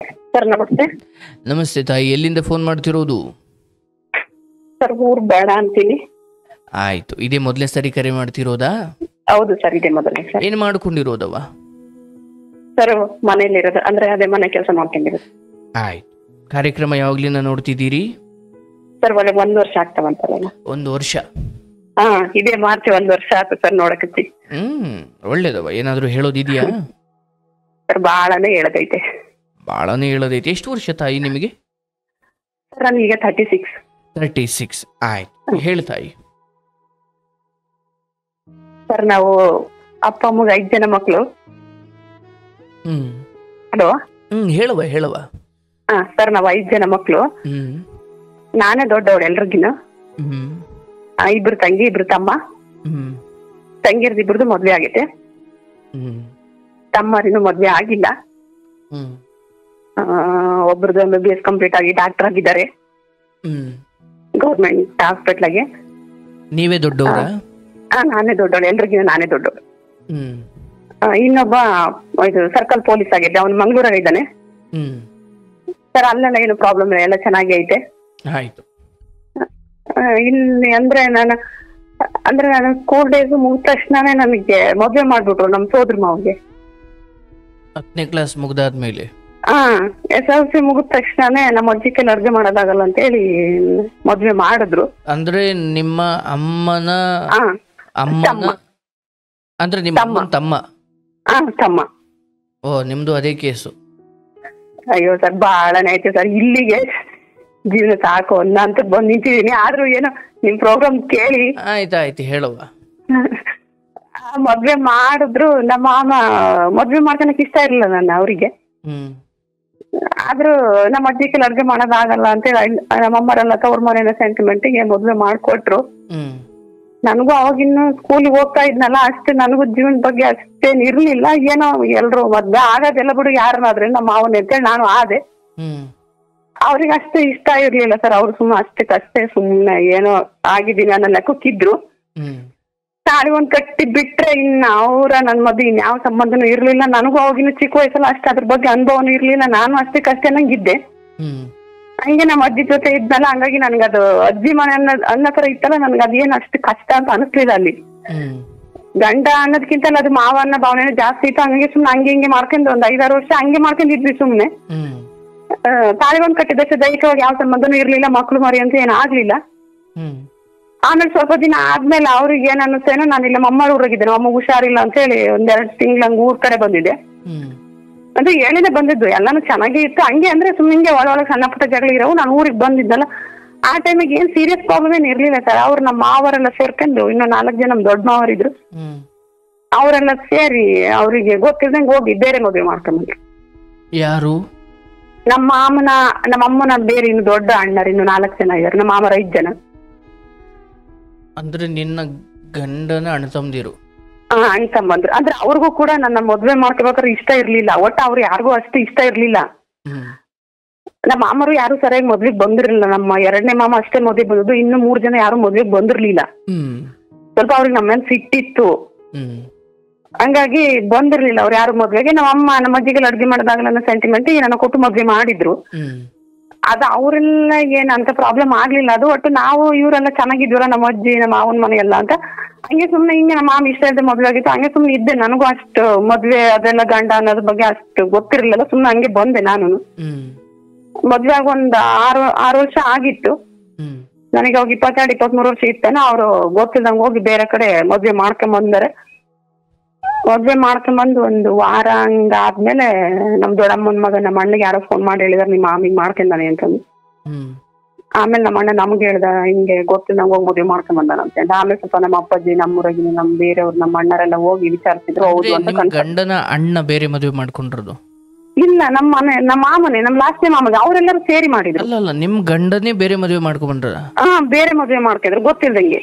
Sir ನಮಸ್ತೆ. ನಮಸ್ತೆ ತಾಯಿ, ಎಲ್ಲಿಂದ ಫೋನ್ ಮಾಡ್ತಿರೋದು? ಸರ್ ಊರು ಬೇಡ ಅಂತೀನಿ. ಆಯ್ತು, ಇದೇ ಮೊದಲನೇ ಸರಿ ಕರೆ ಮಾಡ್ತಿರೋದಾ? ಹೌದು ಸರ್, ಇದೆ ಮೊದಲನೇ ಸರ್. ಏನು ಮಾಡ್ಕೊಂಡಿರೋದವ? ಸರ್ ಮನೇಲಿರೋದು, ಅಂದ್ರೆ ಅದೇ ಮನೆ ಕೆಲಸ ಮಾಡ್ಕೊಂಡಿರೋದು. ಆಯ್ತು, ಕಾರ್ಯಕ್ರಮ ಯಾವಾಗ್ಲಿಂದ ನೋಡ್ತಿದ್ದೀರಿ? ಸರ್ ಒಳ್ಳೆ 1 ವರ್ಷ ಆಗ್ತಾವಂತಲ್ಲ. 1 ವರ್ಷ? ಹಾ, ಇದೇ ಮಾರ್ಚ್ 1 ವರ್ಷ ಆಯ್ತು ಸರ್ ನೋಡಕತ್ತಿ. ಒಳ್ಳೇದವ. ಏನಾದ್ರು ಹೇಳೋದಿದ್ಯಾ? ಸರ್ ಬಾಳನೇ ಹೇಳದೈತೆ. ಬಾಳನೇ ಹೇಳೋದೈತೆ. ಎಷ್ಟು ವರ್ಷ ತಾಯಿ ನಿಮಗೆ? ಸರ್ ನನಗೀಗ 36. 36. ಆಯ್ತು, ಹೇಳ್ತಾಯಿ. ಸರ್ ನಾವು ಅಪ್ಪ ಅಮ್ಮಗೆ 5 ಜನ ಮಕ್ಕಳು. ಹಲೋ. ಹೇಳುವ. ಹಾ ಸರ್, ನಾವು 5 ಜನ ಮಕ್ಕಳು. ನಾನೇ ದೊಡ್ಡವಳು ಎಲ್ರಿಗಿನ. 2 ತಂಗಿ 2 ತಮ್ಮ. ತಂಗಿಯರ್ದು 2 ಮದ್ವೆ ಆಗೈತೆ. ತಮ್ಮರಿನ್ನು ಮದ್ವೆ ಆಗಿಲ್ಲ. ಒಬ್ರದ್ದು MBBS ಕಂಪ್ಲೀಟ್ ಆಗಿ ಡಾಕ್ಟರ್ ಆಗಿದ್ದಾರೆ ಗೌರ್ಮೆಂಟ್ ಹಾಸ್ಪಿಟ್ಲಾಗೆ. ನೀವೇ ದೊಡ್ಡವರ? ನಾನೇ ದೊಡ್ಡವಳು, ಎಲ್ರಿಗಿನ ನಾನೇ ದೊಡ್ಡವಳು. ಇನ್ನೊಬ್ಬ ಇದು ಸರ್ಕಲ್ ಪೊಲೀಸ್ ಆಗಿದ್ದೆ, ಅವನು ಮಂಗಳೂರಾಗ ಇದ್ದಾನೆ. ಸರ್ ಅಲ್ಲೆಲ್ಲ ಏನು ಪ್ರಾಬ್ಲಮ್ ಇಲ್ಲ, ಎಲ್ಲ ಚೆನ್ನಾಗಿ ಐತೆ. ಆಯ್ತು. ಇಲ್ಲಿ ನಾನು ಸ್ಕೂಲ್ ಡೇಸ್ ಮುಗಿದ ತಕ್ಷಣನೇ ನನಗೆ ಮದ್ವೆ ಮಾಡ್ಬಿಟ್ರು ನಮ್ಮ ಸೋದ್ರ ಮಾವಿಗೆ. 10ನೇ ಕ್ಲಾಸ್ ಮುಗ್ದಾದ್ಮೇಲೆ? SLC ಮುಗಿದ ತಕ್ಷಣನೇ ನಮ್ಮ ಅಜ್ಜಿ ಕೈಲಿ ಅರ್ಜಿ ಮಾಡೋದಾಗಲ್ಲ ಅಂತ ಹೇಳಿ ಮದ್ವೆ ಮಾಡಿದ್ರು. ಅಂದ್ರೆ ನಿಮ್ಮ ಅಮ್ಮನ ಅಂದ್ರೆ ನಿಮ್ಮ ಅಮ್ಮನ ತಮ್ಮ? ತಮ್ಮ. ಓ, ನಿಮ್ದು ಅದೇ ಕೇಸು? ಅಯ್ಯೋ ಸರ್, ಬಾಳನೇ ಐತೆ ಸರ್. ಇಲ್ಲಿಗೆ ಜೀವನ ಸಾಕು ಅನ್ನ ಅಂತ ಬಂದ್ ನಿಂತಿದೀನಿ. ಆದ್ರೂ ಏನೋ ನಿಮ್ ಪ್ರೋಗ್ರಾಮ್ ಕೇಳಿ. ಆಯ್ತಾಯ್ತು, ಹೇಳುವ. ಮದ್ವೆ ಮಾಡಿದ್ರು. ನಮ್ಮ ಮಾಮ ಮದ್ವೆ ಮಾಡ್ಕೊಳಕ್ ಇಷ್ಟ ಇರ್ಲಿಲ್ಲ ನನ್ನ ಅವ್ರಿಗೆ. ಆದ್ರೂ ನಮ್ಮ ಅಜ್ಜಿ ಕೈಲಿ ಅಡ್ಗೆ ಮಾಡೋದಾಗಲ್ಲ ಅಂತ ಹೇಳಿ ನಮ್ಮಮ್ಮರೆಲ್ಲ ತವ್ರ ಮನೇನ ಸೆಂಟಿಮೆಂಟಿಗೆ ಮದ್ವೆ ಮಾಡ್ಕೊಟ್ರು. ನನಗೂ ಅವಾಗಿನ್ನು ಸ್ಕೂಲಿಗೆ ಹೋಗ್ತಾ ಇದ್ನಲ್ಲ, ಅಷ್ಟೇ ನನಗೂ ಜೀವನ ಬಗ್ಗೆ ಅಷ್ಟೇನ್ ಇರ್ಲಿಲ್ಲ. ಏನೋ ಎಲ್ರು ಮದ್ವೆ ಆಗೋದೆಲ್ಲ ಬಿಡು ಯಾರನ್ನಾದ್ರೆ ನಮ್ಮ ಮಾವನ ಅಂತೇಳಿ ನಾನು ಆದೆ. ಅವ್ರಿಗೆ ಅಷ್ಟು ಇಷ್ಟ ಇರ್ಲಿಲ್ಲ ಸರ್. ಅವ್ರು ಅಷ್ಟೇ ಸುಮ್ನೆ ಏನೋ ಆಗಿದ್ದೀನಿ ಅನ್ನೋ ಲೆಕ್ಕಕ್ಕಿದ್ರು. ತಾಳಿ ಒಂದ್ ಕಟ್ಟಿ ಬಿಟ್ರೆ ಇನ್ನ ಅವ್ರ ನನ್ ಮದ್ವೆ ಇನ್ಯಾವ ಸಂಬಂಧನೂ ಇರ್ಲಿಲ್ಲ. ನನಗೂ ಅವಾಗಿನ ಚಿಕ್ಕ ವಯಸ್ಸಲ್ಲ ಅಷ್ಟು ಅದ್ರ ಬಗ್ಗೆ ಅನುಭವನೂ ಇರ್ಲಿಲ್ಲ. ನಾನು ಅಷ್ಟೇ ನಂಗಿದ್ದೆ. ಹಂಗೆ ನಮ್ಮ ಅಜ್ಜಿ ಜೊತೆ ಇದ್ನಲ್ಲ, ಹಂಗಾಗಿ ನನ್ಗದು ಅಜ್ಜಿ ಮನೆ ಅನ್ನೋ ತರ ಇತ್ತಲ್ಲ, ನನ್ಗೆ ಅದೇನು ಅಷ್ಟು ಕಷ್ಟ ಅಂತ ಅನಿಸ್ಲಿಲ್ಲ. ಅಲ್ಲಿ ಗಂಡ ಅನ್ನೋದಕ್ಕಿಂತ ಅದು ಮಾವ ಅನ್ನೋ ಭಾವನೆ ಜಾಸ್ತಿ ಇತ್ತು. ಹಂಗೆ ಸುಮ್ನೆ ಹಿಂಗೆ ಮಾಡ್ಕೊಂಡು ಒಂದ್ 5-6 ವರ್ಷ ಹಂಗೆ ಮಾಡ್ಕೊಂಡಿದ್ವಿ ಸುಮ್ನೆ. ತಾಳಿ ಒಂದ್ ಕಟ್ಟಿದಷ್ಟು ದೈಹಿಕವಾಗಿ ಯಾವ ಸಂಬಂಧನೂ ಇರ್ಲಿಲ್ಲ, ಮಕ್ಳು ಮರಿ ಅಂತ ಏನ್ ಆಗ್ಲಿಲ್ಲ. ಆಮೇಲೆ ಸ್ವಲ್ಪ ದಿನ ಆದ್ಮೇಲೆ ಅವ್ರಿಗೆ ಏನ್ ಅನ್ನಿಸ್ತೇನೋ, ನಾನು ಇಲ್ಲ ಮಮ್ಮಳ ಊರಾಗಿದ್ದೆ, ಅಮ್ಮ ಹುಷಾರಿಲ್ಲ ಅಂತ ಹೇಳಿ 1-2 ತಿಂಗಳು ಹಂಗ ಊರ್ ಕಡೆ ಬಂದಿದ್ದೆ. ಅಂದ್ರೆ ಹೇಳಿದೆ ಬಂದಿದ್ದು, ಎಲ್ಲಾನು ಚೆನ್ನಾಗೇ ಇತ್ತು. ಹಂಗೆ ಅಂದ್ರೆ ಸುಮ್ಮನೆ ಒಳಗೆ ಸಣ್ಣ ಪುಟ್ಟ ಜಗಳ ಇರವು. ನಾನು ಊರಿಗೆ ಬಂದಿದ್ದಲ್ಲ, ಆ ಟೈಮಿಗೆ ಏನ್ ಸೀರಿಯಸ್ ಪ್ರಾಬ್ಲಮ್ ಏನ್ ಇರ್ಲಿಲ್ಲ ಸರ್. ಅವ್ರು ನಮ್ಮ ಮಾವರೆಲ್ಲ ಸೇರ್ಕೊಂಡು, ಇನ್ನೂ 4 ಜನ ದೊಡ್ಡ ಮಾವರಿದ್ರು, ಅವರೆಲ್ಲ ಸೇರಿ ಅವ್ರಿಗೆ ಗೊತ್ತಿಲ್ದಂಗೆ ಹೋಗಿ ಬೇರೆ ಮದುವೆ ಮಾಡ್ಕೊಂಡ್ರು. ಯಾರು? ನಮ್ಮ ಅಮ್ಮನ ಬೇರೆ ಇನ್ನು ದೊಡ್ಡ ಅಣ್ಣರು ಇನ್ನು 4 ಜನ ಇದ್ದಾರೆ. ನಮ್ಮ ಮಾಮರ 5 ಜನ. ಅಂದ್ರೆ ನಿನ್ನ ಗಂಡನ ಅಣ್ಣ ತಮ್ಮದಿರು? ಅಣ್ಣ ತಮ್ಮಂದ್ರು. ಅಂದ್ರೆ ಅವ್ರಿಗೂ ಕೂಡ ನನ್ನ ಮದ್ವೆ ಮಾಡ್ಕೋಬೇಕಾದ್ರೆ ಇಷ್ಟ ಇರ್ಲಿಲ್ಲ. ಒಟ್ಟು ಅವ್ರು ಯಾರಿಗೂ ಅಷ್ಟು ಇಷ್ಟ ಇರ್ಲಿಲ್ಲ. ನಮ್ಮ ಮಾಮರು ಯಾರು ಸರಿಯಾಗಿ ಮದ್ವೆಗೆ ಬಂದಿರ್ಲಿಲ್ಲ. ನಮ್ಮ 2ನೇ ಮಾಮ ಅಷ್ಟೇ ಮದ್ವೆಗೆ ಬಂದದ್ದು. ಇನ್ನು 3 ಜನ ಯಾರು ಮದ್ವೆಗೆ ಬಂದಿರ್ಲಿಲ್ಲ. ಸ್ವಲ್ಪ ಅವ್ರಿಗೆ ನಮ್ಮ ಮೇಲೆ ಸಿಟ್ಟಿತ್ತು, ಹಂಗಾಗಿ ಬಂದಿರ್ಲಿಲ್ಲ ಅವ್ರು ಯಾರು ಮದ್ವೆಗೆ. ನಮ್ಮ ಅಜ್ಜಿಗೆಲ್ಲ ಅಡ್ಗೆ ಮಾಡೋದಾಗಲ್ಲ ಅನ್ನೋ ಸೆಂಟಿಮೆಂಟ್ ನನ್ನ ಕೊಟ್ಟು ಮದ್ವೆ ಮಾಡಿದ್ರು. ಅದು ಅವರೆಲ್ಲ ಏನ್ ಅಂತ ಪ್ರಾಬ್ಲಮ್ ಆಗ್ಲಿಲ್ಲ. ಅದು ಒಟ್ಟು ನಾವು ಇವರೆಲ್ಲ ಚೆನ್ನಾಗಿದ್ವಲ್ಲ, ನಮ್ಮ ಅಜ್ಜಿ ನಮ್ಮ ಮಾವನ ಮನೆ ಎಲ್ಲ ಅಂತ ಹಂಗೆ ಸುಮ್ನೆ ಹಿಂಗೆ ನಮ್ಮ ಮಾಮ ಇಷ್ಟ ಇದ್ದ ಮದ್ವೆ ಆಗಿತ್ತು. ಹಂಗೆ ಸುಮ್ನೆ ಇದ್ದೆ. ನನಗೂ ಅಷ್ಟು ಮದ್ವೆ ಅದೆಲ್ಲ ಗಂಡ ಅನ್ನೋದ್ರ ಬಗ್ಗೆ ಅಷ್ಟು ಗೊತ್ತಿರ್ಲಿಲ್ಲ. ಸುಮ್ನೆ ಹಂಗೆ ಬಂದೆ ನಾನು. ಮದ್ವೆ ಆಗ ಒಂದ್ 6 ವರ್ಷ ಆಗಿತ್ತು. ನನಗೆ ಅವಾಗ 22-23 ವರ್ಷ ಇತ್ತೇನೋ. ಅವ್ರು ಗೊತ್ತಿಲ್ದಂಗೆ ಹೋಗಿ ಬೇರೆ ಕಡೆ ಮದ್ವೆ ಮಾಡ್ಕೊಂಬಂದರೆ. ಮದ್ವೆ ಮಾಡ್ಕೊಂಬಂದು 1 ವಾರ ಹಂಗಾದ್ಮೇಲೆ ನಮ್ ದೊಡ್ಡಮ್ಮನ ಮಗ ನಮ್ಮ ಅಣ್ಣಗೆ ಯಾರೋ ಫೋನ್ ಮಾಡಿ ಹೇಳಿದಾರೆ, ನಿಮ್ಮ ಮಾಮಿಗೆ ಮಾಡ್ಕೊಂಡಾನೆ ಅಂತಂದು. ಆಮೇಲೆ ನಮ್ಮ ಅಣ್ಣ ನಮ್ಗೆ ಹೇಳ್ದ, ಹಿಂಗೆ ಗೊತ್ತಿಲ್ಲ ಹೋಗಿ ಮದುವೆ ಮಾಡ್ಕೊಂಬಂದಾನಂತೆ. ಆಮೇಲೆ ಸ್ವಲ್ಪ ನಮ್ಮ ಅಪ್ಪಾಜಿ, ನಮ್ಮೂರಾಗಿನ ನಮ್ ಬೇರೆಯವ್ರು, ನಮ್ಮ ಅಣ್ಣರೆಲ್ಲ ಹೋಗಿ ವಿಚಾರಿಸಿದ್ರು. ಹೌದು ಅಂತ. ಗಂಡನ ಅಣ್ಣ ಬೇರೆ ಮದುವೆ ಮಾಡ್ಕೊಂಡಿರೋದು? ಇಲ್ಲ, ನಮ್ಮ ಮಾಮನೆ, ನಮ್ಮ ಲಾಸ್ಟ್ನೇ ಮಾಮಗೆ ಅವರೆಲ್ಲರೂ ಸೇರಿ ಮಾಡಿದ್ರು. ಅಲ್ಲ, ನಿಮ್ ಗಂಡನೇ ಬೇರೆ ಮದುವೆ ಮಾಡ್ಕೊಂಡ್ರ? ಬೇರೆ ಮದುವೆ ಮಾಡ್ಕೊಂಡ್ರು ಗೊತ್ತಿಲ್ದಂಗೆ.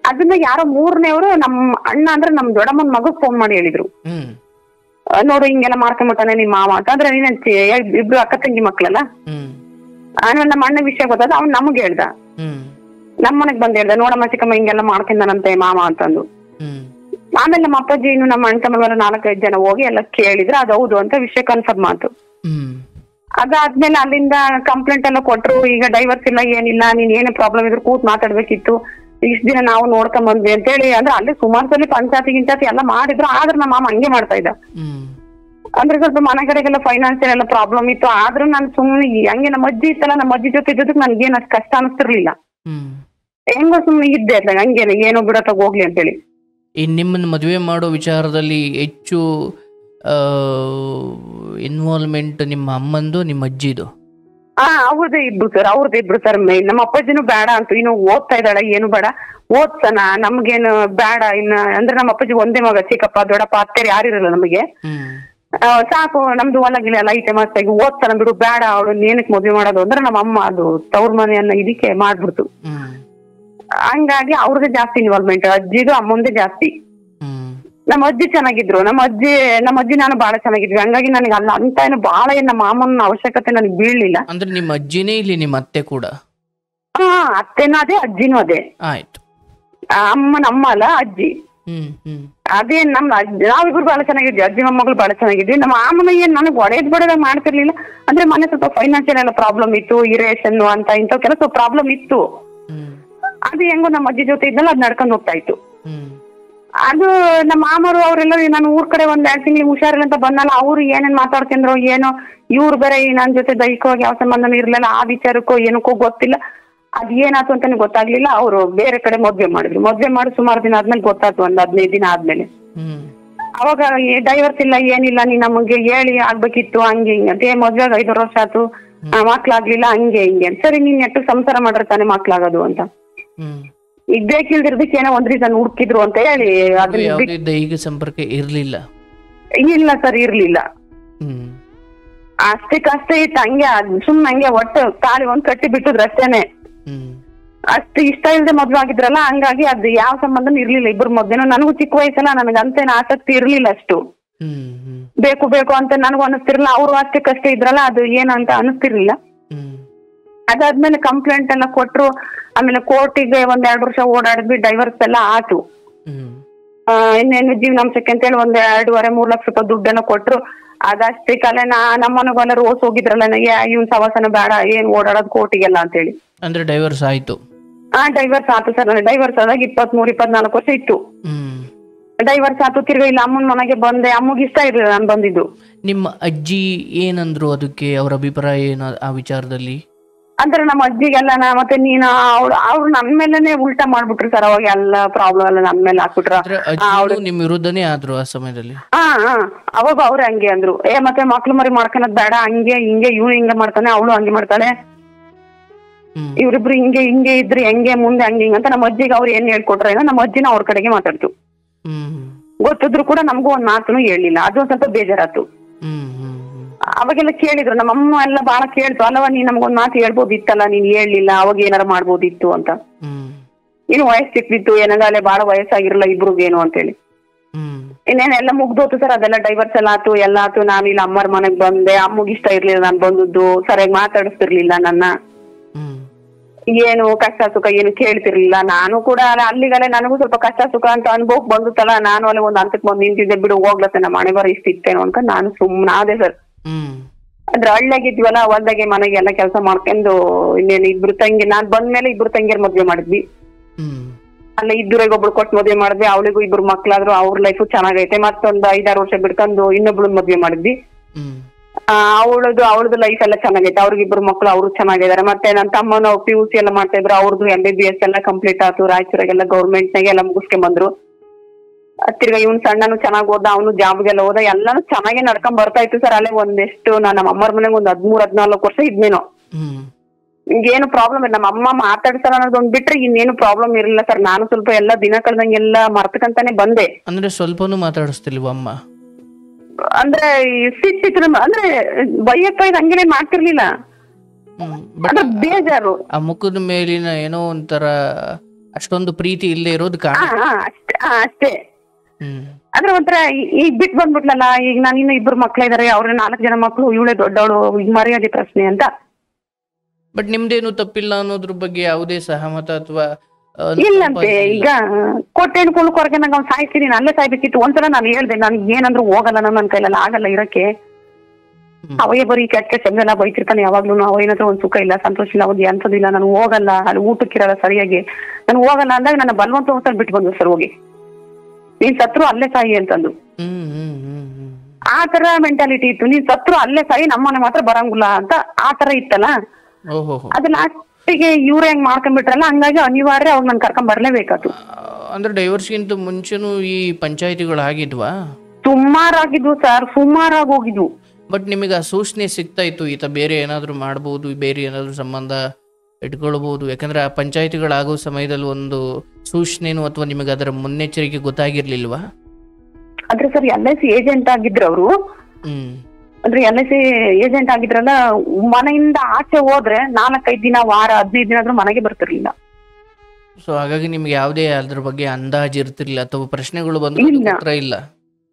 ಅದನ್ನ ಯಾರೋ 3ನೇವ್ರು ನಮ್ಮ ಅಣ್ಣ ಅಂದ್ರೆ ನಮ್ ದೊಡ್ಡಮ್ಮನ ಮಗ ಫೋನ್ ಮಾಡಿ ಹೇಳಿದ್ರು, ನೋಡು ಹಿಂಗೆಲ್ಲ ಮಾಡ್ಕೊಂಬಿಟ್ಟಾನೆ ನಿಮ್ ಮಾವ ಅಂತ. ಅಂದ್ರೆ ನೀನ್ 2 ಅಕ್ಕ ತಂಗಿ ಮಕ್ಳಲ್ಲ. ಆಮೇಲೆ ನಮ್ಮ ಅಣ್ಣ ವಿಷಯ ಗೊತ್ತಾದ, ಅವ್ನು ನಮಗ್ ಹೇಳ್ದ. ನಮ್ಮನೆಗ್ ಬಂದ್ ಹೇಳ್ದ, ನೋಡಮ್ಮ ಚಿಕ್ಕಮ್ಮ ಹಿಂಗೆಲ್ಲ ಮಾಡ್ಕೊಂಡನಂತೆ ಮಾಮ ಅಂತಂದು. ಆಮೇಲೆ ನಮ್ಮ ಅಪ್ಪಾಜಿ ಇನ್ನು ನಮ್ಮ ಅಣ್ಣ ತಮ್ಮ 4-5 ಜನ ಹೋಗಿ ಎಲ್ಲ ಕೇಳಿದ್ರೆ ಅದು ಹೌದು ಅಂತ ವಿಷಯ ಕನ್ಫರ್ಮ್ ಆಯ್ತು. ಅದಾದ್ಮೇಲೆ ಅಲ್ಲಿಂದ ಕಂಪ್ಲೇಂಟ್ ಎಲ್ಲ ಕೊಟ್ರು. ಈಗ ಡೈವರ್ಸ್ ಇಲ್ಲ ಏನಿಲ್ಲ, ನೀನ್ ಏನೇ ಪ್ರಾಬ್ಲಮ್ ಇದ್ರು ಕೂತ್ ಮಾತಾಡ್ಬೇಕಿತ್ತು, ಇಷ್ಟ ದಿನ ನಾವು ನೋಡ್ಕೊಂಡ್ ಬಂದ್ವಿ ಅಂತ ಹೇಳಿ. ಅಂದ್ರೆ ಅಲ್ಲಿ ಸುಮಾರು ಸಲ ಪಂಚಾಯತಿ ಗಿಂಚಾತಿ ಎಲ್ಲ ಮಾಡಿದ್ರು, ಆದ್ರೆ ನಮ್ಮ ಮಾಮ ಹಂಗೆ ಮಾಡ್ತಾ ಇದ್ದ. ಅಂದ್ರೆ ಸ್ವಲ್ಪ ಮನೆ ಕಡೆಗೆಲ್ಲ ಫೈನಾನ್ಸಿಯಲ್ ಎಲ್ಲ ಪ್ರಾಬ್ಲಮ್ ಇತ್ತು. ಆದ್ರೂ ನಾನು ಸುಮ್ನೆ ಹಂಗೆ ನಮ್ಮ ಅಜ್ಜಿ ಇತ್ತಲ್ಲ, ನಮ್ಮ ಅಜ್ಜಿ ಜೊತೆ ಇದ್ದದಕ್ಕೆ ನನ್ಗೇನ್ ಅಷ್ಟು ಕಷ್ಟ ಅನಿಸ್ತಿರ್ಲಿಲ್ಲ. ಹೆಂಗೋ ಸುಮ್ನೆ ಇದ್ದೆ ಅದ್ಲಾಗ ಹಂಗೇನೆ ಏನೋ ಬಿಡತ್ತ ಹೋಗ್ಲಿ ಅಂತೇಳಿ. ನಿಮ್ಮನ್ನ ಮದುವೆ ಮಾಡೋ ವಿಚಾರದಲ್ಲಿ ಹೆಚ್ಚು ಇನ್ವಾಲ್ವ್ಮೆಂಟ್ ನಿಮ್ಮ ಅಮ್ಮಂದು ನಿಮ್ಮ ಅಜ್ಜಿದು? ಅವ್ರದೇ ಇಬ್ರು ಸರ್ ಮೇನ್. ನಮ್ಮ ಅಪ್ಪಾಜಿನೂ ಬೇಡ ಅಂತ, ಇನ್ನು ಓದ್ತಾ ಇದ್ದಾಳೆ, ಏನು ಬೇಡ ಓದ್ಸನ, ನಮ್ಗೇನು ಬೇಡ ಇನ್ನ. ಅಂದ್ರೆ ನಮ್ಮ ಅಪ್ಪಾಜಿ ಒಂದೇ ಮಗ, ಚಿಕ್ಕಪ್ಪ ದೊಡ್ಡಪ್ಪ ಅತ್ತೆರು ಯಾರಿರಲ್ಲ ನಮಗೆ. ಸಾಕು ನಮ್ದು ಹೊಲ ಗಿಲ ಎಲ್ಲ ಐತೆ, ಮಸ್ತಾಗಿ ಓದ್ಸನ ಬಿಡು, ಬೇಡ ಅವಳು ಏನಕ್ಕೆ ಮದ್ವೆ ಮಾಡೋದು ಅಂದ್ರೆ ನಮ್ಮ ಅಮ್ಮ ಅದು ತವ್ರ ಮನೆಯನ್ನ ಇದಕ್ಕೆ ಮಾಡ್ಬಿಡ್ತು. ಹಂಗಾಗಿ ಅವ್ರದೇ ಜಾಸ್ತಿ ಇನ್ವಾಲ್ವ್ಮೆಂಟ್, ಅಜ್ಜಿದು ಅಮ್ಮಂದೇ ಜಾಸ್ತಿ. ನಮ್ಮ ಅಜ್ಜಿ ಚೆನ್ನಾಗಿದ್ರು, ನಮ್ಮ ಅಜ್ಜಿ ನಾನು ಬಹಳ ಚೆನ್ನಾಗಿದ್ವಿ. ಹಂಗಾಗಿ ನನಗೆ ಅಲ್ಲ ಅಂತ ಏನು ಬಹಳ ನಮ್ಮ ಮಾಮನ ಅವಶ್ಯಕತೆ ನನಗೆ ಬೀಳ್ಲಿಲ್ಲ. ಅಂದ್ರೆ ನಿಮ್ಮ ಅಜ್ಜಿನೇ ಇಲ್ಲಿ ನಿಮ್ಮ ಅತ್ತೆ ಕೂಡ? ಅತ್ತೆನೂ ಅದೇ ಅಜ್ಜಿನೂ ಅದೇ. ಆಯ್ತು. ಅಮ್ಮ ಅಲ್ಲ ಅಜ್ಜಿ. ಅದೇ ನಾವಿಬ್ರು ಬಹಳ ಚೆನ್ನಾಗಿದ್ವಿ, ಅಜ್ಜಿ ಮೊಮ್ಮಗಳು ಬಹಳ ಚೆನ್ನಾಗಿದ್ವಿ. ನಮ್ಮ ಮಾಮನ ಏನ್ ನನಗೆ ಒಡೆದ್ ಬಡದ ಮಾಡ್ತಿರ್ಲಿಲ್ಲ. ಅಂದ್ರೆ ಮನೆ ಸ್ವಲ್ಪ ಫೈನಾನ್ಸಿಯಲ್ ಎಲ್ಲ ಪ್ರಾಬ್ಲಮ್ ಇತ್ತು, ಇರೇಷನ್ ಅಂತ ಇಂಥ ಕೆಲಸ ಪ್ರಾಬ್ಲಮ್ ಇತ್ತು. ಅದು ಹೆಂಗೋ ನಮ್ಮ ಅಜ್ಜಿ ಜೊತೆ ಇದ್ದಲ್ಲ ಅದ್ ನಡ್ಕೊಂಡು ಹೋಗ್ತಾ ಇತ್ತು. ಅದು ನಮ್ಮ ಮಾಮರು ಅವರೆಲ್ಲ ನಾನು ಊರ್ ಕಡೆ ಒಂದ್ 2 ತಿಂಗಳಿಗೆ ಹುಷಾರಿಲ್ಲ ಅಂತ ಬಂದಲ್ಲ, ಅವ್ರು ಏನೇನ್ ಮಾತಾಡ್ಕೊಂಡ್ರು ಏನೋ. ಇವ್ರು ಬೇರೆ ನನ್ ಜೊತೆ ದೈಹಿಕವಾಗಿ ಯಾವ ಸಂಬಂಧನೂ ಇರ್ಲಿಲ್ಲ, ಆ ವಿಚಾರಕ್ಕೋ ಏನಕ್ಕೋ ಗೊತ್ತಿಲ್ಲ. ಅದ್ ಏನಾಯ್ತು ಅಂತಾನೆ ಗೊತ್ತಾಗ್ಲಿಲ್ಲ. ಅವ್ರು ಬೇರೆ ಕಡೆ ಮದ್ವೆ ಮಾಡಿ ಸುಮಾರು ದಿನ ಆದ್ಮೇಲೆ ಗೊತ್ತಾಯ್ತು, ಒಂದ್ 15 ದಿನ ಆದ್ಮೇಲೆ. ಅವಾಗ ಡೈವರ್ಸ್ ಇಲ್ಲ ಏನಿಲ್ಲ, ನೀನ್ ನಮಗೆ ಹೇಳಿ ಆಗ್ಬೇಕಿತ್ತು ಹಂಗೆ ಹಿಂಗೆ ಅಂತ. ಮದ್ವೆಗ 5 ವರ್ಷ ಆಯ್ತು, ಮಕ್ಳಾಗ್ಲಿಲ್ಲ ಹಂಗೆ ಹಿಂಗೆ. ಸರಿ ನೀನ್ ನೆಟ್ಟು ಸಂಸಾರ ಮಾಡ್ರೆ ತಾನೇ ಮಕ್ಳಾಗೋದು ಅಂತ. ಈಗ ಬೇಕಿಲ್ದಿರ್ದಕ್ಕೆ ಏನೋ ಒಂದ್ ರೀಸನ್ ಹುಡುಕಿದ್ರು ಅಂತ ಹೇಳಿ ದೈಹಿಕ ಸಂಪರ್ಕ ಇರ್ಲಿಲ್ಲ. ಇಲ್ಲ ಸರ್, ಇರ್ಲಿಲ್ಲ. ಅಷ್ಟೇ ಇತ್ತು, ಹಂಗೆ ಸುಮ್ನೆ ಹಂಗೆ ಒಟ್ಟು ತಾಳಿ ಒಂದ್ ಕಟ್ಟಿ ಬಿಟ್ಟಿದ್ರು ಅಷ್ಟೇನೆ. ಅಷ್ಟು ಇಷ್ಟ ಇಲ್ದೆ ಮದ್ವೆ ಆಗಿದ್ರಲ್ಲ, ಹಂಗಾಗಿ ಅದು ಯಾವ ಸಂಬಂಧನೂ ಇರ್ಲಿಲ್ಲ ಇಬ್ರು ಮಧ್ಯನೂ. ನನಗೂ ಚಿಕ್ಕ ವಯಸ್ಸಲ್ಲ, ನನಗೆ ಅಂತೇನು ಆಸಕ್ತಿ ಇರ್ಲಿಲ್ಲ ಅಷ್ಟು. ಬೇಕು ಅಂತ ನನಗೂ ಅನಿಸ್ತಿರ್ಲಿಲ್ಲ, ಅವರು ಅಷ್ಟಕ್ಕಷ್ಟೇ ಇದ್ರಲ್ಲ, ಅದು ಏನಂತ ಅನಿಸ್ತಿರ್ಲಿಲ್ಲ. ಅದಾದ್ಮೇಲೆ ಕಂಪ್ಲೇಂಟ್ ಎಲ್ಲ ಕೊಟ್ರು. ಆಮೇಲೆ ಕೋರ್ಟಿಗೆ 1-2 ವರ್ಷ ಓಡಾಡಿದ್ವಿ, ಡೈವರ್ಸ್ ಎಲ್ಲ ಆಯ್ತು. ಇನ್ನೇನು ಜೀವನಾಂಶಕ್ಕೆ ಅಂತೇಳಿ 2.5-3 ಲಕ್ಷ ರೂಪಾಯಿ ದುಡ್ಡನ್ನ ಕೊಟ್ರು. ಅದಷ್ಟೇ ಕಾಲ ನಮ್ಮನೆಗೆಲ್ಲ ರೋಸ್ ಹೋಗಿದ್ರಲ್ಲ, ಇವ್ನ್ ಸವಾಸನ ಬೇಡ, ಏನ್ ಓಡಾಡೋದು ಕೋರ್ಟಿಗೆಲ್ಲ ಅಂತೇಳಿ. ಅಂದ್ರೆ ಡೈವರ್ಸ್ ಆಯ್ತು? ಡೈವರ್ಸ್ ಆಯ್ತು ಸರ್. ನನಗೆ ಡೈವರ್ಸ್ ಆದಾಗ 23-24 ವರ್ಷ ಇತ್ತು. ಡೈವರ್ಸ್ ಆಯ್ತು. ತಿರ್ಗಾ ಇಲ್ಲ ಅಮ್ಮನ ಮನೆಗೆ ಬಂದೆ, ಅಮ್ಮಗೆ ಇಷ್ಟ ಇರ್ಲಿಲ್ಲ ನಾನು ಬಂದಿದ್ದು. ನಿಮ್ಮ ಅಜ್ಜಿ ಏನಂದ್ರು ಅದಕ್ಕೆ? ಅವ್ರ ಅಭಿಪ್ರಾಯ ಏನು ಆ ವಿಚಾರದಲ್ಲಿ? ಅಂದ್ರೆ ನಮ್ಮ ಅಜ್ಜಿಗೆಲ್ಲ ಮತ್ತೆ ನೀನು ಅವ್ರು ನನ್ ಮೇಲೆನೆ ಉಲ್ಟಾ ಮಾಡ್ಬಿಟ್ರು ಸರ್. ಅವಾಗ ಎಲ್ಲ ಪ್ರಾಬ್ಲಮ್ ಎಲ್ಲ ನನ್ ಮೇಲೆ ಹಾಕ್ಬಿಟ್ರು. ನಿಮ್ ವಿರುದ್ಧನೇ ಆದ್ರು ಆ ಸಮಯದಲ್ಲಿ? ಅವಾಗ ಅವ್ರು ಹಂಗೆ ಅಂದ್ರು, ಮತ್ತೆ ಮಕ್ಳು ಮರಿ ಮಾಡ್ಕೊಳದ್ ಬೇಡ, ಹಂಗೆ ಹಿಂಗೆ, ಇವ್ನು ಹಿಂಗೆ ಮಾಡ್ತಾನೆ, ಅವಳು ಹಂಗೆ ಮಾಡ್ತಾಳೆ, ಇವ್ರಿಬ್ರು ಹಿಂಗೆ ಇದ್ರಿ ಹೆಂಗೆ ಮುಂದೆ ಹಂಗೆ ಹಿಂಗ ಅಂತ ನಮ್ಮ ಅಜ್ಜಿಗೆ ಅವ್ರು ಏನ್ ಹೇಳ್ಕೊಟ್ರ ಏನೋ. ನಮ್ಮ ಅಜ್ಜಿನ ಅವ್ರ ಕಡೆಗೆ ಮಾತಾಡ್ತು. ಗೊತ್ತಿದ್ರು ಕೂಡ ನಮಗೂ ಒಂದ್ ಮಾತನ್ನು ಹೇಳಿಲ್ಲ. ಅದು ಒಂದ್ ಸ್ವಲ್ಪ ಬೇಜಾರಾತು. ಅವಾಗೆಲ್ಲ ಕೇಳಿದ್ರು, ನಮ್ಮಮ್ಮ ಎಲ್ಲ ಬಹಳ ಕೇಳ್ತು, ಅಲ್ಲವಾ ನೀನ್ ನಮ್ಗೊಂದ್ ಮಾತು ಹೇಳ್ಬೋದಿತ್ತಲ್ಲ, ನೀನ್ ಹೇಳ್ಲಿಲ್ಲ, ಅವಾಗ ಏನಾರ ಮಾಡ್ಬೋದಿತ್ತು ಅಂತ. ಇನ್ನು ವಯಸ್ಸು ಸಿಕ್ತಿತ್ತು, ಏನಾಗಲೇ ಬಹಳ ವಯಸ್ಸಾಗಿರಲ್ಲ ಇಬ್ರಿಗೇನು ಅಂತೇಳಿ. ಇನ್ನೇನೆಲ್ಲ ಮುಗ್ದೋತು ಸರ್. ಅದೆಲ್ಲ ಡೈವರ್ಸ್ ಎಲ್ಲ ಆತು, ಎಲ್ಲ ಆತು. ನಾನು ಇಲ್ಲಿ ಅಮ್ಮರ ಮನೆಗ್ ಬಂದೆ, ಅಮ್ಮಗೆ ಇಷ್ಟ ಇರ್ಲಿಲ್ಲ ನಾನು ಬಂದದ್ದು, ಸರಿಯಾಗಿ ಮಾತಾಡಿಸ್ತಿರ್ಲಿಲ್ಲ ನನ್ನ, ಏನು ಕಷ್ಟ ಸುಖ ಏನು ಕೇಳ್ತಿರ್ಲಿಲ್ಲ. ನಾನು ಕೂಡ ಅಲ್ಲಿಗಲ್ಲೇ ನನಗೂ ಸ್ವಲ್ಪ ಕಷ್ಟ ಸುಖ ಅಂತ ಅನ್ಭವಕ್ ಬಂದುತ್ತಲ್ಲ, ನಾನು ಅಲ್ಲಿ ಒಂದ್ ಹಂತಕ್ಕೆ ಬಂದು ನಿಂತಿದ್ದೆ, ಬಿಡು ಹೋಗ್ಲತ್ತೆ ನಮ್ಮ ಮನೆ ಬರೋ ಇಷ್ಟ ಇತ್ತೇನೋ ಅಂತ ನಾನು ಸುಮ್ಮನಾದೆ ಸರ್. ಅಂದ್ರೆ ಹಳ್ಳಿಯಾಗಿದ್ವಲ್ಲ, ಹೊಲ್ದಾಗೆ ಮನೆಗೆಲ್ಲ ಕೆಲಸ ಮಾಡ್ಕೊಂಡು ಇನ್ನೇನು ಇಬ್ರು ತಂಗಿ, ನಾನ್ ಬಂದ್ಮೇಲೆ 2 ತಂಗಿಯರ್ ಮದ್ವೆ ಮಾಡಿದ್ವಿ. ಅಲ್ಲ ಇದ್ದೂರಿಗೆ ಒಬ್ಳು ಕೊಟ್ಟು ಮದ್ವೆ ಮಾಡಿದ್ವಿ, ಅವಳಿಗೂ 2 ಮಕ್ಳಾದ್ರು, ಅವ್ರ ಲೈಫು ಚೆನ್ನಾಗೈತೆ. ಮತ್ತೊಂದು 5-6 ವರ್ಷ ಬಿಡ್ಕೊಂಡು ಇನ್ನೊಬ್ಳು ಮದ್ವೆ ಮಾಡಿದ್ವಿ. ಅವಳದು ಲೈಫ್ ಎಲ್ಲ ಚೆನ್ನಾಗೈತೆ, ಅವ್ರಿಗೆ 2 ಮಕ್ಳು, ಅವ್ರು ಚೆನ್ನಾಗಿದ್ದಾರೆ. ಮತ್ತೆ ನನ್ನ ತಮ್ಮನ PUC ಎಲ್ಲ ಮಾಡ್ತಾ ಇದ್ರು, ಅವ್ರದ್ದು MBBS ಎಲ್ಲ ಕಂಪ್ಲೀಟ್ ಆಯ್ತು. ರಾಯಚೂರಾಗೆಲ್ಲ ಗೌರ್ಮೆಂಟ್ ನಾಗೆ ಎಲ್ಲ ಮುಗಿಸ್ಕೊಂಡ್ ಬಂದ್ರು. ತಿರ್ಗಾ ಇವ್ನು ಸಣ್ಣನು ಚೆನ್ನಾಗ್ ಓದ, ಅವನು ಜಾಬ್ಗೆಲ್ಲ ಹೋದ, ಎಲ್ಲಾನು ಚೆನ್ನಾಗಿ ನಡ್ಕೊಂಡ್ ಬರ್ತಾ ಇತ್ತು ಸರ್. ಅಲ್ಲೇ ಒಂದೆಷ್ಟು ನಮ್ಮ ಅಮ್ಮರ ಮನೆಗೆ ಒಂದ್ 13-14 ವರ್ಷ ಇದ್ನೇನೋ. ಹಿಂಗೇನು ಪ್ರಾಬ್ಲಮ್ ಇಲ್ಲ, ನಮ್ಮ ಅಮ್ಮ ಮಾತಾಡ್ತಾರ ಅನ್ನೋದೊಂದ್ ಬಿಟ್ರೆ ಇನ್ನೇನು ಪ್ರಾಬ್ಲಮ್ ಇರಲಿಲ್ಲ ಸರ್. ನಾನು ಸ್ವಲ್ಪ ಎಲ್ಲ ದಿನ ಕಳ್ದಂಗೆಲ್ಲ ಮರ್ತಕಂತಾನೆ ಬಂದೆ. ಅಂದ್ರೆ ಸ್ವಲ್ಪನೂ ಮಾತಾಡಿಸ್ತಿಲ್ವ ಅಮ್ಮ? ಅಂದ್ರೆ ಸಿಟ್ಟಿದ್ರು, ಅಂದ್ರೆ ಬೈಯಪ್ಪ ಇದು ಹಂಗೇನೆ ಮಾಡ್ತಿರ್ಲಿಲ್ಲ. ಬೇಜಾರು, ಆ ಮುಖದ ಮೇಲಿನ ಏನೋ ಒಂಥರ ಅಷ್ಟೊಂದು ಪ್ರೀತಿ ಇಲ್ಲದೆ ಇರೋದು ಕಾರಣ ಅಷ್ಟೇ. ಅಂದ್ರೆ ಒಂಥರ ಈಗ ಬಿಟ್ಟು ಬಂದ್ಬಿಟ್ಲಲ್ಲ, ಈಗ ನಾನು ಇನ್ನು 2 ಮಕ್ಳು ಇದಾರೆ, ಅವ್ರ 4 ಜನ ಮಕ್ಳು, ಇವಳೇ ದೊಡ್ಡವಳು, ಈಗ ಮರ್ಯಾದೆ ಪ್ರಶ್ನೆ ಅಂತ. ಬಟ್ ನಿಮ್ದೇನು ತಪ್ಪಿಲ್ಲ ಅನ್ನೋದ್ರ ಬಗ್ಗೆ ಯಾವುದೇ ಸಹಮತ ಅಥವಾ ಇಲ್ಲಂತೆ. ಈಗ ಕೊಟ್ಟೇನು ಕೊಳಕೊರಗೆ ನಂಗೆ ಅವ್ನು ಸಾಯ್ತೀನಿ, ಅಲ್ಲೇ ಸಾಯ್ಬೇಕಿತ್ತು. ಒಂದ್ಸಲ ನಾನು ಹೇಳ್ದೆ, ನನ್ಗೆ ಏನಂದ್ರು ಹೋಗಲ್ಲ, ನನ್ನ ಕೈಲೆಲ್ಲ ಆಗಲ್ಲ ಇರಕ್ಕೆ. ಅವಯ್ಯ ಬರೀ ಕೆಟ್ಟ ಶಬ್ದೆಲ್ಲ ಬೈತಿರ್ತಾನೆ ಯಾವಾಗ್ಲೂ. ಅವ ಏನಾದ್ರು ಒಂದ್ ಸುಖ ಇಲ್ಲ, ಸಂತೋಷ ಇಲ್ಲ, ಒಂದ್ ಎಂತದಿಲ್ಲ, ನಾನು ಹೋಗಲ್ಲ, ಅಲ್ಲಿ ಊಟಕ್ಕಿರಲ್ಲ ಸರಿಯಾಗಿ, ನಾನು ಹೋಗಲ್ಲ ಅಂದಾಗ ನನ್ನ ಬಲವಂತ ಹೋಗ್ತಾನೆ ಬಿಟ್ಟು ಬಂದ್ರು ಸರ್ ಹೋಗಿ, ನೀನ್ ಸತ್ರು ಅಲ್ಲೇ ಸಾಯಿ ಅಂತಂದು. ಆ ತರ ಮೆಂಟಾಲಿಟಿ ಇತ್ತು, ನೀನ್ ಸತ್ರು ಅಲ್ಲೇ ಸಾಯಿ, ನಮ್ಮನೆ ಮಾತ್ರ ಬರಂಗಿಲ್ಲ ಅಂತ ಆ ತರ ಇತ್ತಲ್ಲ. ಅದು ಲಾಸ್ಟಿಗೆ ಇವ್ರ ಹೆಂಗ್ ಮಾಡ್ಕೊಂಡ್ಬಿಟ್ರಲ್ಲ, ಹಂಗಾಗಿ ಅನಿವಾರ್ಯ ಅವ್ರು ನನ್ ಕರ್ಕೊಂಡ್ ಬರ್ಲೇಬೇಕಾಯ್ತು. ಅಂದ್ರೆ ಡೈವರ್ಸ್ಗಿಂತ ಮುಂಚೆನೂ ಈ ಪಂಚಾಯತಿಗಳು ಆಗಿದ್ವಾ? ಸುಮಾರಾಗಿದ್ವು ಸರ್, ಸುಮಾರಾಗಿ ಹೋಗಿದ್ವು. ಬಟ್ ನಿಮಗೆ ಆ ಸೂಚನೆ ಸಿಗ್ತಾ ಇತ್ತು ಈತ ಬೇರೆ ಏನಾದ್ರು ಮಾಡ್ಬೋದು, ಬೇರೆ ಏನಾದ್ರು ಸಂಬಂಧ ಇಟ್ಕೊಳ್ಬಹುದು? ಯಾಕಂದ್ರೆ ಆ ಪಂಚಾಯತಿಗಳಾಗೋ ಸಮಯದಲ್ಲಿ ಒಂದು ಸೂಚನೆನು ಅಥವಾ ನಿಮಗೆ ಅದರ ಮುನ್ನೆಚ್ಚರಿಕೆ ಗೊತ್ತಾಗಿರ್ಲಿಲ್ವಾ? ಆದ್ರೆ ಸರ್ LIC ಏಜೆಂಟ್ ಆಗಿದ್ರು ಅವರು. ಅಂದ್ರೆ LIC ಏಜೆಂಟ್ ಆಗಿದ್ರಲ್ಲ, ಮನೆಯಿಂದ ಆಚೆ ಹೋದ್ರೆ 4-5 ದಿನ, ವಾರ, 15 ದಿನ ಆದ್ರೂ ಮನೆಗೆ ಬರ್ತಿರ್ಲಿಲ್ಲ. ಸೊ ಹಾಗಾಗಿ ನಿಮ್ಗೆ ಯಾವುದೇ ಅದ್ರ ಬಗ್ಗೆ ಅಂದಾಜು ಇರ್ತಿರ್ಲಿಲ್ಲ ಅಥವಾ ಪ್ರಶ್ನೆಗಳು ಬಂದ್ರೆ ಇಲ್ಲ?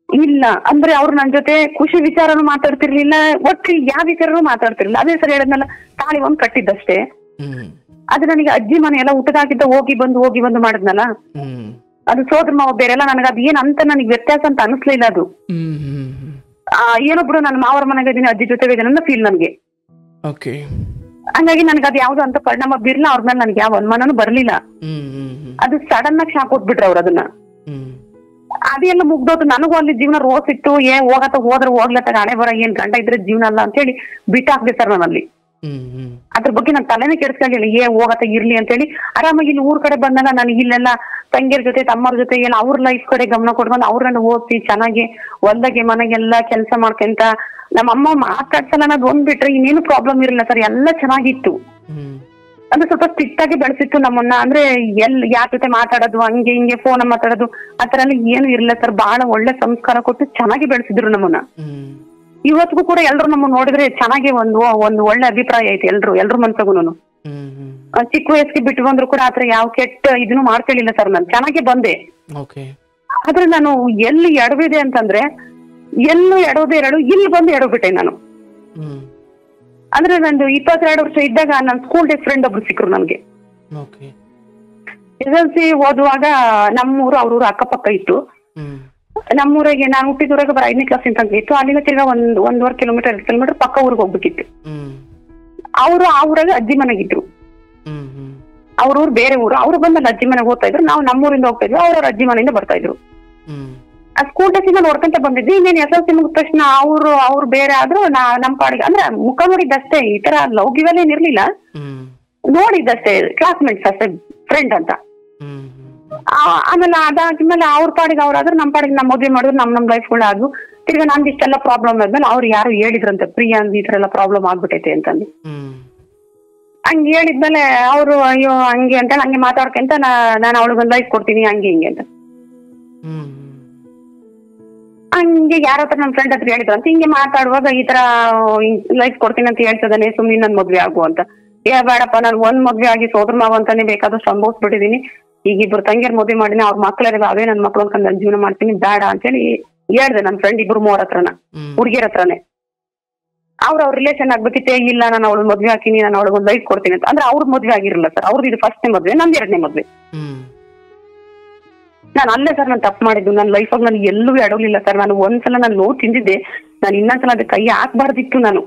ಇಲ್ಲ, ಅಂದ್ರೆ ಅವ್ರು ನನ್ ಜೊತೆ ಖುಷಿ ವಿಚಾರನು ಮಾತಾಡ್ತಿರ್ಲಿಲ್ಲ, ಒಟ್ಟು ಯಾವ ವಿಚಾರನೂ ಮಾತಾಡ್ತಿರ್ಲಿಲ್ಲ. ಅದೇ ಸರ್ ಹೇಳಿದ್ನಲ್ಲ, ತಾಳಿ ಒಂದ್ ಕಟ್ಟಿದ್ದಷ್ಟೇ. ಅದು ನನಗೆ ಅಜ್ಜಿ ಮನೆ ಎಲ್ಲ ಊಟದಾಗಿದ್ದ ಹೋಗಿ ಬಂದು ಮಾಡಿದ್ನಲ್ಲ, ಅದು ಸೋದ್ರ ಮಾವ ಬೇರೆಲ್ಲ, ನನಗೆ ಅದು ಏನ್ ಅಂತ ನನಗೆ ವ್ಯತ್ಯಾಸ ಅಂತ ಅನಿಸ್ಲಿಲ್ಲ. ಅದು ಏನೊಬ್ರು ನನ್ನ ಮಾವರ ಮನೆಗೆ ಇದೀನಿ, ಅಜ್ಜಿ ಜೊತೆಗೆ ಇದೀನಿ ಅನ್ನೋ ಫೀಲ್ ನನ್ಗೆ. ಹಂಗಾಗಿ ನನ್ಗೆ ಅದು ಯಾವ್ದು ಅಂತ ಪರಿಣಾಮ ಬೀರ್ಲಿಲ್ಲ, ಅವ್ರ ಮೇಲೆ ನನ್ಗೆ ಯಾವ ಅನುಮಾನನೂ ಬರ್ಲಿಲ್ಲ. ಅದು ಸಡನ್ ಆಗಿ ಶಾಕ್ ಕೊಟ್ಬಿಟ್ರು ಅವ್ರು ಅದನ್ನ. ಅದೆಲ್ಲ ಮುಗ್ದೋದು, ನನಗೂ ಅಲ್ಲಿ ಜೀವನ ರೋಸ್ ಇತ್ತು, ಹೋದ್ರೆ ಹೋಗ್ಲತ್ತಾಗ ಹಣೆ ಬರ, ಏನ್ ಗಂಡ ಇದ್ರೆ ಜೀವನ ಅಲ್ಲ ಅಂತ ಹೇಳಿ ಬಿಟ್ಟಾಕ್ದೆ ಸರ್ ನಾನಲ್ಲಿ. ಅದ್ರ ಬಗ್ಗೆ ನನ್ ತಲೆನೇ ಕೆಡ್ಸ್ಕೊಂಡಿಲ್ಲ, ಹೋಗತ್ತ ಇರ್ಲಿ ಅಂತ ಹೇಳಿ ಆರಾಮಾಗಿ ಇಲ್ಲಿ ಊರ್ ಕಡೆ ಬಂದಾಗ ನನಗೆ ಇಲ್ಲೆಲ್ಲ ತಂಗಿಯರ್ ಜೊತೆ ತಮ್ಮರ ಜೊತೆ ಎಲ್ಲ ಅವ್ರ ಲೈಫ್ ಕಡೆ ಗಮನ ಕೊಡ್ಕೊಂಡು ಅವ್ರನ್ನ ಓದಿಸಿ ಚೆನ್ನಾಗಿ ಹೊಲ್ದಾಗೆ ಮನೆಗೆಲ್ಲ ಕೆಲಸ ಮಾಡ್ಕೊಂತ ನಮ್ಮಮ್ಮ ಮಾತಾಡ್ಸಲ್ಲ ಅನ್ನೋದು ಒಂದ್ ಬಿಟ್ರೆ ಇನ್ನೇನು ಪ್ರಾಬ್ಲಮ್ ಇರಲಿಲ್ಲ ಸರ್, ಎಲ್ಲ ಚೆನ್ನಾಗಿತ್ತು. ಅಂದ್ರೆ ಸ್ವಲ್ಪ ಸ್ಟ್ರಿಕ್ಟ್ ಆಗಿ ಬೆಳೆಸಿತ್ತು ನಮ್ಮನ್ನ. ಅಂದ್ರೆ ಯಾರ ಜೊತೆ ಮಾತಾಡೋದು, ಹಂಗೆ ಹಿಂಗೆ ಫೋನ್ ಮಾತಾಡೋದು ಆತರ ಎಲ್ಲ ಏನು ಇರಲಿಲ್ಲ ಸರ್. ಬಹಳ ಒಳ್ಳೆ ಸಂಸ್ಕಾರ ಕೊಟ್ಟು ಚೆನ್ನಾಗಿ ಬೆಳೆಸಿದ್ರು ನಮ್ಮನ್ನ. ಇವತ್ತಿಗೂ ಕೂಡ ಎಲ್ರು ನಮ್ಮನ್ನ ನೋಡಿದ್ರೆ ಚೆನ್ನಾಗಿ ಒಂದು ಒಳ್ಳೆ ಅಭಿಪ್ರಾಯ ಐತಿ ಎಲ್ರು ಮನ್ಸಗುನು. ಚಿಕ್ಕ ವಯಸ್ಸಿಗೆ ಬಿಟ್ಟು ಬಂದ್ರು ಕೂಡ ಆತರ ಯಾವ ಕೆಟ್ಟ ಇದನ್ನು ಮಾಡ್ಕೊಳ್ಳಿಲ್ಲ ಸರ್. ನಾನು ಚೆನ್ನಾಗಿ ಬಂದೆ. ಆದ್ರೆ ನಾನು ಎಲ್ಲಿ ಎಡವಿದೆ ಅಂತಂದ್ರೆ, ಎಲ್ಲೂ ಎಡೋದೇ ಇಲ್ಲಿ ಬಂದು ಎಡಬಿಟ್ಟೆ ನಾನು. ಅಂದ್ರೆ ನಂದು 22 ವರ್ಷ ಇದ್ದಾಗ ನನ್ನ ಸ್ಕೂಲ್ ಡೇ ಫ್ರೆಂಡ್ ಒಬ್ರು ಸಿಕ್ಕರು ನನ್ಗೆ. SLC ಓದುವಾಗ ನಮ್ಮೂರು ಅವ್ರೂರು ಅಕ್ಕಪಕ್ಕ ಇತ್ತು. ನಮ್ಮೂರಿಗೆ ನಾನು ಹುಟ್ಟಿದೂರಾಗ ಬರ 5ನೇ ಕ್ಲಾಸ್ ತನಕ ಇತ್ತು. ಅಲ್ಲಿಂದ ತಿರ್ಗಾ 1.5 ಕಿಲೋಮೀಟರ್ 2 ಕಿಲೋಮೀಟರ್ ಪಕ್ಕ ಊರಿಗೆ ಹೋಗ್ಬೇಕಿತ್ತು. ಅವರು ಆ ಊರಾಗ ಅಜ್ಜಿ ಮನೆಗಿದ್ರು. ಅವ್ರ ಊರು ಬೇರೆ ಊರು. ಅವ್ರು ಬಂದಲ್ಲಿ ಅಜ್ಜಿ ಮನೆಗೆ ಹೋಗ್ತಾ ಇದ್ರು, ನಾವು ನಮ್ಮೂರಿಂದ ಹೋಗ್ತಾ ಇದ್ವಿ, ಅವ್ರವ್ರ ಅಜ್ಜಿ ಮನೆಯಿಂದ ಬರ್ತಾ ಇದ್ರು. ಆ ಸ್ಕೂಲ್ ಡೇಸಿಂದ ನೋಡ್ಕೊಂತ ಬಂದಿದ್ವಿ. ಇನ್ನೇನು SLC ಮುಗಿದ ತಕ್ಷಣ ಅವ್ರು ಬೇರೆ ಆದ್ರೂ ನಮ್ ಪಾಡಿಗೆ, ಅಂದ್ರೆ ಮುಖ ನೋಡಿದ್ದಷ್ಟೇ, ಈ ತರ ಲವ್ ಗಿವೆಲ್ ಏನ್ ಇರ್ಲಿಲ್ಲ, ನೋಡಿದ್ದಷ್ಟೇ, ಕ್ಲಾಸ್ಮೇಟ್ಸ್ ಅಷ್ಟೇ, ಫ್ರೆಂಡ್ ಅಂತ. ಆಮೇಲೆ ಅದಾದ್ಮೇಲೆ ಅವ್ರ ಪಾಡಿಗೆ ಅವ್ರಾದ್ರು, ನಮ್ ಪಾಡಿಗೆ ನಮ್ ಮದ್ವೆ ಮಾಡಿದ್ರು, ನಮ್ ಲೈಫ್ಗಳು ಆದ್ವು. ತಿರ್ಗಾ ನಮ್ದು ಇಷ್ಟೆಲ್ಲ ಪ್ರಾಬ್ಲಮ್ ಆದ್ಮೇಲೆ ಅವ್ರು ಯಾರು ಹೇಳಿದ್ರಂತೆ, ಪ್ರಿಯಾ ಅಂದ್ ಈ ತರ ಎಲ್ಲ ಪ್ರಾಬ್ಲಮ್ ಆಗ್ಬಿಟ್ಟೈತೆ ಅಂತಂದು. ಹಂಗೆ ಹೇಳಿದ್ಮೇಲೆ ಅವರು ಅಯ್ಯೋ ಹಂಗೆ ಅಂತ ಹಂಗೆ ಮಾತಾಡ್ಕೊಂತ ನಾನು ಅವಳಿಗೊಂದು ಲೈಫ್ ಕೊಡ್ತೀನಿ ಹಂಗೆ ಹಿಂಗೆ ಅಂತ. ಹಂಗೆ ಯಾರ ಹತ್ರ ನಮ್ ಫ್ರೆಂಡ್ ಹತ್ರ ಹೇಳಿದ್ರು ಅಂತ. ಹಿಂಗೆ ಮಾತಾಡುವಾಗ ಈ ತರ ಲೈಫ್ ಕೊಡ್ತೀನಿ ಅಂತ ಹೇಳ್ತದಾನೆ, ಸುಮ್ನೆ ನನ್ ಮದ್ವೆ ಆಗು ಅಂತ. ಬೇಡಪ್ಪ, ನಾನು ಒಂದ್ ಮದ್ವೆ ಆಗಿ ಸೋದರ ಮಾವ ಅಂತಾನೆ ಬೇಕಾದಷ್ಟು ಅನುಭವಿಸ್ಬಿಟ್ಟಿದೀನಿ. ಈಗ 2 ತಂಗಿಯರ್ ಮದ್ವೆ ಮಾಡಿನಿ, ಅವ್ರ ಮಕ್ಳಿದಾವೆ, ಅವೇ ನನ್ ಮಕ್ಳು ಅನ್ಕೊಂಡು ನಾನು ಜೀವನ ಮಾಡ್ತೀನಿ, ಬೇಡ ಅಂತೇಳಿ ಹೇಳ್ದೆ ನನ್ ಫ್ರೆಂಡ್ 2-3 ಹತ್ರನ, ಹುಡುಗಿಯರ ಹತ್ರನೇ. ಅವ್ರ ರಿಲೇಷನ್ ಆಗ್ಬೇಕಿತ್ತೆ, ಇಲ್ಲ ನಾನು ಅವಳು ಮದ್ವೆ ಹಾಕಿನಿ, ನಾನು ಅವಳಿಗೊಂದು ಲೈಫ್ ಕೊಡ್ತೀನಿ ಅಂತ. ಅಂದ್ರೆ ಅವ್ರ ಮದ್ವೆ ಆಗಿರಲ್ಲ ಸರ್, ಅವ್ರದ್ದು ಇದು ಫಸ್ಟ್ನೇ ಮದ್ವೆ, ನಂದು 2ನೇ ಮದ್ವೆ. ನಾನು ಅಲ್ಲೇ ಸರ್ ನಾನು ತಪ್ಪು ಮಾಡಿದ್ದು. ನನ್ನ ಲೈಫಾಗ ನಾನು ಎಲ್ಲೂ ಎಡವಲಿಲ್ಲ ಸರ್. ನಾನು ಒಂದ್ಸಲ ನಾನು ನೋವು ತಿಂದಿದ್ದೆ, ನಾನು ಇನ್ನೊಂದ್ಸಲ ಅದಕ್ಕೆ ಕೈ ಹಾಕ್ಬಾರ್ದಿತ್ತು. ನಾನು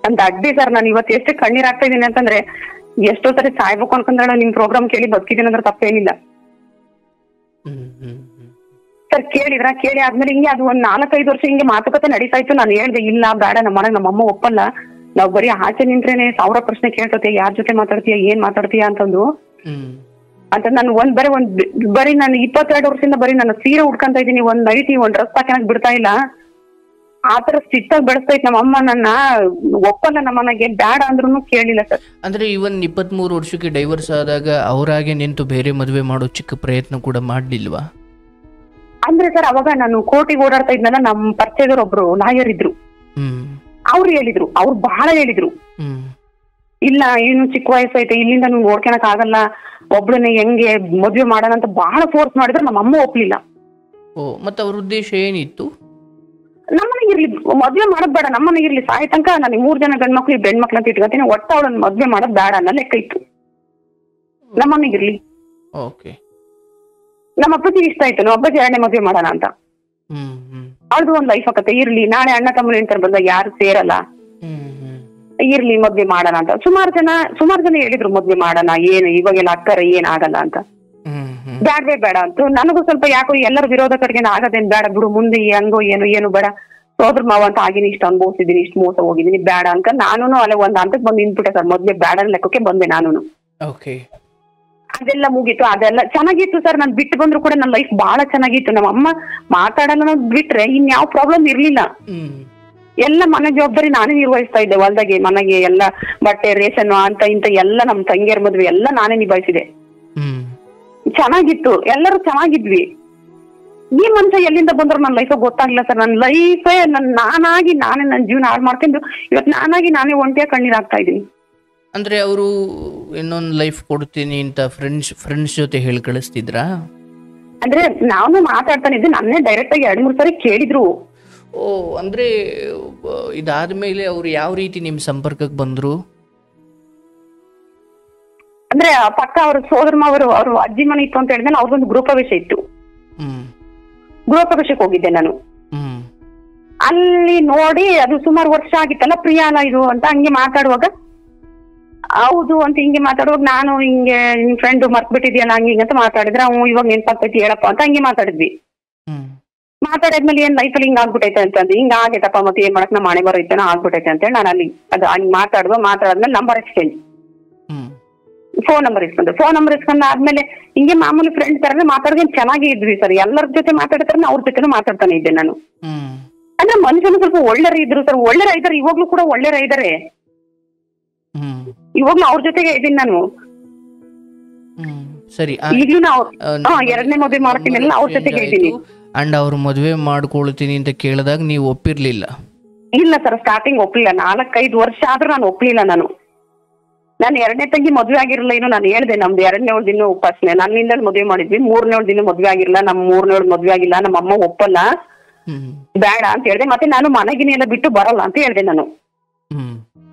ಅಂತ ಅಡ್ಡಿ ಸರ್. ನಾನು ಇವತ್ತು ಎಷ್ಟು ಕಣ್ಣೀರ್ ಆಗ್ತಾ ಇದೀನಿ ಅಂತಂದ್ರೆ, ಎಷ್ಟೋ ಸರಿ ಸಾಯ್ಬೇಕು ಅನ್ಕೊಂಡ್ರೆ ನಿಮ್ ಪ್ರೋಗ್ರಾಮ್ ಕೇಳಿ ಬದುಕಿದ್ದೀನಿ ಅಂದ್ರೆ ತಪ್ಪೇನಿಲ್ಲ ಸರ್. ಕೇಳಿ ಆದ್ಮೇಲೆ ಹಿಂಗೆ ಅದು 4-5 ವರ್ಷ ಹಿಂಗೆ ಮಾತುಕತೆ ನಡೀತಾ ಇತ್ತು. ನಾನು ಹೇಳ್ದೆ, ಇಲ್ಲ ಬೇಡ, ನಮ್ಮಮ್ಮ ಒಪ್ಪಲ್ಲ, ನಾವ್ ಬರೀ ಆಚೆ ನಿಂತ್ರೇನೆ 1000 ಪ್ರಶ್ನೆ ಕೇಳ್ತತೆ, ಯಾರ ಜೊತೆ ಮಾತಾಡ್ತೀಯ, ಏನ್ ಮಾತಾಡ್ತೀಯ ಅಂತಂದು ಅಂತ. ನಾನು ಬರೀ ನಾನು 22 ವರ್ಷದಿಂದ ಬರೀ ನಾನು ಸೀರೆ ಉಡ್ಕೊಂತ ಇದ್ದೀನಿ, ಒಂದ್ ನೈಟಿ, ಒಂದ್ ಡ್ರೆಸ್ ಹಾಕಿ ಬಿಡ್ತಾ ಇಲ್ಲ. ಆತರ ಸಿಟ್ಟಾಗಿ ಬೆಳೆಸ್ತಾ ಇತ್ತು ನಮ್ಮಮ್ಮ. ನನ್ನ ಒಪ್ಪಲ್ಲ ನಮ್ಮನೆಗೆ, ಬೇಡ ಅಂದ್ರೂ ಕೇಳಿಲ್ಲ ಸರ್. ಅಂದ್ರೆ ಇವನ್ 23 ವರ್ಷಕ್ಕೆ ಡೈವರ್ಸ್ ಆದಾಗ ಅವರಾಗೆ ನಿಂತು ಬೇರೆ ಮದುವೆ ಮಾಡೋ ಚಿಕ್ಕ ಪ್ರಯತ್ನ ಕೂಡ ಮಾಡ್ಲಿಲ್ವಾ? ಅಂದ್ರೆ ಸರ್ ಅವಾಗ ನಾನು ಕೋರ್ಟಿಗೆ ಓಡಾಡ್ತಾ ಇದ್ನಲ್ಲ, ನಮ್ ಪರಿಚಯದವ್ರು ಒಬ್ರು ಲಾಯರ್ ಇದ್ರು. ಅವ್ರು ಹೇಳಿದ್ರು, ಅವ್ರು ಬಹಳ ಹೇಳಿದ್ರು, ಇಲ್ಲ ಏನು ಚಿಕ್ಕ ವಯಸ್ಸು ಐತೆ, ಇಲ್ಲಿಂದ ನೀವು ನೋಡ್ಕೊಳಕ್ ಆಗಲ್ಲ, ಒಬ್ಳನ್ನ ಹೆಂಗೆ ಮದ್ವೆ ಮಾಡೋಣ ಅಂತ ಬಹಳ ಫೋರ್ಸ್ ಮಾಡಿದ್ರು. ನಮ್ಮ ಅಮ್ಮ ಒಪ್ಲಿಲ್ಲ. ಮತ್ತೆ ಅವ್ರ ಉದ್ದೇಶ ಏನಿತ್ತು? ನಮ್ಮನೆಗೆ ಇರ್ಲಿ, ಮದ್ವೆ ಮಾಡೋದ್ ಬೇಡ, ನಮ್ಮನೆಗೆ ಇರ್ಲಿ, ಸಾಯ ತನಕ ನನಗೆ 3 ಜನ ಗಂಡ್ಮಕ್ಳು ಹೆಣ್ಮಕ್ಳು ಅಂತ ಇಟ್ಕೊತೀನಿ, ಒಟ್ಟ ಅವಳನ್ನ ಮದ್ವೆ ಮಾಡೋದ್ ಬೇಡ ಅನ್ನೋ ಲೆಕ್ಕ ಇತ್ತು. ನಮ್ಮನೆಗೆ ಇರ್ಲಿ. ನಮ್ಮ ಅಪ್ಪಾಜಿ ಇಷ್ಟ ಆಯ್ತು, ನಮ್ಮ ಅಪ್ಪಾಜಿ 2ನೇ ಮದ್ವೆ ಮಾಡೋಣ ಅಂತ. ಅವ್ಳದು ಒಂದ್ ಲೈಫ್ ಆಗತ್ತೆ, ಇರ್ಲಿ ನಾಳೆ ಅಣ್ಣ ತಮ್ಮನ ಹೆಂಡ್ತಾರೆ ಬಂದಾಗ ಯಾರು ಸೇರಲ್ಲ, ಇರ್ಲಿ ಮದ್ವೆ ಮಾಡೋಣ ಅಂತ ಸುಮಾರು ಜನ ಹೇಳಿದ್ರು ಮದ್ವೆ ಮಾಡೋಣ, ಏನು ಇವಾಗೆಲ್ಲ ಅಕ್ಕರ ಏನ್ ಆಗಲ್ಲ ಅಂತ. ಬ್ಯಾಡ್ವೇ ಬೇಡ ಅಂತ ನನಗೂ ಸ್ವಲ್ಪ ಯಾಕೋ ಎಲ್ಲರ ವಿರೋಧ ಕಡೆಗೆ ಆಗದೇನ್ ಬೇಡ ಬಿಡು, ಮುಂದೆ ಹಂಗೋ ಏನು ಬೇಡ, ಸೋದ್ರ ಮಾವ ಅಂತ ಆಗಿನಿ, ಇಷ್ಟು ಅನ್ಭವಿಸಿದೀನಿ, ಇಷ್ಟು ಮೋಸ ಹೋಗಿದ್ದೀನಿ, ಬೇಡ ಅಂತ ನಾನು ಅಲ್ಲೇ ಒಂದ್ ಹಂತಕ್ಕೆ ಬಂದು ನಿಂತ್ಬಿಟ್ಟೆ ಸರ್. ಮದ್ವೆ ಬೇಡ ಲೆಕ್ಕಕ್ಕೆ ಬಂದೆ ನಾನು. ಅದೆಲ್ಲ ಮುಗೀತು, ಅದೆಲ್ಲ ಚೆನ್ನಾಗಿತ್ತು ಸರ್. ನಾನ್ ಬಿಟ್ಟು ಬಂದ್ರು ಕೂಡ ನನ್ನ ಲೈಫ್ ಬಹಳ ಚೆನ್ನಾಗಿತ್ತು. ನಮ್ಮ ಅಮ್ಮ ಮಾತಾಡಲ್ಲ ಬಿಟ್ರೆ ಇನ್ಯಾವ ಪ್ರಾಬ್ಲಮ್ ಇರ್ಲಿಲ್ಲ. ಎಲ್ಲ ಮನೆ ಜವಾಬ್ದಾರಿ ನಾನೇ ನಿರ್ವಹಿಸ್ತಾ ಇದ್ದೆ. ಹೊಲ್ದಾಗೆ ಮನೆಗೆ ಎಲ್ಲ ಬಟ್ಟೆ ರೇಷನ್ ಅಂತ ಇಂತ ಎಲ್ಲ ನಮ್ ತಂಗಿಯರ್ ಮದ್ವೆ ಎಲ್ಲ ನಾನೇ ನಿಭಾಯಿಸಿದೆ. ಚೆನ್ನಾಗಿತ್ತು, ಎಲ್ಲರೂ ಚೆನ್ನಾಗಿದ್ವಿ. ಈ ಮನುಷ್ಯ ಎಲ್ಲಿಂದ ಬಂದ್ರು ನನ್ನ ಲೈಫ್ ಗೊತ್ತಾಗ್ಲಿಲ್ಲ ಸರ್. ನನ್ನ ಲೈಫೇ ನಾನಾಗಿ ನಾನೇ ನನ್ನ ಜೀವನ ಹಾಳು ಮಾಡ್ಕೊಂಡು ಇವತ್ತು ನಾನೇ ಒಂಟಿಯಾಗಿ ಕಣ್ಣೀರ್ ಆಗ್ತಾ ಇದೀನಿ. ಅಂದ್ರೆ ಅವರು ಇನ್ನೊಂದು ಲೈಫ್ ಕೊಡ್ತೀನಿ ಅಂತ ಫ್ರೆಂಡ್ಸ್ ಜೊತೆ ಹೇಳಿ ಕಳಿಸ್ತಿದ್ರಾ? ಅಂದ್ರೆ ನಾನು ಮಾತಾಡ್ತಾನೆ ಇದ್ದೆ, ನನ್ನೇ ಡೈರೆಕ್ಟ್ ಆಗಿ 2-3 ಸರಿ ಕೇಳಿದ್ರು. ಓ, ಅಂದ್ರೆ ಇದಾದ್ಮೇಲೆ ಅವ್ರು ಯಾವ ರೀತಿ ನಿಮ್ ಸಂಪರ್ಕಕ್ಕೆ ಬಂದ್ರು? ಅಂದ್ರೆ ಪಕ್ಕ ಅವ್ರ ಸೋದರ ಅವ್ರ ಅಜ್ಜಿ ಮನೆ ಇತ್ತು ಅಂತ ಹೇಳಿದ್ರೆ ಅವ್ರದೊಂದು ಗೃಹ ಪ್ರವೇಶ ಇತ್ತು. ಗೃಹ ಪ್ರವೇಶಕ್ಕೆ ಹೋಗಿದ್ದೆ ನಾನು. ಅಲ್ಲಿ ನೋಡಿ ಅದು ಸುಮಾರು ವರ್ಷ ಆಗಿತ್ತಲ್ಲ, ಪ್ರಿಯಾ ಅಲ್ಲ ಇದು ಅಂತ ಹಂಗೆ ಮಾತಾಡುವಾಗ, ಹೌದು ಅಂತ ಹಿಂಗೆ ಮಾತಾಡುವಾಗ ನಾನು ಹಿಂಗೆ ನಿನ್ ಫ್ರೆಂಡ್ ಮರ್ತ್ಬಿಟ್ಟಿದ್ಯಲ್ಲ ಹಂಗೆ ಅಂತ ಮಾತಾಡಿದ್ರೆ, ಇವಾಗ ನೆನ್ಪಾಗ್ತೈತಿ ಹೇಳಪ್ಪ ಅಂತ ಹಂಗೆ ಮಾತಾಡಿದ್ವಿ. ಮಾತಾಡಿದ್ಮೇಲೆ ಏನ್ ಲೈಫಲ್ಲಿ ಹಿಂಗ್ ಆಗ್ಬಿಟ್ಟೈತೆ ಅಂತಂದು, ಹಿಂಗ ಆಗೈತಪ್ಪ ಮತ್ತೆ ಏನ್ ಮಾಡಕ್ ನಮ್ಮ ಮನೆ ಬರೋಯ್ತಾನ ಆಗ್ಬಿಟ್ಟೈತೆ ಅಂತ ಹೇಳಿ ನಾನು ಅಲ್ಲಿ ಅದು ಹಂಗ್ ಮಾತಾಡಿದ್ಮೇಲೆ ನಂಬರ್ ಎಕ್ಸ್ಚೇಂಜ್, ಫೋನ್ ನಂಬರ್ ಇಸ್ಕೊಂಡ್ ಆದ್ಮೇಲೆ ಹಿಂಗೆ ಮಾಮೂಲಿ ಫ್ರೆಂಡ್ ತರ ಮಾತಾಡ್ಕೊಂಡು ಚೆನ್ನಾಗಿ ಇದ್ವಿ ಸರ್. ಎಲ್ಲರ ಜೊತೆ ಮಾತಾಡ್ತಾರೆ, ಅವ್ರ ಜೊತೆ ಮಾತಾಡ್ತಾನೆ ಇದ್ದೆ ನಾನು. ಅಂದ್ರೆ ಮನುಷ್ಯನು ಸ್ವಲ್ಪ ಒಳ್ಳೆರ ಇದ್ರು ಸರ್, ಒಳ್ಳೆರ ಇದಾರೆ, ಇವಾಗ್ಲೂ ಕೂಡ ಒಳ್ಳೆರ ಇದಾರೆ. ಇವಾಗ್ಲೂ ಅವ್ರ ಜೊತೆಗೆ ಇದ್ದೀನಿ ನಾನು. ಸರಿ, ಈಗ್ಲೂ ನಾವು 2ನೇ ಮದುವೆ ಮಾಡ್ತೀನಿ ಅವ್ರ ಜೊತೆಗೆ ಇದ್ದೀನಿ. ಅಂಡ್ ಅವ್ರು ಮದುವೆ ಮಾಡ್ಕೊಳ್ತೀನಿ ಅಂತ ಕೇಳಿದಾಗ ನೀವು ಒಪ್ಪಿರ್ಲಿಲ್ಲ? ಇಲ್ಲ ಸರ್, ಸ್ಟಾರ್ಟಿಂಗ್ ಒಪ್ಲಿಲ್ಲ. 4-5 ವರ್ಷ ಆದ್ರೂ ನಾನು ಒಪ್ಲಿಲ್ಲ. ನಾನು 2ನೇ ತಂಗಿ ಮದ್ವೆ ಆಗಿರಲಿಲ್ಲ. ಇನ್ನು ನಾನು ಹೇಳ್ದೆ ನಮ್ದು 2ನೇ ದಿನ ಉಪಾಸನೆ, ನನ್ನಿಂದ ಮದ್ವೆ ಮಾಡಿದ್ವಿ. 3ನೇ ದಿನ ಮದ್ವೆ ಆಗಿರಲ್ಲ, ನಮ್ 3ನೇ ಮದ್ವೆ ಆಗಿಲ್ಲ, ನಮ್ಮ ಅಮ್ಮ ಒಪ್ಪಲ್ಲ, ಬೇಡ ಅಂತ ಹೇಳ್ದೆ. ಮತ್ತೆ ನಾನು ಮನೆಗಿನೆಲ್ಲ ಬಿಟ್ಟು ಬರಲ್ಲ ಅಂತ ಹೇಳ್ದೆ.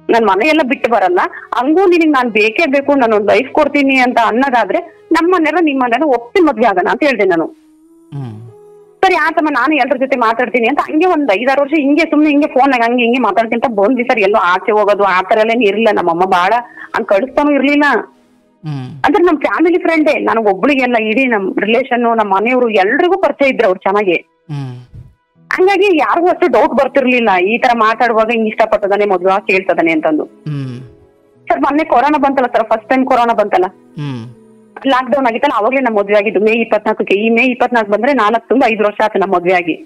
ನನ್ ಮನೆಯೆಲ್ಲ ಬಿಟ್ಟು ಬರಲ್ಲ, ಹಂಗೂ ನಿನಗ್ ನಾನ್ ಬೇಕೇ ಬೇಕು, ನಾನು ಲೈಫ್ ಕೊಡ್ತೀನಿ ಅಂತ ಅನ್ನೋದಾದ್ರೆ ನಮ್ಮ ಮನೆಯಲ್ಲ ನಿಮ್ಮ ಮನೆಯಲ್ಲ ಒಪ್ಪಿ ಮದ್ವೆ ಆಗೋಣ ಅಂತ ಹೇಳ್ದೆ ನಾನು. ಸರಿ ಆತಮ್ಮ, ನಾನು ಎಲ್ಲರ ಜೊತೆ ಮಾತಾಡ್ತೀನಿ ಅಂತ ಹಂಗೆ ಒಂದ್ 5-6 ವರ್ಷ ಹಿಂಗೆ ಸುಮ್ನೆ ಹಿಂಗೆ ಫೋನ್ ಹಂಗೆ ಹಿಂಗೆ ಮಾತಾಡ್ಕೊಂತ ಬಂದ್ವಿ ಸರ್. ಎಲ್ಲೋ ಆಚೆ ಹೋಗೋದು ಆತರ ಎಲ್ಲ ಇರ್ಲಿಲ್ಲ. ನಮ್ಮಮ್ಮ ಬಾಳ ಹಂಗ್ ಕಳಿಸ್ತಾನು ಇರ್ಲಿಲ್ಲ. ಅಂದ್ರೆ ನಮ್ ಫ್ಯಾಮಿಲಿ ಫ್ರೆಂಡೇ, ನನಗ್ ಒಬ್ಳಿಗೆಲ್ಲ ಇಡೀ ನಮ್ ರಿಲೇಷನ್, ನಮ್ಮ ಮನೆಯವರು ಎಲ್ರಿಗೂ ಪರಿಚಯ ಇದ್ರು ಅವ್ರು ಚೆನ್ನಾಗಿ. ಹಂಗಾಗಿ ಯಾರಿಗೂ ಅಷ್ಟು ಡೌಟ್ ಬರ್ತಿರ್ಲಿಲ್ಲ ಈ ತರ ಮಾತಾಡುವಾಗ ಹಿಂಗ್ ಇಷ್ಟಪಟ್ಟದಾನೆ, ಮದ್ವೆ ಕೇಳ್ತದಾನೆ ಅಂತಂದು. ಸರ್ ಮೊನ್ನೆ ಕೊರೋನಾ ಬಂತಲ್ಲ ಸರ್, ಫಸ್ಟ್ ಟೈಮ್ ಕೊರೋನಾ ಬಂತಲ್ಲ, ಲಾಕ್ ಡೌನ್ ಆಗಿತ್ತಲ್ಲ, ಅವಾಗ್ಲೇ ನಮ್ಮ ಮದ್ವೆ ಆಗಿದ್ದು ಮೇ 24ಕ್ಕೆ. ಈ ಮೇ 24 ಬಂದ್ರೆ 4-5 ವರ್ಷ ಆಯ್ತು ನಮ್ಮ ಮದ್ವೆ ಆಗಿ.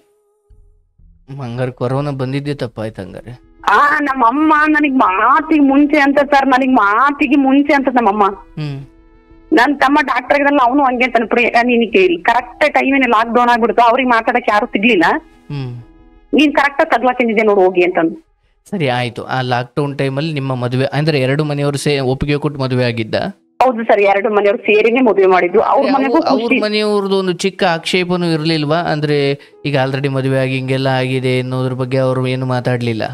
ಹಂಗಾರೆ ಕೊರೋನಾ ಬಂದಿದ್ದೆ ತಪ್ಪಾಯ್ತು ಹಂಗಾರೆ. ನಮ್ಮ ಅಮ್ಮ ನನಗ್ ಮಾತಿಗೆ ಮುಂಚೆ ಅಂತ ಸರ್, ಮಾತಿಗೆ ಮುಂಚೆ ಅಂತ ನಮ್ಮಮ್ಮ. ನನ್ ತಮ್ಮ ಡಾಕ್ಟರ್ ಆಗಿರಲ್ಲ, ಅವನು ಹಂಗೆ ಅಂತಾನೆ, ನಿನಗೆ ಕರೆಕ್ಟ್ ಟೈಮಿನ ಲಾಕ್ ಡೌನ್ ಆಗ್ಬಿಡ್ತು, ಅವ್ರಿಗೆ ಮಾತಾಡಕ್ ಯಾರು ಸಿಗ್ಲಿಲ್ಲ, ನೀನ್ ಕರೆಕ್ಟ್ ಆಗಿ ತಗ್ಲಾಕಿದ್ದೆ ನೋಡು ಹೋಗಿ ಅಂತಂದು. ಸರಿ ಆಯ್ತು. ಆ ಲಾಕ್ ಡೌನ್ ಟೈಮಲ್ಲಿ ನಿಮ್ಮ ಮದುವೆ ಅಂದ್ರೆ 2 ಮನೆಯವರು ಒಪ್ಪಿಗೆ ಕೊಟ್ಟು ಮದುವೆ ಆಗಿದ್ದ? ಹೌದು ಸರ್, 2 ಮನೆಯವರು ಸೇರಿನೇ ಮದುವೆ ಮಾಡಿದ್ದು. ಅವ್ರ ಮನೆಯವ್ರದ್ದು ಒಂದು ಚಿಕ್ಕ ಆಕ್ಷೇಪನೂ ಇರ್ಲಿಲ್ವಾ? ಅಂದ್ರೆ ಈಗ ಆಲ್ರೆಡಿ ಮದುವೆ ಆಗಿ ಹಿಂಗೆಲ್ಲ ಆಗಿದೆ ಅನ್ನೋದ್ರ ಬಗ್ಗೆ ಅವರು ಏನು ಮಾತಾಡ್ಲಿಲ್ಲ?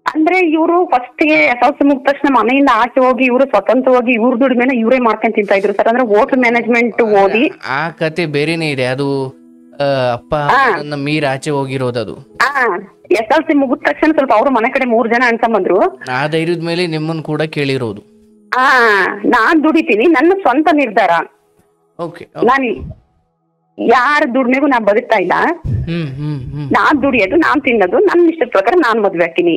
ಅಂದ್ರೆ ಇವರು ಫಸ್ಟ್ ಗೆ SLC ಮುಗಿದ ತಕ್ಷಣ ಮನೆಯಿಂದ ಆಚೆ ಹೋಗಿ ಇವರು ಸ್ವತಂತ್ರವಾಗಿ ಇವ್ರ ದುಡಿಮೆನ ಇವರೇ ಮಾಡ್ಕೊಂಡ್ ತಿಂತಾ ಇದ್ರು ಸರ್. ಅಂದ್ರೆ ಹೋಟೆಲ್ ಮ್ಯಾನೇಜ್ಮೆಂಟ್ ಓದಿ ಆ ಕತೆ ಬೇರೆನೇ ಇದೆ. ಅದು ಅಪ್ಪ ಮೀರ್ ಆಚೆ ಹೋಗಿರೋದು. ಅದು SLC ಮುಗಿದ ತಕ್ಷಣ ಸ್ವಲ್ಪ ಅವ್ರ ಮನೆ ಕಡೆ 3 ಜನ ಅನ್ಕೊಂಬಂದ್ರು. ಆ ಧೈರ್ಯದ ಮೇಲೆ ನಿಮ್ಮನ್ ಕೂಡ ಕೇಳಿರೋದು. ನಾನ್ ದುಡಿತೀನಿ, ನನ್ನ ಸ್ವಂತ ನಿರ್ಧಾರ. ನಾನು ಯಾರ ದುಡ್ಮೆಗೂ ನಾ ಬದುಕ್ತಾ ಇಲ್ಲ. ನಾನ್ ದುಡಿಯೋದು, ನಾನ್ ತಿನ್ನೋದು, ನನ್ನ ಇಷ್ಟದ ಪ್ರಕಾರ ನಾನ್ ಮದ್ವೆ ಹಾಕಿನಿ,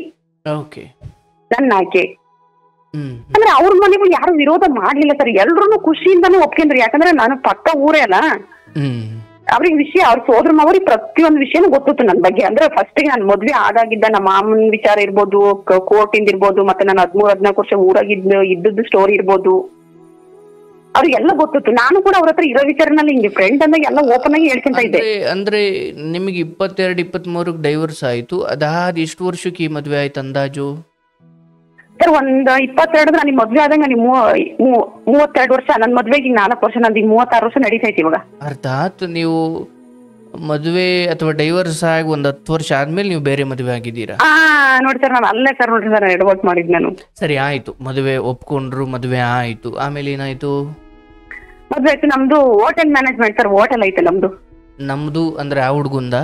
ನನ್ನ ಆಯ್ಕೆ. ಅಂದ್ರೆ ಅವ್ರ ಮನೆಗೂ ಯಾರು ವಿರೋಧ ಮಾಡ್ಲಿಲ್ಲ ಸರ್, ಎಲ್ರು ಖುಷಿಯಿಂದಾನು ಒಪ್ಕೊಂಡ್ರು. ಯಾಕಂದ್ರೆ ನಾನು ಪಕ್ಕ ಊರೇ ಅಲ್ಲ, ಅವ್ರಿಗೆ ವಿಷಯ, ಅವ್ರ ಸೋದರ ಮಾವರಿಗೆ ಪ್ರತಿಯೊಂದು ವಿಷಯನೂ ಗೊತ್ತಿತ್ತು ನನ್ ಬಗ್ಗೆ. ಅಂದ್ರೆ ಫಸ್ಟ್ ಗೆ ನಾನು ಮದ್ವೆ ಆದಾಗಿದ್ದ ನಮ್ಮ ಮಾಮನ ವಿಚಾರ ಇರ್ಬೋದು, ಕೋರ್ಟ್ ಇಂದ ಇರ್ಬೋದು, ಮತ್ತೆ ನಾನು 13-14 ವರ್ಷ ಊರಾಗಿದ್ದ ಇದ್ದದ್ದು ಸ್ಟೋರಿ ಇರ್ಬೋದು, ಅವ್ರಿಗೆಲ್ಲ ಗೊತ್ತಿತ್ತು. ನಾನು ಕೂಡ ಅವ್ರ ಹತ್ರ ಇರೋ ವಿಚಾರನಲ್ಲಿ ಹಿಂಗೆ ಫ್ರೆಂಡ್ ಅಂದಾಗ ಎಲ್ಲ ಓಪನ್ ಆಗಿ ಹೇಳ್ಕೊಂತ ಇದ್ದೆ. ಅಂದ್ರೆ ನಿಮಗೆ 22-23 ಡೈವರ್ಸ್ ಆಯ್ತು, ಅದಾದ ಎಷ್ಟು ವರ್ಷಕ್ಕೆ ಈ ಮದ್ವೆ ಆಯ್ತು ಅಂದಾಜು? ಸರ್ ಒಂದ್ 22 ನನಗೆ ಮದ್ವೆ ಆದಂಗ 32 ವರ್ಷ, ನನ್ ಮದ್ವೆಗೆ 4 ವರ್ಷ, ನಂದು 36 ವರ್ಷ ನಡೀತೈತಿ ಇವಾಗ. ಅರ್ಥಾತ್ ನೀವು ಮದುವೆ ಅಥವಾ ಡೈವರ್ಸ್ ಆಗಿ 10 ವರ್ಷ ಆದ್ಮೇಲೆ ನೀವು ಬೇರೆ ಮದುವೆ ಆಗಿದ್ದೀರಾ? ನೋಡಿ ಸರ್, ನಾನು ಅಲ್ಲೇ ಸರ್ ನೋಡ್ರಿ ಸರ್ ಎಡವಟ್ ಮಾಡಿದ್ ನಾನು. ಸರಿ ಆಯ್ತು, ಮದುವೆ ಒಪ್ಕೊಂಡ್ರು, ಮದುವೆ ಆಯ್ತು, ಆಮೇಲೆ ಏನಾಯ್ತು? ಮದ್ವೆ ಆಯ್ತು, ನಮ್ದು ಹೋಟೆಲ್ ಮ್ಯಾನೇಜ್ಮೆಂಟ್ ಸರ್, ಹೋಟೆಲ್ ಐತೆ ನಮ್ದು. ನಮ್ದು ಅಂದ್ರೆ ಆ ಹುಡ್ಗುಂದ?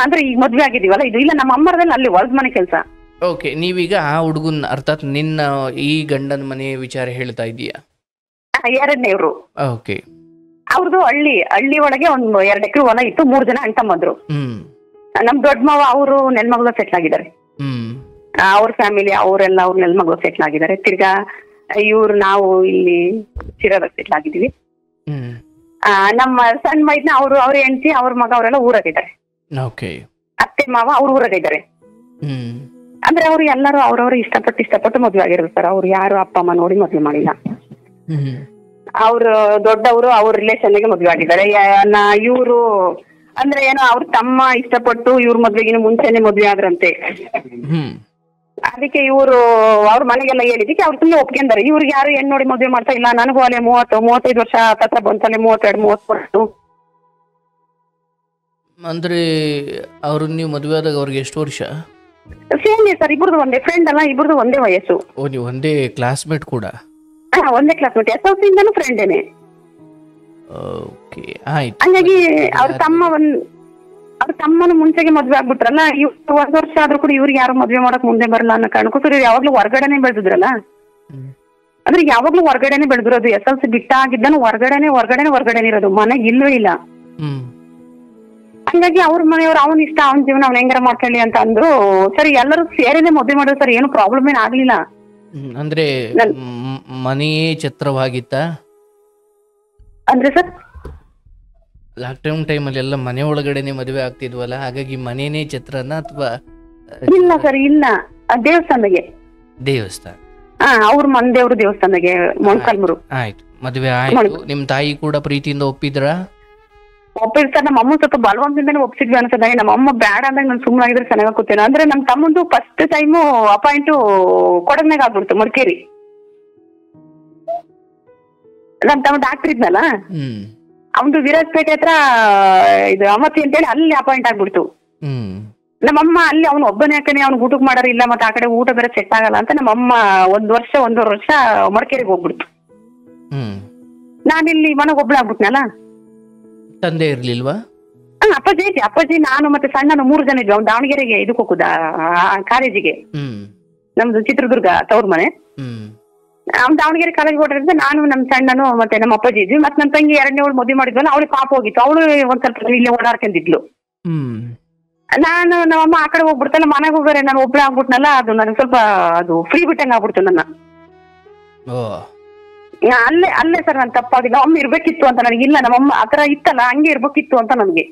ಅಂದ್ರೆ ಈಗ ಮದ್ವೆ ಆಗಿದೀವಲ್ಲ ಇದು. ಇಲ್ಲ, ನಮ್ಮ ಅಮ್ಮರದಲ್ಲಿ ಅಲ್ಲಿ ಹೊಲದ ಮನೆ ಕೆಲಸ. ಓಕೆ, ನೀವೀಗ ಆ ಹುಡುಗನ್ ಅರ್ಥಾತ್ ನಿನ್ನ ಈ ಗಂಡನ ಮನೆ ವಿಚಾರ ಹೇಳ್ತಾ ಇದೀಯಾ? ಎರಡನೇವ್ರು. ಓಕೆ. ಅವ್ರದ್ದು ಹಳ್ಳಿ ಒಳಗೆ ಒಂದು 2 ಎಕರೆ ಹೊಲ ಇತ್ತು, 3 ಜನ ಅಣ್ಣ ತಮ್ಮಂದ್ರು. ನಮ್ ದೊಡ್ಡ ಮಾವ ಅವರು ನೆಲಮಂಗಲ ಸೆಟ್ಲ್ ಆಗಿದ್ದಾರೆ. ಅವ್ರ ಫ್ಯಾಮಿಲಿ ಅವರೆಲ್ಲ ಅವ್ರ ನೆಲಮಂಗಲ ಸೆಟ್ಲ್ ಆಗಿದ್ದಾರೆ. ತಿರ್ಗಾ ನಾವು ಇಲ್ಲಿ ಚಿರಾದ ಸೆಟ್ಲ್ ಆಗಿದೀವಿ. ನಮ್ಮ ಸಣ್ಣ ಮೈದ್ನ ಅವ್ರ ಹೆಂಡತಿ ಅವ್ರ ಮಗ ಅವರೆಲ್ಲ ಊರಾಗಿದ್ದಾರೆ. ಅತ್ತೆ ಮಾವ ಅವ್ರ ಊರಾಗಿದ್ದಾರೆ. ಅಂದ್ರೆ ಅವ್ರು ಎಲ್ಲರೂ ಅವ್ರವ್ರು ಇಷ್ಟಪಟ್ಟು ಮದ್ವೆ ಆಗಿರೋದು ಸರ್. ಅವ್ರು ಯಾರು ಅಪ್ಪ ಅಮ್ಮ ನೋಡಿ ಮದ್ವೆ ಮಾಡಿಲ್ಲ. ಅವ್ರು ದೊಡ್ಡವರು ಅವ್ರ ರಿಲೇಷನ್ಗೆ ಮದ್ವೆ ಆಗಿದ್ದಾರೆ. ಇವ್ರು ಅಂದ್ರೆ ಏನೋ ಅವ್ರ ತಮ್ಮ ಇಷ್ಟಪಟ್ಟು ಇವ್ರ ಮದ್ವೆಗಿನ ಮುಂಚೆನೆ ಮದ್ವೆ ಆದ್ರಂತೆ. ಅದಕ್ಕೆ ಇವರು ಅವ್ರ ಮನೆಗೆಲ್ಲ ಹೇಳಿದಕ್ಕೆ ಅವ್ರು ಸುಮ್ಮನೆ ಒಪ್ಕೊಂಡಾರೆ. ಇವ್ರಿಗೆ ಯಾರು ಹೆಣ್ಣು ನೋಡಿ ಮದ್ವೆ ಮಾಡ್ತಾ ಇಲ್ಲ. ನನಗೂ ಅಲ್ಲೇ 30-35 ವರ್ಷ ಹತ್ರ ಬಂತಲ್ಲೇ, 32-30 ಅಂದ್ರೆ ಅವ್ರು ನೀವು ಮದ್ವೆ ಆದಾಗ ಅವ್ರಿಗೆ ಎಷ್ಟು ವರ್ಷ? ಸೇಮ್ ಸರ್, ಇಬ್ರದ್ದು ಒಂದೇ. ಫ್ರೆಂಡ್ ಅಲ್ಲ, ಇಬ್ರದ್ದು ಒಂದೇ ವಯಸ್ಸು. ಓ, ನೀವು ಒಂದೇ ಕ್ಲಾಸ್ಮೇಟ್ ಕೂಡ? ಒಂದೇ ಕ್ಲಾಸ್ಮೇಟ್. SLC ಇಂದನೂ ಫ್ರೆಂಡೇನೆ. ಓಕೆ, ಆಯ್ತು. ಹಂಗಾಗಿ ಅವ್ರ ತಮ್ಮನ ಮುಂಚೆಗೆ ಮದ್ವೆ ಆಗ್ಬಿಟ್ರಲ್ಲ. 1 ವರ್ಷ ಆದ್ರೂ ಕೂಡ ಇವ್ರಿಗೆ ಯಾರು ಮದ್ವೆ ಮಾಡಕ್ ಮುಂದೆ ಬರಲ್ಲ ಅನ್ನೋ ಕಾರಣಕ್ಕೋಸ್ಕರ ಯಾವಾಗ್ಲೂ ಹೊರಗಡೆನೆ ಬೆಳೆದಿದ್ರಲ್ಲ. ಅಂದ್ರೆ ಯಾವಾಗ್ಲೂ ಹೊರಗಡೆನೆ ಬೆಳೆದಿರೋದು. SLC ಬಿಟ್ಟಾಗಿದ್ದಾನು ಹೊರಗಡೆನೆ ಇರೋದು, ಮನೆಗೆ ಇಲ್ಲವೇ ಇಲ್ಲ. ಹಂಗಾಗಿ ಅವ್ರ ಮನೆಯವ್ರು ಅವನ್ ಇಷ್ಟ, ಅವನ ಜೀವನ ಅವ್ನ ಹೆಂಗಾರ ಮಾಡ್ಕೊಳ್ಳಿ ಅಂತ ಅಂದ್ರು. ಸರಿ, ಎಲ್ಲರೂ ಸೇರಿನೇ ಮದ್ವೆ ಮಾಡಿದ್ರು ಸರ್. ಏನು ಪ್ರಾಬ್ಲಮ್ ಏನ್ ಆಗ್ಲಿಲ್ಲ. ಅಂದ್ರೆ ಮನೆಯೇ ಛತ್ರವಾಗಿತ್ತ ಅಂದ್ರೆ ಸರ್? ಲಾಕ್ಡೌನ್ ಟೈಮಲ್ಲಿ ಎಲ್ಲ ಮನೆ ಒಳಗಡೆನೆ ಮದುವೆ ಆಗ್ತಿದ್ವಲ್ಲ, ಹಾಗಾಗಿ ಮನೇನೇ ಛತ್ರನ ಅಥವಾ? ಇಲ್ಲ ಸರ್, ಇಲ್ಲ, ದೇವಸ್ಥಾನ. ಅವ್ರ ಮನೆದೇವ್ರು ದೇವಸ್ಥಾನದಾಗೆ, ಮೊಣಕಾಲ್ಮೂರು. ಆಯ್ತು, ಮದುವೆ ಆಯ್ತು. ನಿಮ್ ತಾಯಿ ಕೂಡ ಪ್ರೀತಿಯಿಂದ ಒಪ್ಪಿದ್ರ? ಒಪ್ಪಿರ್ತಾರೆ. ನಮ್ಮ ಅಮ್ಮ ಸ್ವಲ್ಪ ಬಲವಂತದಿಂದಾನೆ ಒಪ್ಸಿದ್ವಿ ಅನ್ಸದ. ನಮ್ಮ ಅಮ್ಮ ಬೇಡ ಅಂದಾಗ ನಾನು ಸುಮ್ಮನೆ ಆಗಿದ್ರೆ ಚೆನ್ನಾಗಿ ಕೂತೇನೆ. ಅಂದ್ರೆ ನಮ್ ತಮ್ಮಂದು ಫಸ್ಟ್ ಟೈಮು ಅಪಾಯಿಂಟ್ ಕೊಡಗ್ನಾಗ ಆಗ್ಬಿಡ್ತು, ಮಡಿಕೇರಿ. ನಮ್ ತಮ್ಮ ಡಾಕ್ಟರ್ ಇದ್ನಲ್ಲ, ಅವನು ವಿರಾಜಪೇಟೆ ಹತ್ರ ಇದು ಅಮತಿ ಅಂತೇಳಿ ಅಲ್ಲಿ ಅಪಾಯಿಂಟ್ ಆಗ್ಬಿಡ್ತು. ನಮ್ಮಮ್ಮ ಅಲ್ಲಿ ಅವ್ನು ಒಬ್ಬನೇ ಯಾಕನೆ, ಅವ್ನು ಊಟಕ್ಕೆ ಮಾಡಾರ ಇಲ್ಲ, ಮತ್ತೆ ಆ ಕಡೆ ಊಟ ಬೇರೆ ಸೆಟ್ ಆಗಲ್ಲ ಅಂತ ನಮ್ಮಮ್ಮ 1-1.5 ವರ್ಷ ಮಡಿಕೇರಿಗೆ ಹೋಗ್ಬಿಡ್ತು. ನಾನಿಲ್ಲಿ ಮನೆಗೆ ಒಬ್ಳೆ ಆಗ್ಬಿಟ್ನಲ್ಲ. ತಂದೆ ಇರ್ಲಿಲ್ವಾ? ಅಪ್ಪಾಜಿ ನಾನು ಮತ್ತೆ ಸಣ್ಣನು 3 ಜನ ಇದ್ವಿ. ಅವ್ನು ದಾವಣಗೆರೆಗೆ ಇದಕ್ಕೆ ಹೋಗುದ ಕಾಲೇಜಿಗೆ. ನಮ್ದು ಚಿತ್ರದುರ್ಗ ತವ್ರ ಮನೆ. ಅವ್ನು ದಾವಣಗೆರೆ ಕಾಲೇಜ್ ಹೊರಟಿದ್ದೆ. ನಾನು ನಮ್ ಸಣ್ಣನು ಮತ್ತೆ ನಮ್ಮ ಅಪ್ಪಾಜಿ ಇದ್ವಿ. ಮತ್ತೆ ನನ್ನ ತಂಗಿ 2ನೇ ಮದುವೆ ಮಾಡಿದ್ವಲ್ಲ, ಅವಳಿಗೆ ಪಾಪ ಹೋಗಿತ್ತು. ಅವಳು ಒಂದ್ ಸ್ವಲ್ಪ ಇಲ್ಲೇ ಓಡಾಡ್ಕೊಂಡಿದ್ಲು. ನಾನು ನಮ್ಮಮ್ಮ ಆ ಕಡೆ ಹೋಗ್ಬಿಡ್ತಲ್ಲ, ಮನೆಗೆ ಹೋಗ್ಬೇರೆ ನಾನು ಒಬ್ಳೆ ಆಗ್ಬಿಟ್ನಲ್ಲ. ಅದು ನನಗೆ ಸ್ವಲ್ಪ ಅದು ಫ್ರೀ ಬಿಟ್ಟಂಗ ಆಗ್ಬಿಡ್ತು ನನ್ನ. ಅಲ್ಲೇ ಸರ್ ನನ್ ತಪ್ಪಾಗಿಲ್ಲ. ಅಮ್ಮ ಇರ್ಬೇಕಿತ್ತು ಅಂತ ನನಗಿಲ್ಲ, ನಮ್ಮಮ್ಮ ಆತರ ಇತ್ತಲ್ಲ ಹಂಗೆ ಇರ್ಬೇಕಿತ್ತು ಅಂತ ನನ್ಗೆ.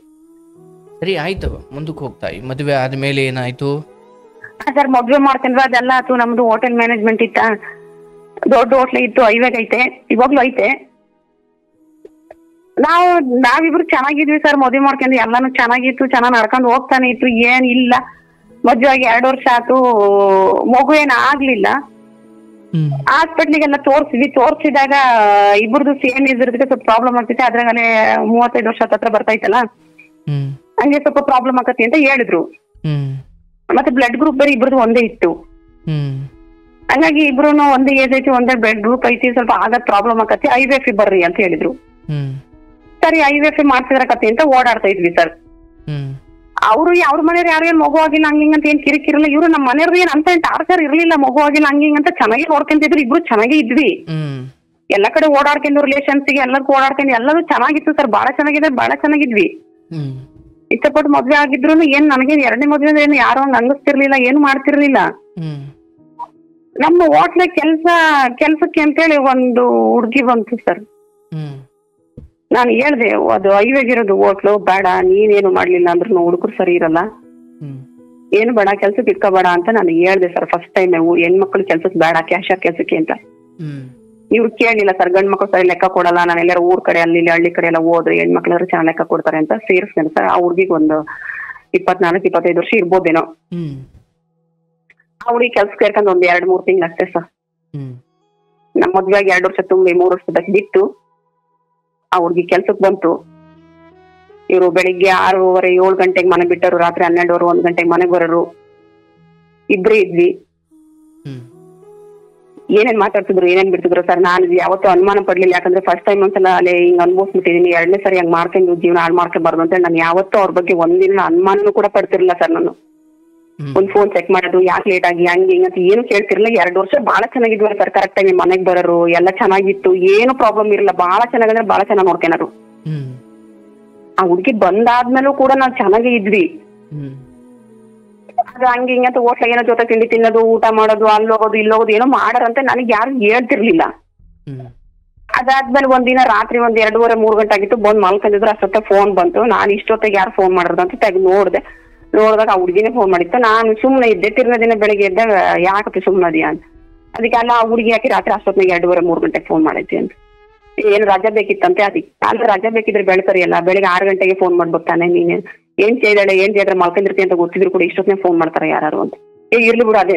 ಸರಿ, ಆಯ್ತು, ಮುಂದಕ್ಕೆ ಹೋಗ್ತಾ. ಮದುವೆ ಆದ್ಮೇಲೆ ಏನಾಯ್ತು? ಸರ್ ಮದ್ವೆ ಮಾಡ್ಕೊಂಡ್ರೆ ಅದೆಲ್ಲ ಆಯ್ತು. ನಮ್ದು ಹೋಟೆಲ್ ಮ್ಯಾನೇಜ್ಮೆಂಟ್ ಇತ್ತ, ದೊಡ್ಡ ಹೋಟ್ಲೆ ಇತ್ತು, ಹೈವೇಗ್ ಐತೆ, ಇವಾಗ್ಲೂ ಐತೆ. ನಾವಿಬ್ರು ಚೆನ್ನಾಗಿದ್ವಿ ಸರ್. ಮದ್ವೆ ಮಾಡ್ಕೊಂಡು ಎಲ್ಲಾನು ಚೆನ್ನಾಗಿತ್ತು, ಚೆನ್ನಾಗ್ ನಡ್ಕೊಂಡು ಹೋಗ್ತಾನೆ ಇತ್ತು, ಏನ್ ಇಲ್ಲ. ಮದ್ವೆ ಆಗಿ 2 ವರ್ಷ ಆಯ್ತು, ಮಗು ಏನ್ ಆಗ್ಲಿಲ್ಲ. ಹಾಸ್ಪಿಟ್ಲಿಗೆಲ್ಲ ತೋರ್ಸಿದಾಗ ಇಬ್ರದ್ದು ಸೇಮ್ ಇದ್ರದಕ್ಕೆ ಸ್ವಲ್ಪ ಪ್ರಾಬ್ಲಮ್ ಆಗ್ತೈತೆ. ಅದ್ರಾಗಲೇ 35 ವರ್ಷ ಹತ್ರ ಬರ್ತೈತಲ್ಲ, ಹಂಗೆ ಸ್ವಲ್ಪ ಪ್ರಾಬ್ಲಮ್ ಆಗತ್ತೆ ಅಂತ ಹೇಳಿದ್ರು. ಮತ್ತೆ ಬ್ಲಡ್ ಗ್ರೂಪ್ ಬೇರೆ ಇಬ್ರದ್ದು ಒಂದೇ ಇತ್ತು. ಹಂಗಾಗಿ ಇಬ್ರು ಒಂದೇ ಏಜ್ ಐತಿ, ಒಂದೇ ಬ್ಲಡ್ ಗ್ರೂಪ್ ಐತಿ, ಸ್ವಲ್ಪ ಆಗದ್ ಪ್ರಾಬ್ಲಮ್ ಆಗತ್ತೆ, IVF ಬರ್ರಿ ಅಂತ ಹೇಳಿದ್ರು. ಸರಿ, IVF ಮಾಡ್ತಿದ್ರ ಕತೆ ಅಂತ ಓಡಾಡ್ತಾ ಇದ್ವಿ ಸರ್. ಅವ್ರು ಅವ್ರ ಮನೆಯವ್ರು ಯಾರು ಏನ್ ಮಗು ಆಗಿಲ್ಲ ಹಂಗಿಂಗಂತ ಏನ್ ಕಿರಿಕಿರಲ್ಲ. ಇವ್ರು ನಮ್ಮ ಮನೆಯವ್ರು ಏನ್ ಅಂತ ಟಾರ್ಚರ್ ಇರ್ಲಿಲ್ಲ. ಮಗು ಆಗಿಲ್ಲ ಹಂಗಿಂಗಂತ ಚೆನ್ನಾಗಿ ನೋಡ್ಕೊಂತಿದ್ರು. ಇಬ್ರು ಚೆನ್ನಾಗೇ ಇದ್ವಿ. ಎಲ್ಲಾ ಕಡೆ ಓಡಾಡ್ಕೊಂಡು ರಿಲೇಷನ್ಸ್ಗೆ ಎಲ್ಲದಕ್ಕೂ ಓಡಾಡ್ಕೊಂಡು ಎಲ್ಲರೂ ಚೆನ್ನಾಗಿತ್ತು ಸರ್. ಬಹಳ ಚೆನ್ನಾಗಿದ್ವಿ. ಇಷ್ಟಪಟ್ಟು ಮದ್ವೆ ಆಗಿದ್ರು ಏನ್ ನನಗೆ 2ನೇ ಮದ್ವೆ ಏನು ಯಾರೋ ಹಂಗ ಅಂಗಿಸ್ತಿರ್ಲಿಲ್ಲ, ಏನು ಮಾಡ್ತಿರ್ಲಿಲ್ಲ. ನಮ್ಮ ಹೋಟ್ಲ ಕೆಲ್ಸಕ್ಕೆ ಅಂತೇಳಿ ಒಂದು ಹುಡ್ಗಿ ಬಂತು ಸರ್. ನಾನು ಹೇಳ್ದೆ, ಅದು ಹೈವೇಗಿರೋದು ಹೋಟ್ಲು, ಬೇಡ, ನೀನೇನು ಮಾಡ್ಲಿಲ್ಲ ಅಂದ್ರೂ ಹುಡುಗರು ಸರಿ ಇರಲ್ಲ, ಏನು ಬೇಡ, ಕೆಲ್ಸಕ್ಕೆ ಇಟ್ಕೋಬೇಡ ಅಂತ ನಾನು ಹೇಳ್ದೆ ಸರ್. ಫಸ್ಟ್ ಟೈಮ್ ಹೆಣ್ಮಕ್ಳು ಕೆಲ್ಸಕ್ಕೆ ಬೇಡ, ಕ್ಯಾಶರ್ ಕೆಲ್ಸಕ್ಕೆ ಅಂತ. ಇವ್ರು ಕೇಳಿಲ್ಲ ಸರ್. ಗಂಡ್ ಮಕ್ಳು ಸರಿ ಲೆಕ್ಕ ಕೊಡಲ್ಲ, ನಾನು ಎಲ್ಲಾರು ಊರ್ ಕಡೆ ಅಲ್ಲಿ ಹಳ್ಳಿ ಕಡೆ ಎಲ್ಲ ಹೋದ್ರೆ ಹೆಣ್ಮಕ್ಳು ಚೆನ್ನಾಗಿ ಲೆಕ್ಕ ಕೊಡ್ತಾರೆ ಅಂತ ಸೇರಿಸ್ಕೊಂಡು ಸರ್. ಆ ಹುಡ್ಗಿಗೆ ಒಂದು 24-25 ವರ್ಷ ಇರ್ಬೋದೇನೋ. ಆ ಹುಡುಗಿ ಕೆಲ್ಸ ಸೇರ್ಕೊಂಡು ಒಂದ್ 2-3 ತಿಂಗಳು ಅಷ್ಟೇ ಸರ್. ನಮ್ಮ ಮದ್ವೆಯಾಗಿ 2 ವರ್ಷ ತುಂಬಿ 3 ವರ್ಷದಕ್ಕೆ ಬಿಟ್ಟು ಆ ಹುಡ್ಗಿ ಕೆಲ್ಸಕ್ಕೆ ಬಂತು. ಇವ್ರು ಬೆಳಿಗ್ಗೆ 6:30-7 ಗಂಟೆಗೆ ಮನೆ ಬಿಟ್ಟರು, ರಾತ್ರಿ 12:00-1 ಗಂಟೆಗೆ ಮನೆಗೆ ಬರೋರು. ಇಬ್ರೇ ಇದ್ವಿ. ಏನೇನ್ ಮಾತಾಡ್ತಿದ್ರು ಏನೇನ್ ಬಿಡ್ತಿದ್ರು ಸರ್. ನಾನು ಯಾವತ್ತೂ ಅನುಮಾನ ಪಡ್ಲಿಲ್ಲ, ಯಾಕಂದ್ರೆ ಫಸ್ಟ್ ಟೈಮ್ ಒಂದ್ಸಲ ಅಲ್ಲೇ ಹಿಂಗ್ ಅನ್ಭವಿಸ್ಬಿಟ್ಟಿದೀನಿ, 2ನೇ ಸರಿ ಹಂಗ್ ಮಾಡ್ಕೊಂಡು ಜೀವನ ಹಾಳು ಮಾಡ್ಕೊಬಾರ್ದು ಅಂತ ನಾನು ಯಾವತ್ತೂ ಅವ್ರ ಬಗ್ಗೆ ಒಂದಿನ ಅನುಮಾನನೂ ಕೂಡ ಪಡ್ತಿರ್ಲಿಲ್ಲ ಸರ್. ನಾನು ಒಂದ್ ಫೋನ್ ಚೆಕ್ ಮಾಡೋದು, ಯಾಕೆ ಲೇಟ್ ಆಗಿ ಹಂಗೆ ಹಿಂಗಂತ ಏನು ಕೇಳ್ತಿರ್ಲಿಲ್ಲ. 2 ವರ್ಷ ಬಹಳ ಚೆನ್ನಾಗಿದ್ವಲ್ಲ ಸರ್, ಕರೆಕ್ಟ್ ಆಗಿ ಮನೆಗ್ ಬರೋರು ಎಲ್ಲ ಚೆನ್ನಾಗಿತ್ತು, ಏನು ಪ್ರಾಬ್ಲಮ್ ಇರಲಿಲ್ಲ, ಬಹಳ ಚೆನ್ನಾಗಂದ್ರೆ ಬಹಳ ಚೆನ್ನಾಗಿ ನೋಡ್ಕೊಳರು. ಆ ಹುಡುಗಿ ಬಂದಾದ್ಮೇಲೂ ಕೂಡ ನಾವ್ ಚೆನ್ನಾಗೇ ಇದ್ವಿ. ಅದು ಹಂಗೆ ಹಿಂಗಂತ ಹೋಟ್ಲಾಗ ಏನೋ ಜೊತೆ ತಿಂಡಿ ತಿನ್ನೋದು, ಊಟ ಮಾಡೋದು, ಅಲ್ಲೋಗೋದು ಇಲ್ಲೋಗೋದು ಏನೋ ಮಾಡಾರಂತೆ ನನಗೆ ಯಾರು ಹೇಳ್ತಿರ್ಲಿಲ್ಲ. ಅದಾದ್ಮೇಲೆ ಒಂದಿನ ರಾತ್ರಿ 2:30, 3 ಗಂಟೆ ಆಗಿತ್ತು, ಬಂದ್ ಮಲ್ಕೊಂಡಿದ್ರು. ಅಷ್ಟೊತ್ತ ಫೋನ್ ಬಂತು. ನಾನು ಇಷ್ಟೊತ್ತಿಗೆ ಯಾರು ಫೋನ್ ಮಾಡಿದ್ರು ಅಂತ ತೆಗೆದು ನೋಡಿದಾಗ ಆ ಹುಡುಗಿನೇ ಫೋನ್ ಮಾಡಿತ್ತು. ನಾನು ಸುಮ್ನೆ ಇದ್ದೆ. ತಿರ್ನ ದಿನ ಬೆಳಿಗ್ಗೆ ಎದ್ದಾಗ ಯಾಕಪ್ಪಿ ಸುಮ್ನದಿಯಾ ಅಂತ. ಅದಕ್ಕೆ ಅಲ್ಲ ಆ ಹುಡುಗಿ ಯಾಕೆ ರಾತ್ರಿ ಅಷ್ಟೊತ್ತಿಗೆ 2:30, 3 ಗಂಟೆಗೆ ಫೋನ್ ಮಾಡೈತಿ ಅಂತ. ಏನು ರಜಾ ಬೇಕಿತ್ತಂತೆ. ಅದಕ್ಕೆ ಅಲ್ಲಿ ರಜಾ ಬೇಕಿದ್ರೆ ಬೆಳ್ಕರಿಯಲ್ಲ, ಬೆಳಿಗ್ಗೆ 6 ಗಂಟೆಗೆ ಫೋನ್ ಮಾಡ್ಬೋತಾನೆ, ನೀನು ಏನ್ ചെയ്ದ್ರೆ ಮಲ್ಕೊಂಡಿರ್ತಿ ಅಂತ ಗೊತ್ತಿದ್ರು ಕೂಡ ಇಷ್ಟೊತ್ತಿನ ಫೋನ್ ಮಾಡ್ತಾರೆ ಯಾರು ಅಂತ. ಇರ್ಲಿ ಬಿಡು ಅದೇ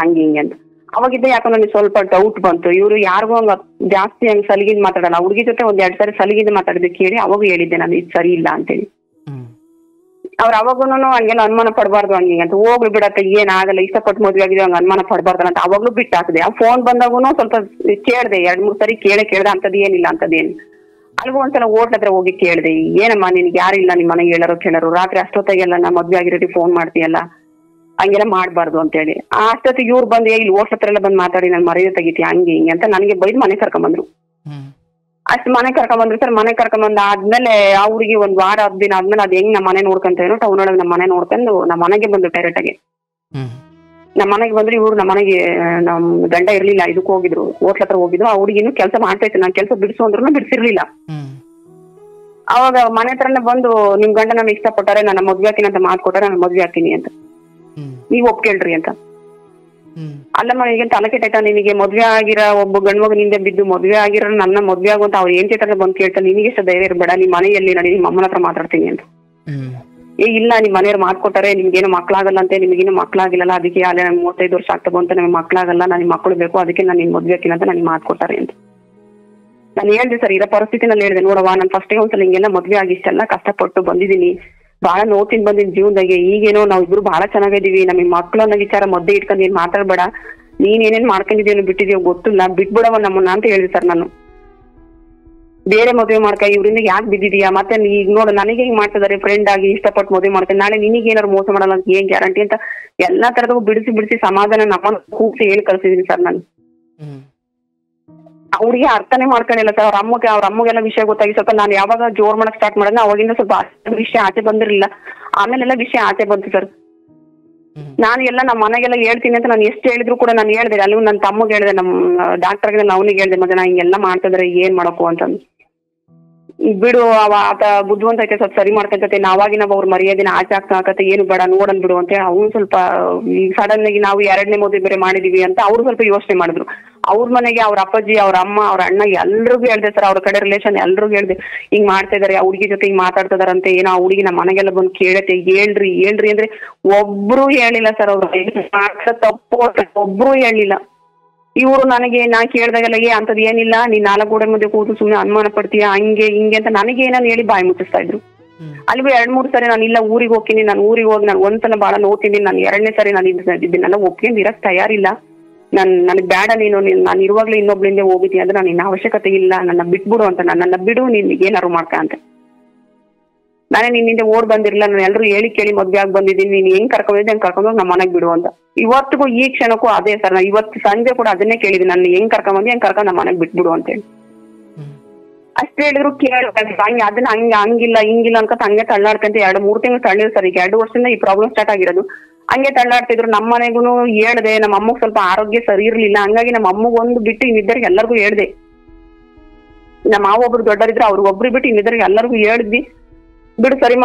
ಹಂಗೆ ಹಿಂಗೆ ಅಂತ. ಅವಾಗಿದ್ದೆ ಯಾಕೋ ನನಗೆ ಸ್ವಲ್ಪ ಡೌಟ್ ಬಂತು, ಇವ್ರು ಯಾರಿಗೂ ಹಂಗ ಜಾಸ್ತಿ ಹಂಗ್ ಸಲಿಗಿದ್ ಮಾತಾಡಲ್ಲ. ಹುಡುಗಿ ಜೊತೆ 1-2 ಸಾರಿ ಸಲಿಗಿದ್ ಮಾತಾಡಿದ್ದು ಕೇಳಿ ಅವಾಗ ಹೇಳಿದ್ದೆ ನಾನು ಇದು ಸರಿ ಇಲ್ಲ ಅಂತೇಳಿ. ಅವ್ರ ಅವಾಗೂನು ಹಂಗೆಲ್ಲ ಅನುಮಾನ ಪಡಬಾರ್ದು ಹಂಗೆ ಅಂತ. ಹೋಗ್ಲಿ ಬಿಡತ್ತೆ, ಏನಾಗಲ್ಲ, ಇಷ್ಟಪಟ್ಟು ಮದ್ವೆ ಆಗಿದೆ, ಹಂಗ ಅನುಮಾನ ಪಡಬಾರ್ದು ಅಂತ ಅವಾಗ್ಲೂ ಬಿಟ್ಟು ಹಾಕಿದೆ. ಆ ಫೋನ್ ಬಂದಾಗೂ ಸ್ವಲ್ಪ ಕೇಳ್ದೆ, 2-3 ಸರಿ ಕೇಳ್ದೆ, ಅಂತದ್ ಏನಿಲ್ಲ ಅಂತದೇನು. ಅಲ್ಗೂ ಒಂದ್ಸಲ ಹೋಟ್ಲ ಹತ್ರ ಹೋಗಿ ಕೇಳ್ದೆ, ಏನಮ್ಮ ನಿನ್ಗೆ ಯಾರಿಲ್ಲ ನಿಮ್ಮ ಮನೆಗೆ ಕೇಳೋರು ರಾತ್ರಿ ಅಷ್ಟೊತ್ತಾಗೆಲ್ಲ ನಾ ಮದ್ವೆ ಆಗಿರೋರಿಗೆ ಫೋನ್ ಮಾಡ್ತೀಯಲ್ಲ, ಹಂಗೆಲ್ಲ ಮಾಡ್ಬಾರ್ದು ಅಂತೇಳಿ. ಅಷ್ಟೊತ್ತಿಗೆ ಇವ್ರು ಬಂದು ಇಲ್ಲಿ ಹೋಟ್ಲ ಹತ್ರ ಎಲ್ಲ ಬಂದು ಮಾತಾಡಿ ನಾನು ಮರ್ಯಾದೆ ತೆಗಿತಿ ಹಂಗೆ ಹಿಂಗೆ ಅಂತ ನನಗೆ ಬೈದು ಮನೆ ಕರ್ಕೊಂಬಂದ್ರು. ಅಷ್ಟು ಮನೆ ಕರ್ಕೊಂಬಂದ್ರು ಸರ್. ಮನೆ ಕರ್ಕೊಂಬಂದ ಆದ್ಮೇಲೆ ಆ ಹುಡುಗಿ 1 ವಾರ 10 ದಿನ ಆದ್ಮೇಲೆ ಅದ್ ಹೆಂಗ್ ನಮ್ಮ ಮನೆ ನೋಡ್ಕೊಂತೇನೋ ಟೌನ್ ಒಳಗೆ ನಮ್ಮ ಮನೆ ನೋಡ್ಕೊಂಡು ನಮ್ಮ ಮನೆಗೆ ಬಂದು ಡೈರೆಕ್ಟ್ ಆಗಿ ನಮ್ಮ ಮನೆಗೆ ಬಂದ್ರೆ. ಇವ್ರು ನಮ್ಮ ಮನೆಗೆ ನಮ್ ಗಂಡ ಇರ್ಲಿಲ್ಲ, ಇದಕ್ಕೆ ಹೋಗಿದ್ರು, ಹೋಟ್ಲ ಹತ್ರ ಹೋಗಿದ್ರು. ಆ ಹುಡುಗಿನೂ ಕೆಲಸ ಮಾಡ್ತಾ ಇತ್ತು, ನಾನು ಕೆಲಸ ಬಿಡಿಸು ಅಂದ್ರೂ ಬಿಡಿಸಿರ್ಲಿಲ್ಲ. ಅವಾಗ ಮನೆ ಹತ್ರನೇ ಬಂದು ನಿಮ್ ಗಂಡ ನಾನು ಇಷ್ಟಪಟ್ಟಾರೆ, ನನ್ನ ಮದ್ವೆ ಹಾಕಿನಿ ಅಂತ ಮಾತು ಕೊಟ್ಟಾರೆ, ನಾನು ಮದ್ವೆ ಹಾಕಿನಿ ಅಂತ ನೀವ್ ಒಪ್ಕೇಳ್ರಿ ಅಂತ. ಅಲ್ಲಮ್ಮ ಈಗಂತ ತಲೆ ಕೆಟ್ಟಾಯ್ತಾ ನಿನಗೆ, ಮದ್ವೆ ಆಗಿರೋ ಒಬ್ಬ ಗಂಡು ಮಗನಿಂದ ಬಿದ್ದು ಮದ್ವೆ ಆಗಿರೋ ನನ್ನ ಮದ್ವೆ ಆಗುವಂತ ಅವ್ರು ಏನ್ ಚೇತ ಬಂದು ಕೇಳ್ತಾ, ನಿನಗೆ ಎಷ್ಟು ಧೈರ್ಯ ಇರಬೇಡ, ನಿಮ್ ಮನೆಯಲ್ಲಿ ನಡಿ, ನಿಮ್ಮ ಅಮ್ಮನ ಹತ್ರ ಮಾತಾಡ್ತೀನಿ ಅಂತ. ಇಲ್ಲ ನಿಮ್ ಮನೆಯವ್ರು ಮಾತ್ಕೊಟ್ಟಾರೆ, ನಿಮ್ಗೇನು ಮಕ್ಳಾಗಲ್ಲ ಅಂತೆ, ನಿಮಗೇನು ಮಕ್ಳಾಗಿಲ್ಲ, ಅದಕ್ಕೆ ಅಲ್ಲೇ ನನ್ಗೆ 35 ವರ್ಷ ಆಗ್ತಾ ಬಂತ, ನಮ್ಗೆ ಮಕ್ಳಾಗಲ್ಲ, ನನಗೆ ಮಕ್ಕಳು ಬೇಕು, ಅದಕ್ಕೆ ನಾನು ನಿನ್ ಮದ್ವೆ ಹಾಕಿನ ಅಂತ ನನಗೆ ಮಾತ್ಕೊಟ್ಟಾರೆ ಅಂತ. ನಾನು ಹೇಳ್ದೆ ಸರ್, ಇರೋ ಪರಿಸ್ಥಿತಿನಲ್ಲಿ ಹೇಳಿದೆ, ನೋಡವ್ವ ನಾನು ಫಸ್ಟೇ ಒಂದ್ಸಲ ಹಿಂಗೆಲ್ಲ ಮದ್ವೆ ಆಗಿ ಇಷ್ಟೆಲ್ಲ ಕಷ್ಟಪಟ್ಟು ಬಂದಿದ್ದೀನಿ, ಬಹಳ ನೋಡ್ತೀನಿ ಬಂದಿನ ಜೀವನದಾಗೆ, ಈಗೇನೋ ನಾವ್ ಇಬ್ರು ಬಹಳ ಚೆನ್ನಾಗಿದೀವಿ, ನಮಗೆ ಮಕ್ಳು ಅನ್ನೋ ವಿಚಾರ ಮದ್ದೆ ಇಟ್ಕೊಂಡು ಏನ್ ಮಾತಾಡ್ಬೇಡ, ನೀನ್ ಏನೇನ್ ಮಾಡ್ಕೊಂಡಿದ್ಯೋ ಬಿಟ್ಟಿದ್ಯೋ ಗೊತ್ತಿಲ್ಲ, ಬಿಟ್ಬಿಡವ ನಮ್ಮನ್ನ ಅಂತ ಹೇಳಿದೆ ಸರ್. ನಾನು ಬೇರೆ ಮದುವೆ ಮಾಡ್ಕ, ಇವ್ರಿಂದ ಯಾಕೆ ಬಿದ್ದಿದ್ಯಾ, ಮತ್ತೆ ಈಗ ನೋಡು ನನಗೆ ಹೆಂಗ್ ಮಾಡ್ತಿದಾರೆ, ಫ್ರೆಂಡ್ ಆಗಿ ಇಷ್ಟಪಟ್ಟು ಮದುವೆ ಮಾಡ್ತಾರೆ, ನಾಳೆ ನಿನಗೆ ಏನಾರು ಮೋಸ ಮಾಡಲ್ಲ ಅಂತ ಏನ್ ಗ್ಯಾರಂಟಿ ಅಂತ ಎಲ್ಲಾ ತರದೂ ಬಿಡಿಸಿ ಸಮಾಧಾನ ನಮ್ಮನ್ನ ಕೂಗ್ಸಿ ಹೇಳಿ ಕಳ್ಸಿದೀನಿ ಸರ್ ನಾನು. ಅವ್ರಿಗೆ ಅರ್ಥನೇ ಮಾಡ್ಕೊಂಡಿಲ್ಲ ಸರ್. ಅವ್ರ ಅಮ್ಮಗೆ ವಿಷಯ ಗೊತ್ತಾಗಿ ಸ್ವಲ್ಪ ನಾನು ಯಾವಾಗ ಜೋರ್ ಮಾಡಕ್ ಸ್ಟಾರ್ಟ್ ಮಾಡಿದ್ರೆ ಅವಾಗಿಂದ ಸ್ವಲ್ಪ ವಿಷಯ ಆಚೆ ಬಂದಿರಲಿಲ್ಲ. ಆಮೇಲೆಲ್ಲ ವಿಷಯ ಆಚೆ ಬಂತು ಸರ್. ನಾನು ಎಲ್ಲ ನಮ್ಮ ಮನೆಗೆಲ್ಲ ಹೇಳ್ತೀನಿ ಅಂತ ನಾನು ಎಷ್ಟು ಹೇಳಿದ್ರು ಕೂಡ ನಾನು ಹೇಳ್ದೆ, ಅಲ್ಲಿ ನನ್ನ ತಮ್ಮಗೆ ಹೇಳಿದೆ, ನಮ್ಮ ಡಾಕ್ಟರ್ಗೆ ಅವನಿಗೆ ಹೇಳಿದೆ, ಮತ್ತೆ ನಾ ಹಿಂಗೆಲ್ಲ ಮಾಡ್ತಿದ್ರೆ ಏನ್ ಮಾಡಕು ಅಂತಂದು. ಬಿಡು ಆತ ಬುದ್ಧಿವಂತ ಐತೆ, ಸ್ವಲ್ಪ ಸರಿ ಮಾಡ್ಕೊಂತೈತೆ, ನಾವಾಗಿನ ಅವ್ರ ಮರ್ಯಾದಿನ ಆಚೆ ಆಗ್ತಾಕತ್ತೆ, ಏನು ಬೇಡ ನೋಡನ್ ಬಿಡು ಅಂತ ಅವ್ನು ಸ್ವಲ್ಪ ಈಗ ಸಡನ್ ಆಗಿ ನಾವು 2ನೇ ಮದುವೆ ಬೇರೆ ಮಾಡಿದೀವಿ ಅಂತ ಅವ್ರು ಸ್ವಲ್ಪ ಯೋಚನೆ ಮಾಡಿದ್ರು. ಅವ್ರ ಮನೆಗೆ ಅವ್ರ ಅಪ್ಪಾಜಿ, ಅವ್ರ ಅಮ್ಮ, ಅವ್ರ ಅಣ್ಣ ಎಲ್ರಿಗೂ ಹೇಳ್ದೆ ಸರ್, ಅವ್ರ ಕಡೆ ರಿಲೇಷನ್ ಎಲ್ರಿಗೂ ಹೇಳ್ದೆ, ಹಿಂಗ್ ಮಾಡ್ತಾ ಇದಾರೆ, ಆ ಹುಡುಗಿ ಜೊತೆ ಹಿಂಗ್ ಮಾತಾಡ್ತಿದಾರಂತೆ, ಏನೋ ಆ ಹುಡುಗಿ ನಮ್ಮ ಮನೆಗೆಲ್ಲ ಬಂದು ಕೇಳತ್ತೆ, ಹೇಳ್ರಿ ಅಂದ್ರೆ ಒಬ್ರು ಹೇಳಿಲ್ಲ ಸರ್. ಅವ್ರು ತಪ್ಪು ಒಬ್ರು ಹೇಳಿಲ್ಲ. ಇವ್ರು ನನಗೆ ನಾ ಕೇಳ್ದಾಗೆಲ್ಲ ಅಂತದ್ ಏನಿಲ್ಲ, ನೀನ್ 4 ಗೋಡೆ ಮಧ್ಯೆ ಕೂತು ಸುಮ್ನೆ ಅನುಮಾನ ಪಡ್ತೀಯ ಹಂಗೆ ಹಿಂಗೆ ಅಂತ ನನಗೆ ಏನಾನು ಹೇಳಿ ಬಾಯಿ ಮುಚ್ಚಿಸ್ತಾ ಇದ್ರು. ಅಲ್ಲಿಗೂ 2-3 ಸರಿ ನಾನು ಇಲ್ಲ ಊರಿಗೆ ಹೋಗ್ತೀನಿ, ನಾನು ಊರಿಗೆ ಹೋಗಿ ನಾನು ಒಂದ್ಸಲ ಬಹಳ ನೋಡ್ತೀನಿ, ನಾನು 2ನೇ ಸರಿ ನಾನು ಇದನ್ನೆಲ್ಲ ಒಪ್ಕೊಂಡು ಇರಕ್ ತಯಾರಿಲ್ಲ, ನನಗ್ ಬೇಡ, ನಾನು ಇರುವಾಗ್ಲೂ ಇನ್ನೊಬ್ಳಿಂದ ಹೋಗಿದ್ದೀನಿ ಅಂದ್ರೆ ನಾನು ಇನ್ನ ಅವಶ್ಯಕತೆ ಇಲ್ಲ, ನನ್ನ ಬಿಟ್ಬಿಡು ಅಂತ, ನನ್ನ ಬಿಡು, ನೀನ್ ಏನಾರು ಮಾಡ್ಕ ಅಂತ. ನಾನೇ ನಿನ್ನಿಂದ ಓಡ್ ಬಂದಿರಲಿಲ್ಲ, ನಾನು ಎಲ್ಲರೂ ಹೇಳಿ ಕೇಳಿ ಮದ್ವೆ ಆಗಿ ಬಂದಿದ್ದೀನಿ, ನೀನ್ ಹೆಂಗ್ ಕರ್ಕೊಂಡಿದ್ದೆ ಹಂಗ್ ಕರ್ಕೊಂಡೋಗಿ ನಮ್ಮ ಮನೆಗ್ ಬಿಡು ಅಂತ. ಇವತ್ತಿಗೂ ಈ ಕ್ಷಣಕ್ಕೂ ಅದೇ ಸರ್, ನಾನು ಇವತ್ತು ಸಂಜೆ ಕೂಡ ಅದನ್ನೇ ಕೇಳಿದ್ದೀನಿ, ನಾನು ಹೆಂಗ್ ಕರ್ಕೊಂಡ್ಬಂದಿ ಹೆಂಗ್ ಕರ್ಕೊಂಡು ನಮ್ಮ ಮನೆಗ್ ಬಿಟ್ಬಿಡು ಅಂತೇಳಿ. ಅಷ್ಟೇ ಹೇಳಿದ್ರು ಹಂಗೆ ಅದನ್ನ ಹಂಗಿಲ್ಲ ಹಿಂಗಿಲ್ಲ ಅನ್ಕೊಂತ ಹಂಗೆ ತಳ್ಳಾಡ್ಕಂತ 2-3 ತಿಂಗಳು ತಳ್ಳಿದ್ರು ಸರ್. ಈಗ 2 ವರ್ಷದಿಂದ ಈ ಪ್ರಾಬ್ಲಮ್ ಸ್ಟಾರ್ಟ್ ಆಗಿರೋದು. ಹಂಗೆ ತಳ್ಳಾಡ್ತಿದ್ರು. ನಮ್ಮ ಮನೆಗೂ ಹೇಳ್ದೆ, ನಮ್ಮ ಅಮ್ಮಗೆ ಸ್ವಲ್ಪ ಆರೋಗ್ಯ ಸರಿ ಇರ್ಲಿಲ್ಲ, ಹಂಗಾಗಿ ನಮ್ಮ ಅಮ್ಮಗೆ ಒಂದು ಬಿಟ್ಟು ಇನ್ನಿದ್ದರಿಗೆ ಎಲ್ಲರಿಗೂ ಹೇಳ್ದೆ. ನಮ್ಮ ಮಾವ ಒಬ್ರು ದೊಡ್ಡರಿದ್ರು, ಅವ್ರಿಗೊಬ್ರು ಬಿಟ್ಟು ಇನ್ನಿದ್ದರಿಗೆ ಎಲ್ಲರಿಗೂ ಹೇಳಿದ್ವಿ, ಬಿಡು ಸರಿ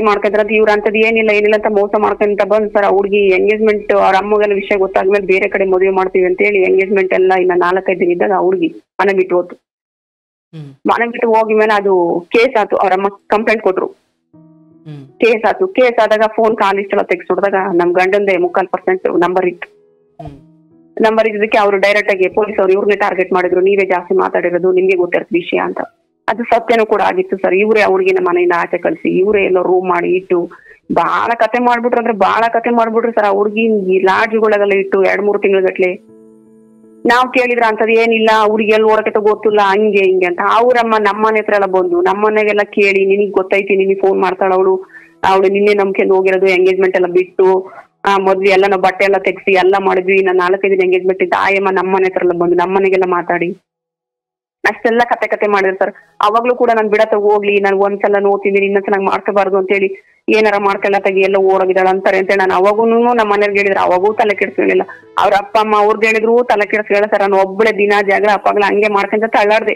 ಮಾಡ್ಕೊಂತ ಅಂತ. ಇವ್ರ ಅಂತದ್ ಏನಿಲ್ಲ ಅಂತ ಮೋಸ ಮಾಡ್ಕೊಂತ ಬಂದ್ ಸರ್. ಹುಡುಗಿ ಎಂಗೇಜ್ಮೆಂಟ್ ಅವ್ರ ಅಮ್ಮಗೆಲ್ಲ ವಿಷಯ ಗೊತ್ತಾದ್ಮೇಲೆ ಬೇರೆ ಕಡೆ ಮದುವೆ ಮಾಡ್ತೀವಿ ಅಂತ ಹೇಳಿ ಎಂಗೇಜ್ಮೆಂಟ್ ಎಲ್ಲ ಇನ್ನ 4-5 ದಿನ ಇದ್ದಾಗ ಹುಡುಗಿ ಮನೆ ಬಿಟ್ಟು ಹೋತು. ಮನೆ ಬಿಟ್ಟು ಹೋಗಿ ಮೇಲೆ ಅದು ಕೇಸ್ ಆಯ್ತು. ಅವ್ರಮ್ಮ ಕಂಪ್ಲೇಂಟ್ ಕೊಟ್ರು, ಕೇಸ್ ಆಯ್ತು. ಕೇಸ್ ಆದಾಗ ಫೋನ್ ಕಾಲ್ ಇಷ್ಟೆಲ್ಲ ತೆಗ್ಸಿ ನೋಡಿದಾಗ ನಮ್ ಗಂಡಂದೇ 3/4% ನಂಬರ್ ಇತ್ತು. ನಂಬರ್ ಇದ್ದಕ್ಕೆ ಅವ್ರು ಡೈರೆಕ್ಟ್ ಆಗಿ ಪೊಲೀಸ್ ಅವ್ರು ಇವ್ರನ್ನೇ ಟಾರ್ಗೆಟ್ ಮಾಡಿದ್ರು, ನೀವೇ ಜಾಸ್ತಿ ಮಾತಾಡಿರೋದು, ನಿಮ್ಗೆ ಗೊತ್ತಿರುತ್ತೆ ವಿಷಯ ಅಂತ. ಅದು ಸತ್ಯನೂ ಕೂಡ ಆಗಿತ್ತು ಸರ್. ಇವರೇ ಹುಡುಗಿನ ಮನೆಯಿಂದ ಆಚೆ ಕಳಿಸಿ ಇವರೇ ಎಲ್ಲೋ ರೂಮ್ ಮಾಡಿ ಇಟ್ಟು ಬಹಳ ಕತೆ ಮಾಡ್ಬಿಟ್ರು, ಅಂದ್ರೆ ಬಹಳ ಕತೆ ಮಾಡ್ಬಿಟ್ರು ಸರ್. ಆ ಹುಡುಗಿ ಈ ಲಾಡ್ಜ್ಗಳಿಗೆಲ್ಲ ಇಟ್ಟು 2-3 ತಿಂಗಳ ಗಟ್ಲೆ ನಾವ್ ಕೇಳಿದ್ರ ಅಂತದ್ ಏನಿಲ್ಲ, ಹುಡುಗಿ ಎಲ್ಲಿ ಓಡಕತ್ತ ಗೊತ್ತಿಲ್ಲ, ಹಂಗೆ ಹಿಂಗೆ ಅಂತ. ಅವ್ರಮ್ಮ ನಮ್ಮನೆ ಹತ್ರ ಎಲ್ಲ ಬಂದು ನಮ್ಮನೆಗೆಲ್ಲ ಕೇಳಿ, ನಿನಗ್ ಗೊತ್ತೈತಿ, ನಿನಗ್ ಫೋನ್ ಮಾಡ್ತಾಳ ಅವಳು ನಿನ್ನೆ ನಂಬ್ಕೊಂಡು ಹೋಗಿರೋದು, ಎಂಗೇಜ್ಮೆಂಟ್ ಎಲ್ಲ ಬಿಟ್ಟು ಮದ್ವೆ ಎಲ್ಲ ನಾವು ಬಟ್ಟೆ ಎಲ್ಲ ತೆಗ್ಸಿ ಎಲ್ಲ ಮಾಡಿದ್ವಿ, ನಾನು 4-5 ದಿನ ಎಂಗೇಜ್ಮೆಂಟ್ ಇತ್ತು. ಆಯಮ್ಮ ನಮ್ಮನೆ ಹತ್ರ ಎಲ್ಲ ಬಂದು ನಮ್ಮನೆಗೆಲ್ಲ ಮಾತಾಡಿ ಅಷ್ಟೆಲ್ಲ ಕತೆ ಮಾಡಿರ್ತಾರೆ. ಅವಾಗ್ಲೂ ಕೂಡ ನಾನು ಬಿಡತ್ತ ಹೋಗ್ಲಿ, ನಾನು ಒಂದ್ಸಲ ನೋಡ್ತಿದ್ದೀನಿ, ಇನ್ನೊಂದ್ಸಲ ನಂಗೆ ಮಾಡ್ಕೋಬಾರ್ದು ಅಂತೇಳಿ ಏನಾರ ಮಾಡ್ಕೊಳ್ಳ ತೆಗಿ ಎಲ್ಲ ಓಡೋಗಿದ್ದಾಳ ಅಂತಾರೆ ಅಂತ ನಾನು ಅವಾಗೂನು ನಮ್ಮ ಮನೆಯವ್ರಿಗೆ ಹೇಳಿದ್ರೆ ಅವಾಗೂ ತಲೆ ಕೆಡಿಸ್ಕೊಳ್ಳಿಲ್ಲ. ಅವ್ರ ಅಪ್ಪ ಅಮ್ಮ ಅವ್ರಿಗೆ ಹೇಳಿದ್ರು ತಲೆ ಕೆಡಿಸ್ಕೊಳ್ಳ ಸರ್. ನಾನು ಒಬ್ಬಳೆ ದಿನ ಜಾಗ ಅಪ್ಪಗಳ ಹಂಗೆ ಮಾಡ್ಕೊಂತ ತಳ್ಳಾಡ್ದೆ.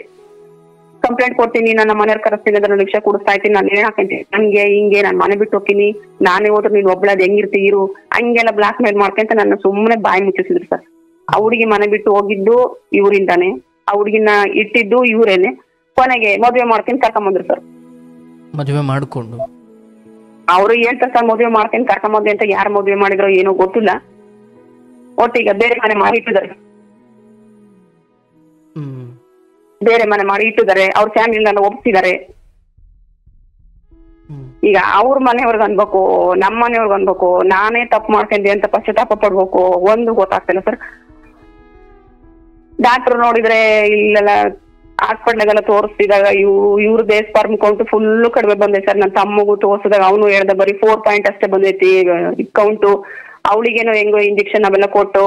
ಕಂಪ್ಲೇಂಟ್ ಕೊಡ್ತೀನಿ, ನನ್ನ ಮನೆಯವ್ರ ಕರೆಸ್ತೀನಿ, ಅದನ್ನ ರಿಕ್ಷಾ ಕುಡಿಸ್ತಾ ಇರ್ತೀನಿ, ನಾನು ಏನ್ ಹಾಕೊಂತೀನಿ, ಹಂಗೆ ಹಿಂಗೆ ನಾನು ಮನೆ ಬಿಟ್ಟು ಹೋಗ್ತೀನಿ, ನಾನೇ ಹೋದ್ರೆ ನೀನ್ ಒಬ್ಬಳೆ ಅದ್ ಹೆಂಗಿರ್ತಿ ಇರು, ಹಂಗೆಲ್ಲ ಬ್ಲಾಕ್ ಮೇಲ್ ಮಾಡ್ಕೊಂತ ನನ್ನ ಸುಮ್ಮನೆ ಬಾಯಿ ಮುಚ್ಚಿಸಿದ್ರು ಸರ್. ಆ ಹುಡುಗಿ ಮನೆ ಬಿಟ್ಟು ಹೋಗಿದ್ದು ಇವರಿಂದಾನೆ, ಆ ಹುಡುಗಿನ ಇಟ್ಟಿದ್ದು ಇವ್ರೇನೆ. ಕೊನೆಗೆ ಮದುವೆ ಮಾಡ್ಕೊಂಡು ಕರ್ಕೊಂಬಂದ್ರು ಸರ್. ಮದುವೆ ಮಾಡ್ಕೊಂಡು ಅವ್ರು ಹೇಳ್ತಾರೆ ಸರ್, ಮದುವೆ ಮಾಡ್ಕೊಂಡು ಕರ್ಕೊಂಬಂದ್ವಿ ಅಂತ. ಯಾರು ಮದುವೆ ಮಾಡಿದ್ರೋ ಏನೋ ಗೊತ್ತಿಲ್ಲ, ಒಟ್ಟಿಗೆ ಬೇರೆ ಮನೆ ಮಾಡಿ ಇಟ್ಟಿದ್ದಾರೆ, ಬೇರೆ ಮನೆ ಮಾಡಿ ಇಟ್ಟಿದ್ದಾರೆ. ಅವ್ರ ಫ್ಯಾಮಿಲಿನೆಲ್ಲ ಒಪ್ಸಿದ್ದಾರೆ. ಈಗ ಅವ್ರ ಮನೆಯವ್ರಿಗೆ ಅನ್ಬೇಕು, ನಮ್ಮ ಮನೆಯವ್ರಿಗೆ ಅನ್ಬೇಕು, ನಾನೇ ತಪ್ಪು ಮಾಡ್ಕೊಂಡೆ ಅಂತ ಪಶ್ಚಾತ್ತಾಪ ಪಡ್ಬೇಕು, ಒಂದು ಗೊತ್ತಾಗ್ತಿಲ್ಲ ಸರ್. ಡಾಕ್ಟರ್ ನೋಡಿದ್ರೆ ಇಲ್ಲೆಲ್ಲ ಹಾಸ್ಪಿಟ್ಲಿಗೆಲ್ಲ ತೋರಿಸ್ತಿದಾಗ ಇವ್ರದೇ ಸ್ಪರ್ಮ್ ಕೌಂಟ್ ಫುಲ್ ಕಡಿಮೆ ಬಂದೈತೆ ಸರ್. ನನ್ನ ತಮ್ಮಗೂ ತೋರಿಸಿದಾಗ ಅವನು ಹೇಳ್ದ ಬರೀ 4 ಪಾಯಿಂಟ್ ಅಷ್ಟೇ ಬಂದೈತಿ ಕೌಂಟು. ಅವಳಿಗೇನೋ ಹೆಂಗೋ ಇಂಜೆಕ್ಷನ್ ಅವೆಲ್ಲ ಕೊಟ್ಟು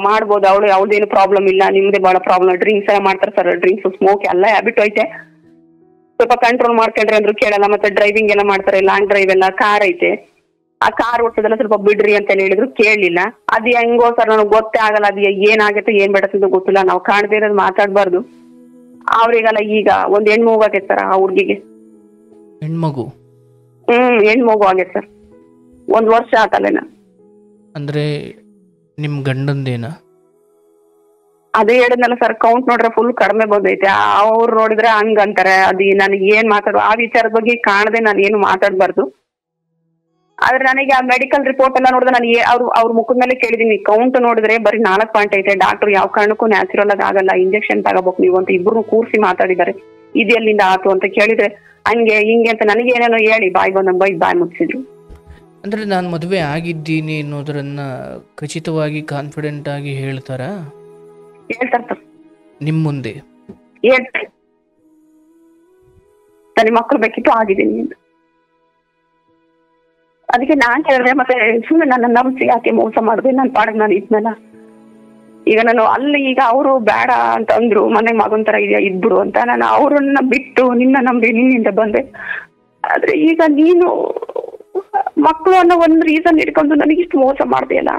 ಮಾಡ್ಬೋದು, ಅವಳದೇನು ಪ್ರಾಬ್ಲಮ್ ಇಲ್ಲ, ನಿಮ್ದೇ ಬಹಳ ಪ್ರಾಬ್ಲಮ್. ಡ್ರಿಂಕ್ಸ್ ಎಲ್ಲ ಮಾಡ್ತಾರೆ ಸರ್, ಡ್ರಿಂಕ್ಸ್ ಸ್ಮೋಕ್ ಎಲ್ಲ ಹ್ಯಾಬಿಟ್ ಐತೆ, ಸ್ವಲ್ಪ ಕಂಟ್ರೋಲ್ ಮಾಡ್ಕೊಂಡ್ರೆ ಅಂದ್ರು ಕೇಳಲ್ಲ. ಮತ್ತೆ ಡ್ರೈವಿಂಗ್ ಎಲ್ಲ ಮಾಡ್ತಾರೆ, ಲಾಂಗ್ ಡ್ರೈವ್ ಎಲ್ಲ. ಕಾರ್ ಐತೆ, ಆ ಕಾರ್ ಓಡಿಸೋದೆಲ್ಲ ಸ್ವಲ್ಪ ಬಿಡ್ರಿ ಅಂತ ಹೇಳಿದ್ರು, ಕೇಳಲಿಲ್ಲ. ಅದ್ ಹೆಂಗೋ ಸರ್ ನನಗೆ ಗೊತ್ತೇ ಆಗಲ್ಲ, ಅದು ಏನಾಗತ್ತೆ ಏನ್ ಬೇಡತ್ತಂತ ಗೊತ್ತಿಲ್ಲ. ನಾವು ಕಾಣದೇ ಇರೋದು ಮಾತಾಡ್ಬಾರ್ದು. ಅವ್ರಿಗೆಲ್ಲ ಈಗ ಒಂದ್ ಹೆಣ್ಮಗು ಆಗೈತೆ ಸರ್, ಆ ಹುಡ್ಗಿಗೆ ಹೆಣ್ಮಗು ಹೆಣ್ಮಗು ಆಗೈತೆ ಸರ್, 1 ವರ್ಷ ಆತಲ್ಲೇನ. ಅಂದ್ರೆ ನಿಮ್ ಗಂಡಂದೇನ? ಅದೇ ಹೇಳಿದ್ನಲ್ಲ ಸರ್, ಕೌಂಟ್ ನೋಡ್ರೆ ಫುಲ್ ಕಡಿಮೆ ಬಂದೈತೆ. ಅವ್ರು ನೋಡಿದ್ರೆ ಹಂಗ ಅಂತಾರೆ. ಅದು ನನಗೆ ಏನ್ ಮಾತಾಡೋ ಆ ವಿಚಾರದ ಬಗ್ಗೆ ಕಾಣದೆ ನಾನು ಏನು ಮಾತಾಡ್ಬಾರ್ದು. ಆದ್ರೆ ನನಗೆ ಆ ಮೆಡಿಕಲ್ ರಿಪೋರ್ಟ್ ಎಲ್ಲ ನೋಡಿದ್ರೆ ನಾನು ಅವ್ರ ಮುಖದ ಮೇಲೆ ಕೇಳಿದೀನಿ, ಕೌಂಟ್ ನೋಡಿದ್ರೆ ಬರೀ 4 ಪಾಯಿಂಟ್ ಐತೆ, ಡಾಕ್ಟರ್ ಯಾವ ಕಾರಣಕ್ಕೂ ನ್ಯಾಚುರಲ್ ಆಗಿ ಆಗಲ್ಲ, ಇಂಜೆಕ್ಷನ್ ತಗೋಬೇಕು ನೀವು ಅಂತ ಇಬ್ರು ಕೂರ್ಸಿ ಮಾತಾಡಿದ್ದಾರೆ. ಇದು ಎಲ್ಲಿಂದ ಆತು ಅಂತ ಕೇಳಿದ್ರೆ ಹಂಗೆ ಹಿಂಗೆ ಅಂತ ನನಗೆ ಏನೇನೋ ಹೇಳಿ ಬಾಯಿ ಬಾಯಿ ಮುಚ್ಚಿದ್ರು. ಅಂದ್ರೆ ನಾನು ಮದುವೆ ಆಗಿದ್ದೀನಿ ಅನ್ನೋದ್ರನ್ನ ಖಚಿತವಾಗಿ ಕಾನ್ಫಿಡೆಂಟ್ ಆಗಿ ಹೇಳ್ತಾರ? ಹೇಳ್ತಾರೆ ಸರ್ ನಿಮ್ ಮುಂದೆ ಹೇಳ್ತಾರೆ, ನನಗೆ ಮಕ್ಕಳು ಬೇಕಿತ್ತು, ಆಗಿದ್ದೀನಿ ಅಂತ. ಅದಕ್ಕೆ ನಾನ್ ಹೇಳಿದ್ರೆ ಮತ್ತೆ ಸುಮ್ಮನೆ ನನ್ನ ನಂಬಿಸಿ ಯಾಕೆ ಮೋಸ ಮಾಡಿದೆ, ನನ್ನ ಪಾಡಿಗೆ ನಾನು ಇದ್ನಲ್ಲ. ಈಗ ನಾನು ಅಲ್ಲಿ ಈಗ ಅವರು ಬೇಡ ಅಂತ ಅಂದ್ರು, ಮನೆಗೆ ಮಗನ್ ತರ ಇದೆಯಾ ಇದ್ಬಿಡು ಅಂತ. ನಾನು ಅವ್ರನ್ನ ಬಿಟ್ಟು ನಿನ್ನ ನಂಬಿ ನಿನ್ನಿಂದ ಬಂದೆ. ಆದ್ರೆ ಈಗ ನೀನು ಮಕ್ಕಳು ಅನ್ನೋ ಒಂದ್ ರೀಸನ್ ಇಟ್ಕೊಂಡು ನನಗಿಷ್ಟು ಮೋಸ ಮಾಡ್ದೆಯಲ್ಲ.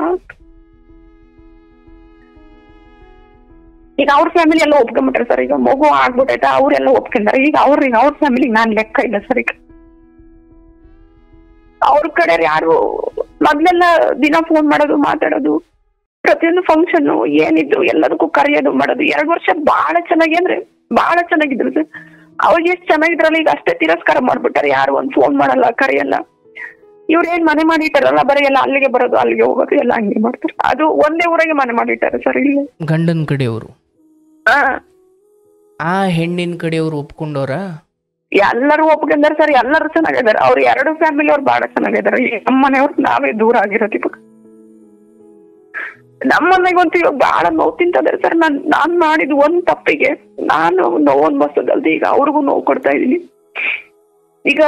ಈಗ ಅವ್ರ ಫ್ಯಾಮಿಲಿ ಎಲ್ಲ ಒಪ್ಕೊಂಡ್ಬಿಟ್ರೆ ಸರ್, ಈಗ ಮಗು ಆಗ್ಬಿಟ್ಟೈತೆ, ಅವ್ರೆಲ್ಲ ಒಪ್ಕೊಂಡಾರೆ. ಈಗ ಅವ್ರ ಫ್ಯಾಮಿಲಿಗೆ ನಾನ್ ಲೆಕ್ಕ ಇಲ್ಲ ಸರ್. ಈಗ ಅವ್ರ ಕಡೆ ಯಾರು ಮೊದ್ಲೆಲ್ಲ ದಿನ ಫೋನ್ ಮಾಡೋದು, ಮಾತಾಡೋದು, ಪ್ರತಿಯೊಂದು ಫಂಕ್ಷನ್ ಏನಿದ್ರು ಎಲ್ಲದಕ್ಕೂ ಕರೆಯೋದು ಮಾಡೋದು. 2 ವರ್ಷ ಬಹಳ ಚೆನ್ನಾಗಿ ಅಂದ್ರೆ ಬಹಳ ಚೆನ್ನಾಗಿದ್ರು ಸರ್. ಅವಾಗ ಎಷ್ಟು ಚೆನ್ನಾಗಿದ್ರಲ್ಲ, ಈಗ ಅಷ್ಟೇ ತಿರಸ್ಕಾರ ಮಾಡ್ಬಿಟ್ಟಾರೆ. ಯಾರು ಒಂದ್ ಫೋನ್ ಮಾಡಲ್ಲ, ಕರೆಯಲ್ಲ. ಇವ್ರೇನ್ ಮನೆ ಮಾಡಿಟ್ಟಾರಲ್ಲ, ಬರೀ ಎಲ್ಲ ಅಲ್ಲಿಗೆ ಬರೋದು, ಅಲ್ಲಿಗೆ ಹೋಗೋದು, ಎಲ್ಲ ಹಂಗೆ ಮಾಡ್ತಾರೆ. ಅದು ಒಂದೇ ಊರಾಗೆ ಮನೆ ಮಾಡಿಟ್ಟಾರೆ ಸರ್. ಇಲ್ಲಿ ಗಂಡನ ಕಡೆಯವರು, ಆ ಹೆಣ್ಣಿನ ಕಡೆಯವರು ಒಪ್ಕೊಂಡವ್ರ? ಎಲ್ಲರೂ ಒಪ್ಕೊಂಡಾರೆ ಸರ್, ಎಲ್ಲರೂ ಚೆನ್ನಾಗಿದ್ದಾರೆ. ಅವ್ರು 2 ಫ್ಯಾಮಿಲಿ ಅವ್ರು ಬಹಳ ಚೆನ್ನಾಗಿದ್ದಾರೆ. ನಮ್ಮ ಮನೆಯವ್ರು ನಾವೇ ದೂರ ಆಗಿರೋದು. ಇವಾಗ ನಮ್ಮ ಮನೆಗಂತೂ ಇವಾಗ ಬಹಳ ನೋವು ತಿಂತದಾರೆ ಸರ್. ನಾನ್ ಮಾಡಿದ್ ಒಂದ್ ತಪ್ಪಿಗೆ ನಾನು ನೋವು ಅನ್ಬಸ್ತದಲ್ದು, ಈಗ ಅವ್ರಿಗೂ ನೋವು ಕೊಡ್ತಾ ಇದೀನಿ. ಈಗ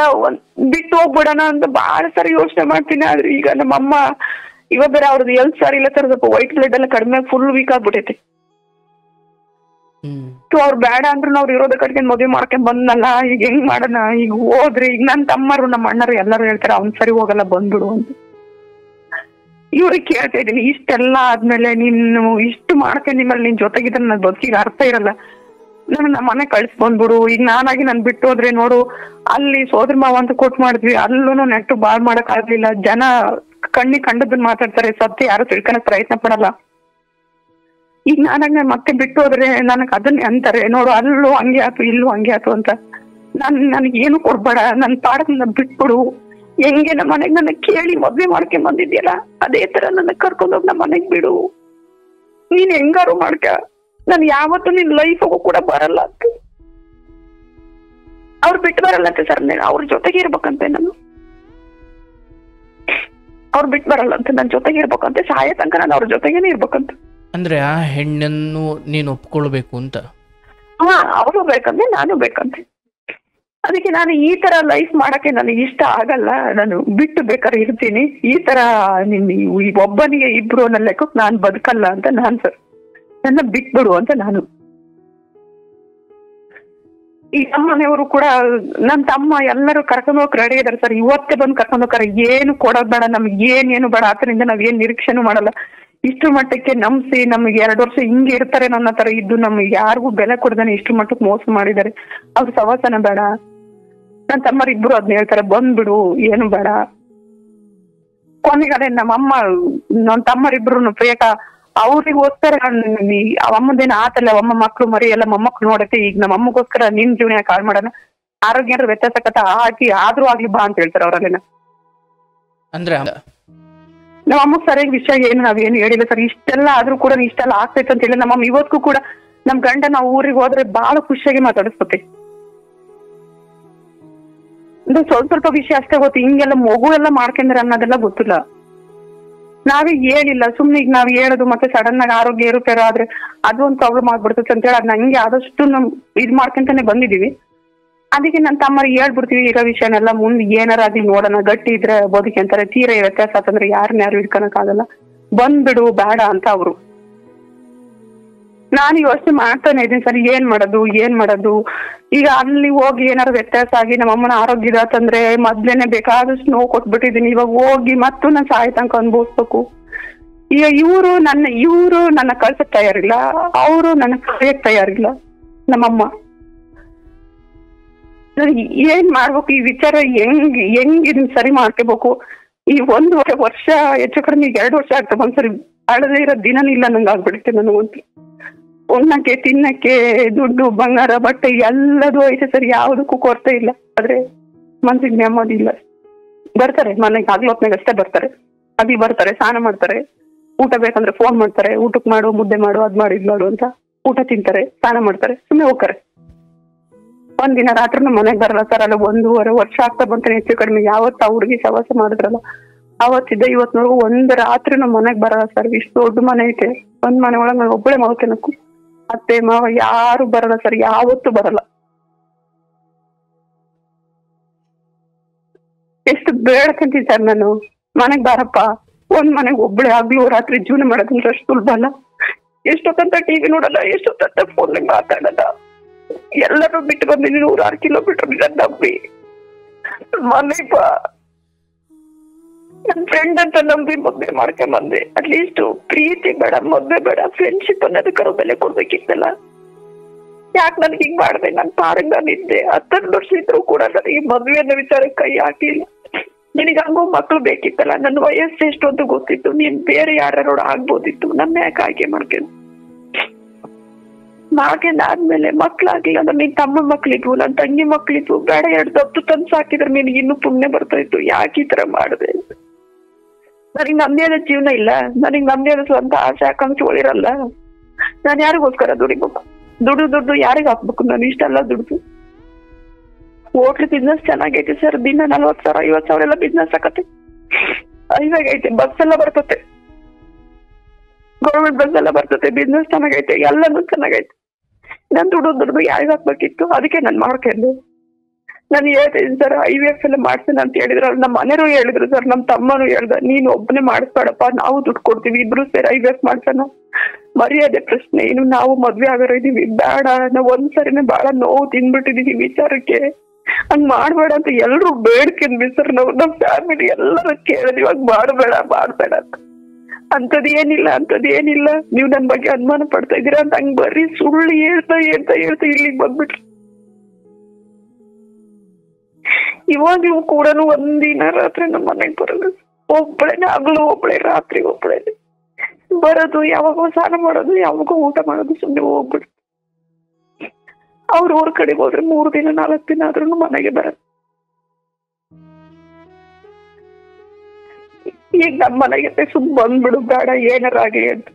ಬಿಟ್ಟು ಹೋಗ್ಬಿಡೋಣ ಅಂತ ಬಹಳ ಸರಿ ಯೋಚನೆ ಮಾಡ್ತೀನಿ. ಆದ್ರೆ ಈಗ ನಮ್ಮಮ್ಮ ಇವಾಗ ಬೇರೆ ಅವ್ರದ್ದು ಹೆಲ್ತ್ ಸರಿ ಇಲ್ಲ ಸರ್, ಸ್ವಲ್ಪ ವೈಟ್ ಬ್ಲಡ್ ಎಲ್ಲ ಕಡಿಮೆ, ಫುಲ್ ವೀಕ್ ಆಗ್ಬಿಟ್ಟೈತೆ. ಅವ್ರು ಬೇಡ ಅಂದ್ರು ಅವ್ರು ಇರೋದ ಕಡೆಗೆ ಮದುವೆ ಮಾಡ್ಕೊಂಡ್ ಬಂದ್ನಲ್ಲ, ಈಗ ಹೆಂಗ್ ಮಾಡೋಣ, ಈಗ ಹೋದ್ರೆ ಈಗ ನನ್ ತಮ್ಮರು ನಮ್ಮ ಅಣ್ಣರು ಎಲ್ಲರೂ ಹೇಳ್ತಾರೆ ಅವ್ನ್ ಸರಿ ಹೋಗಲ್ಲ ಬಂದ್ಬಿಡು ಅಂತ. ಇವ್ರಿಗೆ ಕೇಳ್ತಾ ಇದೀನಿ, ಇಷ್ಟೆಲ್ಲ ಆದ್ಮೇಲೆ ನೀನು ಇಷ್ಟು ಮಾಡ್ಕೊಂಡ್ ನಿಮ್ಮಲ್ಲಿ ನಿನ್ ಜೊತೆಗಿದ್ರೆ ನನ್ ಬದುಕಿಗೆ ಅರ್ಥ ಇರಲ್ಲ, ನನ್ನ ನಮ್ಮ ಮನೆ ಕಳ್ಸಿ ಬಂದ್ಬಿಡು. ಈಗ ನಾನಾಗಿ ನನ್ ಬಿಟ್ಟು ಹೋದ್ರೆ ನೋಡು, ಅಲ್ಲಿ ಸೋದರ ಮಾವ ಅಂತ ಕೊಟ್ಟು ಮಾಡಿದ್ವಿ, ಅಲ್ಲೂ ನೆಟ್ಟು ಬಾಳ್ ಮಾಡಕ್ ಆಗ್ಲಿಲ್ಲ. ಜನ ಕಂಡದನ್ನ ಮಾತಾಡ್ತಾರೆ, ಸತ್ಯ ಯಾರು ತಿಳ್ಕೊಳಕ್ ಪ್ರಯತ್ನ ಪಡಲ್ಲ. ಈಗ ನಾನಾಗ ಮತ್ತೆ ಬಿಟ್ಟು ಹೋದ್ರೆ ನನಗ್ ಅದನ್ನೇ ಅಂತಾರೆ, ನೋಡು ಅಲ್ಲೂ ಹಂಗೆ ಆತು, ಇಲ್ಲೂ ಹಂಗೆ ಆತು ಅಂತ. ನನಗೇನು ಕೊಡ್ಬೇಡ, ನನ್ ಪಾಡಕ್ ಬಿಟ್ಬಿಡು. ಹೆಂಗೆ ನಮ್ಮ ಮನೆಗ್ ನನ್ನ ಕೇಳಿ ಮದ್ವೆ ಮಾಡ್ಕೊಂಡ್ ಬಂದಿದ್ಯಲ್ಲ, ಅದೇ ತರ ನನ್ನ ಕರ್ಕೊಂಡೋಗಿ ನಮ್ಮ ಮನೆಗ್ ಬಿಡು. ನೀನ್ ಹೆಂಗಾರು ಮಾಡ್ಕ, ನಾನು ಯಾವತ್ತೂ ನಿನ್ ಲೈಫಿಗೂ ಕೂಡ ಬರಲ್ಲ ಅಂತ. ಅವ್ರು ಬಿಟ್ಟು ಬರಲ್ಲಂತೆ ಸರ್, ಅವ್ರ ಜೊತೆಗೆ ಇರ್ಬೇಕಂತೆ. ನಾನು ಅವ್ರು ಬಿಟ್ಟು ಬರಲ್ಲ ಅಂತ, ನನ್ ಜೊತೆಗೆ ಇರ್ಬೇಕಂತೆ, ಸಾಯ ತನಕ ನಾನು ಅವ್ರ ಜೊತೆಗೇನೆ ಇರ್ಬೇಕಂತ. ಅಂದ್ರೆ ಆ ಹೆಣ್ಣನ್ನು ನೀನು ಒಪ್ಕೊಳ್ಬೇಕು ಅಂತ? ಅವಳು ಬೇಕಂದ್ರೆ ನಾನು ಬೇಕಂತೆ. ಅದಕ್ಕೆ ನಾನು ಈ ತರ ಲೈಫ್ ಮಾಡಕ್ಕೆ ನನಗೆ ಇಷ್ಟ ಆಗಲ್ಲ, ನಾನು ಬಿಟ್ಟು ಬೇಕಾದ್ರೆ ಇರ್ತೀನಿ. ಈ ತರ ಒಬ್ಬನಿಗೆ ಇಬ್ರು ಅನ್ನೋ ಲೆಕ್ಕಕ್ಕೆ ನಾನು ಬದುಕಲ್ಲ ಅಂತ ನಾನು ಸರ್, ನನ್ನ ಬಿಟ್ಬಿಡು ಅಂತ ನಾನು. ಈ ನಮ್ಮನೆಯವರು ಕೂಡ ನನ್ನ ತಮ್ಮ ಎಲ್ಲರೂ ಕರ್ಕೊಂಡು ಹೋಗಕ್ ರೆಡಿ ಇದಾರೆ ಸರ್. ಇವತ್ತೇ ಬಂದು ಕರ್ಕೊಂಡು ಹೋಗ್ತಾರೆ. ಏನು ಕೊಡೋದ್ ಬೇಡ, ನಮ್ಗೆ ಏನು ಬೇಡ, ಆತರಿಂದ ನಾವ್ ಏನ್ ನಿರೀಕ್ಷೆನೂ ಮಾಡಲ್ಲ. ಇಷ್ಟು ಮಟ್ಟಕ್ಕೆ ನಂಬಿಸಿ ನಮ್ಗೆ 2 ವರ್ಷ ಹಿಂಗೆ ಇರ್ತಾರೆ ನನ್ನ ತರ ಇದ್ದು ನಮ್ಗೆ ಯಾರಿಗೂ ಬೆಲೆ ಕೊಡ್ದಾನೆ ಇಷ್ಟು ಮಟ್ಟಕ್ಕೆ ಮೋಸ ಮಾಡಿದ್ದಾರೆ. ಅವ್ರ ಸವಾಸನ ಬೇಡ. ನನ್ನ ತಮ್ಮರಿಬ್ರು ಅದನ್ನ ಹೇಳ್ತಾರೆ, ಬಂದ್ಬಿಡು, ಏನು ಬೇಡ. ಕೊನೆಗಡೆ ನಮ್ಮಮ್ಮ ನನ್ನ ತಮ್ಮರಿಬ್ರು ಪ್ರಿಯಕ ಅವ್ರಿಗೋಸ್ಕರ ಅವಮ್ಮದೇನ ಆತಲ್ಲ, ಅವಮ್ಮ ಮಕ್ಳು ಮರಿ ಎಲ್ಲ ಮೊಮ್ಮಕ್ಳು ನೋಡತ್ತೆ. ಈಗ ನಮ್ಮ ಅಮ್ಮಗೋಸ್ಕರ ನಿನ್ ಜೀವನ ಕಾಲ್ ಮಾಡೋಣ, ಆರೋಗ್ಯ ವ್ಯತ್ಯಾಸಕತ ಹಾಕಿ ಆದ್ರೂ ಆಗ್ಲಿ ಬಾ ಅಂತ ಹೇಳ್ತಾರೆ ಅವರಲ್ಲೇನ. ಅಂದ್ರೆ ನಮ್ಮ ಅಮ್ಮಗ್ ಸರಿಯಾಗಿ ವಿಷಯ ಏನು ನಾವೇನು ಹೇಳಿಲ್ಲ ಸರ್. ಇಷ್ಟೆಲ್ಲ ಆದ್ರೂ ಕೂಡ ಇಷ್ಟೆಲ್ಲ ಆಗ್ತೈತೆ ಅಂತ ಹೇಳಿ ನಮ್ಮಮ್ಮ ಇವತ್ತಿಗೂ ಕೂಡ ನಮ್ ಗಂಡ ನಾವು ಊರಿಗೆ ಹೋದ್ರೆ ಬಹಳ ಖುಷಿಯಾಗಿ ಮಾತಾಡಿಸ್ಕೊತಿ. ಅಂದ್ರೆ ಸ್ವಲ್ಪ ವಿಷಯ ಅಷ್ಟೇ ಗೊತ್ತು, ಹಿಂಗೆಲ್ಲ ಮಗು ಎಲ್ಲ ಮಾಡ್ಕೊಂಡ್ರೆ ಅನ್ನೋದೆಲ್ಲ ಗೊತ್ತಿಲ್ಲ. ನಾವೇ ಹೇಳಿಲ್ಲ ಸುಮ್ನೆ. ಈಗ ನಾವ್ ಹೇಳೋದು ಮತ್ತೆ ಸಡನ್ ಆಗಿ ಆರೋಗ್ಯ ಏರುಪೇರು ಆದ್ರೆ ಅದು ಒಂದು ಪ್ರಾಬ್ಲಮ್ ಆಗ್ಬಿಡ್ತದೆ ಅಂತ ಹೇಳಿ ಅದನ್ನ ಹಂಗೆ ಆದಷ್ಟು ನಮ್ ಇದ್ ಮಾಡ್ಕೊಂತಾನೆ ಬಂದಿದೀವಿ. ಅದಕ್ಕೆ ನನ್ನ ತಮ್ಮರಿಗೆ ಹೇಳ್ಬಿಡ್ತೀವಿ ಇರೋ ವಿಷಯನೆಲ್ಲ. ಮುಂದೆ ಏನಾರ ಆಗ್ಲಿ ನೋಡೋಣ, ಗಟ್ಟಿ ಇದ್ರೆ ಬದುಕಿ ಅಂತಾರೆ. ತೀರ ವ್ಯತ್ಯಾಸ ಆತಂದ್ರೆ ಯಾರು ಹಿಡ್ಕೊಳಕ್ ಆಗಲ್ಲ, ಬಂದ್ಬಿಡು ಬೇಡ ಅಂತ ಅವ್ರು. ನಾನು ಯೋಚನೆ ಮಾಡ್ತಾನೆ ಇದೀನಿ ಸರ್, ಏನ್ ಮಾಡೋದು. ಈಗ ಅಲ್ಲಿ ಹೋಗಿ ಏನಾರು ವ್ಯತ್ಯಾಸ ಆಗಿ ನಮ್ಮ ಅಮ್ಮನ ಆರೋಗ್ಯ ಇದಾತಂದ್ರೆ ಮೊದ್ಲೇನೆ ಬೇಕಾದಷ್ಟು ನೋವು ಕೊಟ್ಬಿಟ್ಟಿದೀನಿ. ಇವಾಗ ಹೋಗಿ ಮತ್ತು ನಾನು ಸಾಯ ತನಕ ಅನ್ಭವಿಸ್ಬೇಕು. ಈಗ ಇವರು ನನ್ನ ಕಳ್ಸಕ್ ತಯಾರಿಲ್ಲ, ಅವರು ನನ್ನ ಕಳಿಯಕ್ ತಯಾರಿಲ್ಲ. ನಮ್ಮಮ್ಮ ನನಗೆ ಏನ್ ಮಾಡ್ಬೇಕು, ಈ ವಿಚಾರ ಹೆಂಗ್ ಇದನ್ನ ಸರಿ ಮಾಡ್ಕೋಬೇಕು. ಈ 1.5 ವರ್ಷ ಹೆಚ್ಚು ಕಡಿಮೆ 2 ವರ್ಷ ಆಗ್ತದೆ ಒಂದ್ಸರಿ ಅಳದೇ ಇರೋ ದಿನನೂ ಇಲ್ಲ ನಂಗೆ ಆಗ್ಬಿಡುತ್ತೆ. ನನಗಂತೂ ಉಣ್ಣಕ್ಕೆ ತಿನ್ನಕ್ಕೆ ದುಡ್ಡು ಬಂಗಾರ ಬಟ್ಟೆ ಎಲ್ಲದೂ ಐತೆ ಸರ್, ಯಾವುದಕ್ಕೂ ಕೊರತೆ ಇಲ್ಲ. ಆದ್ರೆ ಮನ್ಸಿಗೆ ನೆಮ್ಮದಿ ಇಲ್ಲ. ಬರ್ತಾರೆ ಮನೆಗೆ ಆಗ್ಲೊತ್ನಾಗ ಅಷ್ಟೇ ಬರ್ತಾರೆ, ಅದಿ ಬರ್ತಾರೆ, ಸ್ನಾನ ಮಾಡ್ತಾರೆ, ಊಟ ಬೇಕಂದ್ರೆ ಫೋನ್ ಮಾಡ್ತಾರೆ, ಊಟಕ್ಕೆ ಮಾಡು, ಮುದ್ದೆ ಮಾಡು, ಅದ್ ಮಾಡು, ಇದ್ ಮಾಡು ಅಂತ. ಊಟ ತಿಂತಾರೆ, ಸ್ನಾನ ಮಾಡ್ತಾರೆ, ಸುಮ್ಮನೆ ಹೋಗ್ತಾರೆ. ಒಂದಿನ ರಾತ್ರಿ ಮನೆಗ್ ಬರಲ್ಲ ಸರ್. ಅಲ್ಲ 1.5 ವರ್ಷ ಆಗ್ತಾ ಬಂತಾನೆ ಹೆಚ್ಚು ಕಡಿಮೆ. ಯಾವತ್ತು ಆ ಹುಡುಗಿ ಸವಾಸ ಮಾಡಿದ್ರಲ್ಲ ಅವತ್ತಿದ್ದ ಇವತ್ತಿನವರೆಗೂ ಒಂದ್ ರಾತ್ರಿ ನಮ್ಮ ಮನೆಗ್ ಬರಲ್ಲ ಸರ್. ಇಷ್ಟು ದೊಡ್ಡ ಮನೆ ಐತೆ, ಒಂದ್ ಮನೆ ಒಳಗೆ ನಾನು ಒಬ್ಬಳೆ ಮಗನಕ್ಕೂ ಅತ್ತೆ ಮಾವ ಯಾರು ಬರಲ್ಲ ಸರ್, ಯಾವತ್ತೂ ಬರಲ್ಲ. ಎಷ್ಟು ಬೇಡ್ಕಂತೀನಿ ಸರ್ ನಾನು, ಮನೆಗ್ ಬಾರಪ್ಪ, ಒಂದ್ ಮನೆಗ್ ಒಬ್ಬಳೆ ಆಗ್ಲಿ ರಾತ್ರಿ ಜೀವನ ಮಾಡೋದಂದ್ರೆ ಅಷ್ಟು ಸುಲಭ ಅಲ್ಲ. ಎಷ್ಟೊತ್ತಂತ ಟಿವಿ ನೋಡಲ್ಲ, ಎಷ್ಟೊತ್ತಂತ ಫೋನ್ ಮಾತಾಡಲ್ಲ. ಎಲ್ಲರೂ ಬಿಟ್ಟು ಬಂದಿದ್ದೀನಿ 106 ಕಿಲೋಮೀಟರ್ ನಂಬಿ. ಮನೆಗ್ ಬಾ, ನನ್ ಫ್ರೆಂಡ್ ಅಂತ ನಂಬಿ ಮದ್ವೆ ಮಾಡ್ಕೊಂಡ್ ಬಂದೆ. ಅಟ್ಲೀಸ್ಟ್ ಪ್ರೀತಿ ಬೇಡ, ಮದ್ವೆ ಬೇಡ, ಫ್ರೆಂಡ್ಶಿಪ್ ಅನ್ನೋದಕ್ಕಾರ ಬೆಲೆ ಕೊಡ್ಬೇಕಿತ್ತಲ್ಲ. ಯಾಕೆ ನನ್ಗೆ ಹಿಂಗ್ ಮಾಡ್ದೆ? ನನ್ ಪಾರಂಗ ನಿದ್ದೆ 12 ವರ್ಷ ಇದ್ರು ಕೂಡ ನನಗೆ ಮದ್ವೆ ಅನ್ನೋ ವಿಚಾರಕ್ಕೆ ಕೈ ಹಾಕಿಲ್ಲ. ನಿನಗೆ ಹಂಗೋ ಮಕ್ಳು ಬೇಕಿತ್ತಲ್ಲ, ನನ್ನ ವಯಸ್ಸು ಎಷ್ಟು ಅಂತ ಗೊತ್ತಿತ್ತು, ನೀನ್ ಬೇರೆ ಯಾರೋಡ ಆಗ್ಬೋದಿತ್ತು. ನನ್ನ ಯಾಕೆ ಆಯ್ಕೆ ಮಾಡ್ಕೊಂಡಾದ್ಮೇಲೆ ಮಕ್ಳಾಗ್ಲಿಲ್ಲ ಅಂದ್ರೆ ನಿನ್ ತಮ್ಮ ಮಕ್ಳಿದ್ವು, ನನ್ ತಂಗಿ ಮಕ್ಳಿದ್ವು, ಬೇಡ 2 ದತ್ತು ತಂದು ಸಾಕಿದ್ರೆ ನಿನಗೆ ಇನ್ನೂ ಪುಣ್ಯ ಬರ್ತಾ ಇತ್ತು. ಯಾಕೆ ಈ ತರ ಮಾಡಿದೆ? ನನಗ್ ನಮ್ದೇ ಜೀವನ ಇಲ್ಲ, ನನಗ್ ನಮ್ದೇ ಸ್ವಂತ ಆಸೆ ಆಕಾಂಕ್ಷೆಗಳಿರಲ್ಲ. ನಾನು ಯಾರಿಗೋಸ್ಕರ ದುಡಿಬೇಕು? ದುಡ್ಡು ಯಾರಿಗ ಹಾಕ್ಬೇಕು? ನಾನು ಇಷ್ಟೆಲ್ಲ ದುಡ್ದು ಹೋಟ್ಲ್ ಬಿಸ್ನೆಸ್ ಚೆನ್ನಾಗೈತೆ ಸರ್. ದಿನ 40,000 50,000 ಎಲ್ಲ ಬಿಸ್ನೆಸ್ ಆಗತ್ತೆ. ಐವಾಗೈತೆ, ಬಸ್ ಎಲ್ಲ ಬರ್ತತೆ, ಗೌರ್ಮೆಂಟ್ ಬಸ್ ಎಲ್ಲ ಬರ್ತತೆ, ಬಿಸ್ನೆಸ್ ಚೆನ್ನಾಗೈತೆ, ಎಲ್ಲಾನು ಚೆನ್ನಾಗೈತೆ. ನಾನ್ ದುಡ್ದು ಯಾರಿಗ ಹಾಕ್ಬೇಕಿತ್ತು? ಅದಕ್ಕೆ ನಾನು ಮಾಡ್ಕೊಂಡೆ. ನಾನು ಹೇಳ್ತೀನಿ ಸರ್, IVF ಎಲ್ಲ ಮಾಡ್ಸೇನೆ ಅಂತ ಹೇಳಿದ್ರು. ನಮ್ಮ ಮನೆಯವರು ಹೇಳಿದ್ರು ಸರ್, ನಮ್ಮ ತಮ್ಮನು ಹೇಳ್ದ, ನೀನ್ ಒಬ್ಬನೇ ಮಾಡಿಸ್ಬೇಡಪ್ಪ, ನಾವು ದುಡ್ಡು ಕೊಡ್ತೀವಿ, ಇಬ್ರು ಸೇರಿ IVF ಮಾಡ್ಸೋಣ. ಮರ್ಯಾದೆ ಪ್ರಶ್ನೆ ಏನು, ನಾವು ಮದ್ವೆ ಆಗೋರು ಇದೀವಿ, ಬೇಡ. ನಾವ್ ಒಂದ್ಸರಿನೇ ಬಹಳ ನೋವು ತಿನ್ಬಿಟ್ಟಿದೀವಿ ವಿಚಾರಕ್ಕೆ, ಹಂಗ್ ಮಾಡ್ಬೇಡ ಅಂತ ಎಲ್ರು ಬೇಡ್ಕೊಂಡ್ವಿ ಸರ್. ನಾವು ನಮ್ ಫ್ಯಾಮಿಲಿ ಎಲ್ಲರೂ ಕೇಳಿದ್ವಿ, ಇವಾಗ ಮಾಡ್ಬೇಡ ಅಂತ. ಅಂತದೇನಿಲ್ಲ, ನೀವ್ ನನ್ ಬಗ್ಗೆ ಅನುಮಾನ ಪಡ್ತಾ ಇದೀರಾ ಅಂತ ಹಂಗ್ ಬರ್ರಿ ಸುಳ್ಳು ಹೇಳ್ತಾ ಇಲ್ಲಿಗೆ ಬಂದ್ಬಿಟ್ರಿ. ಇವಾಗ್ಲೂ ಕೂಡ ಒಂದಿನ ರಾತ್ರಿ ನಮ್ಮ ಮನೆಗ್ ಬರೋದು ಒಬ್ಬಳೇನೆ, ಹಗಲು ಒಬ್ಬಳೆ, ರಾತ್ರಿ ಒಬ್ಬಳೇನೆ ಬರೋದು. ಯಾವಾಗೋ ಸ್ನಾನ ಮಾಡೋದು, ಯಾವಾಗೋ ಊಟ ಮಾಡೋದು, ಸುಮ್ಮನೆ ಹೋಗ್ಬಿಡು. ಅವ್ರ ಊರ್ ಕಡೆಗೆ ಹೋದ್ರೆ 3 ದಿನ 4 ದಿನ ಆದ್ರೂ ಮನೆಗೆ ಬರೋದು. ಈಗ ನಮ್ಮ ಮನೆಗೆ ಸುಮ್ ಬಂದ್ಬಿಡು, ಬೇಡ ಏನಾರ ಆಗ್ಲಿ ಅಂತ.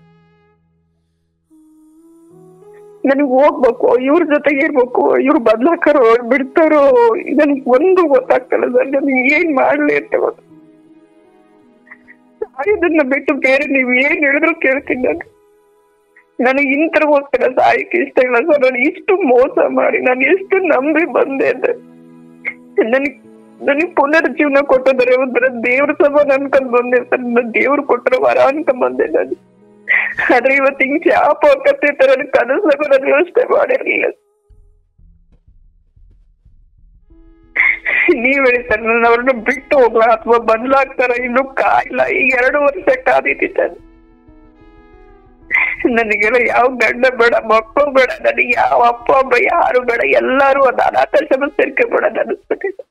ನನಗ್ ಹೋಗ್ಬೇಕು, ಇವ್ರ ಜೊತೆಗೆ ಇರ್ಬೇಕು, ಇವ್ರು ಬದ್ಲಾಕಾರೋ ಬಿಡ್ತಾರೋ ನನ್ಗೆ ಒಂದು ಗೊತ್ತಾಗ್ತಲ್ಲ ಸರ್. ನನಗೆ ಏನ್ ಮಾಡ್ಲಿ ಅಂತ ಗೊತ್ತ. ಸಾಯೋದನ್ನ ಬಿಟ್ಟು ಬೇರೆ ನೀವ್ ಏನ್ ಹೇಳಿದ್ರು ಕೇಳ್ತೀನಿ ನಾನು. ನನಗೆ ಇಂತರ್ಗೋಸ್ಕರ ಸಾಯಕ್ಕೆ ಇಷ್ಟ ಇಲ್ಲ ಸರ್. ನಾನು ಇಷ್ಟು ಮೋಸ ಮಾಡಿ ನಾನು ಎಷ್ಟು ನಂಬಿ ಬಂದೆ ಅಂದ್ರೆ ನನಗ್ ಪುನರ್ಜೀವನ ಕೊಟ್ಟಿದ್ದಾರೆ. ಒಂಥರ ದೇವ್ರ ಸಮಾನ ಅನ್ಕೊಂಡ್ ಬಂದೆ ಸರ್. ದೇವ್ರು ಕೊಟ್ಟರೆ ವರ ಅನ್ಕೊಂಡ್ ಬಂದೆ ನಾನು. ಆದ್ರೆ ಇವತ್ತು ಹಿಂಗ್ ಶಾಪ ಹಾಕತ್ತೆ ತರ ಕನಸಾಗ ನಾನು ಯೋಚನೆ ಮಾಡಿರ್ಲಿಲ್ಲ. ನೀವ್ ಹೇಳಿ ಸರ್, ನಾನು ಅವ್ರನ್ನ ಬಿಟ್ಟು ಹೋಗ್ಲಾ ಅಥವಾ ಬದಲಾಗ್ತಾರ? ಇನ್ನು ಕಾಯಿಲ್ಲ. ಈಗ 2 ವರ್ಷ ಕಾದಿದ್ದೆ. ನನಗೆಲ್ಲ ಯಾವ ಗಂಡ ಬೇಡ, ಮಕ್ಕಳು ಬೇಡ, ನನಗೆ ಯಾವ ಅಪ್ಪ ಅಮ್ಮ ಯಾರು ಬೇಡ, ಎಲ್ಲಾರು ಒಂದು ಅನಾಥಾಶ್ರಮ ಸೇರ್ಕೊಬೇಡ ಅನಿಸ್ಬಿಟ್ಟಿದೆ.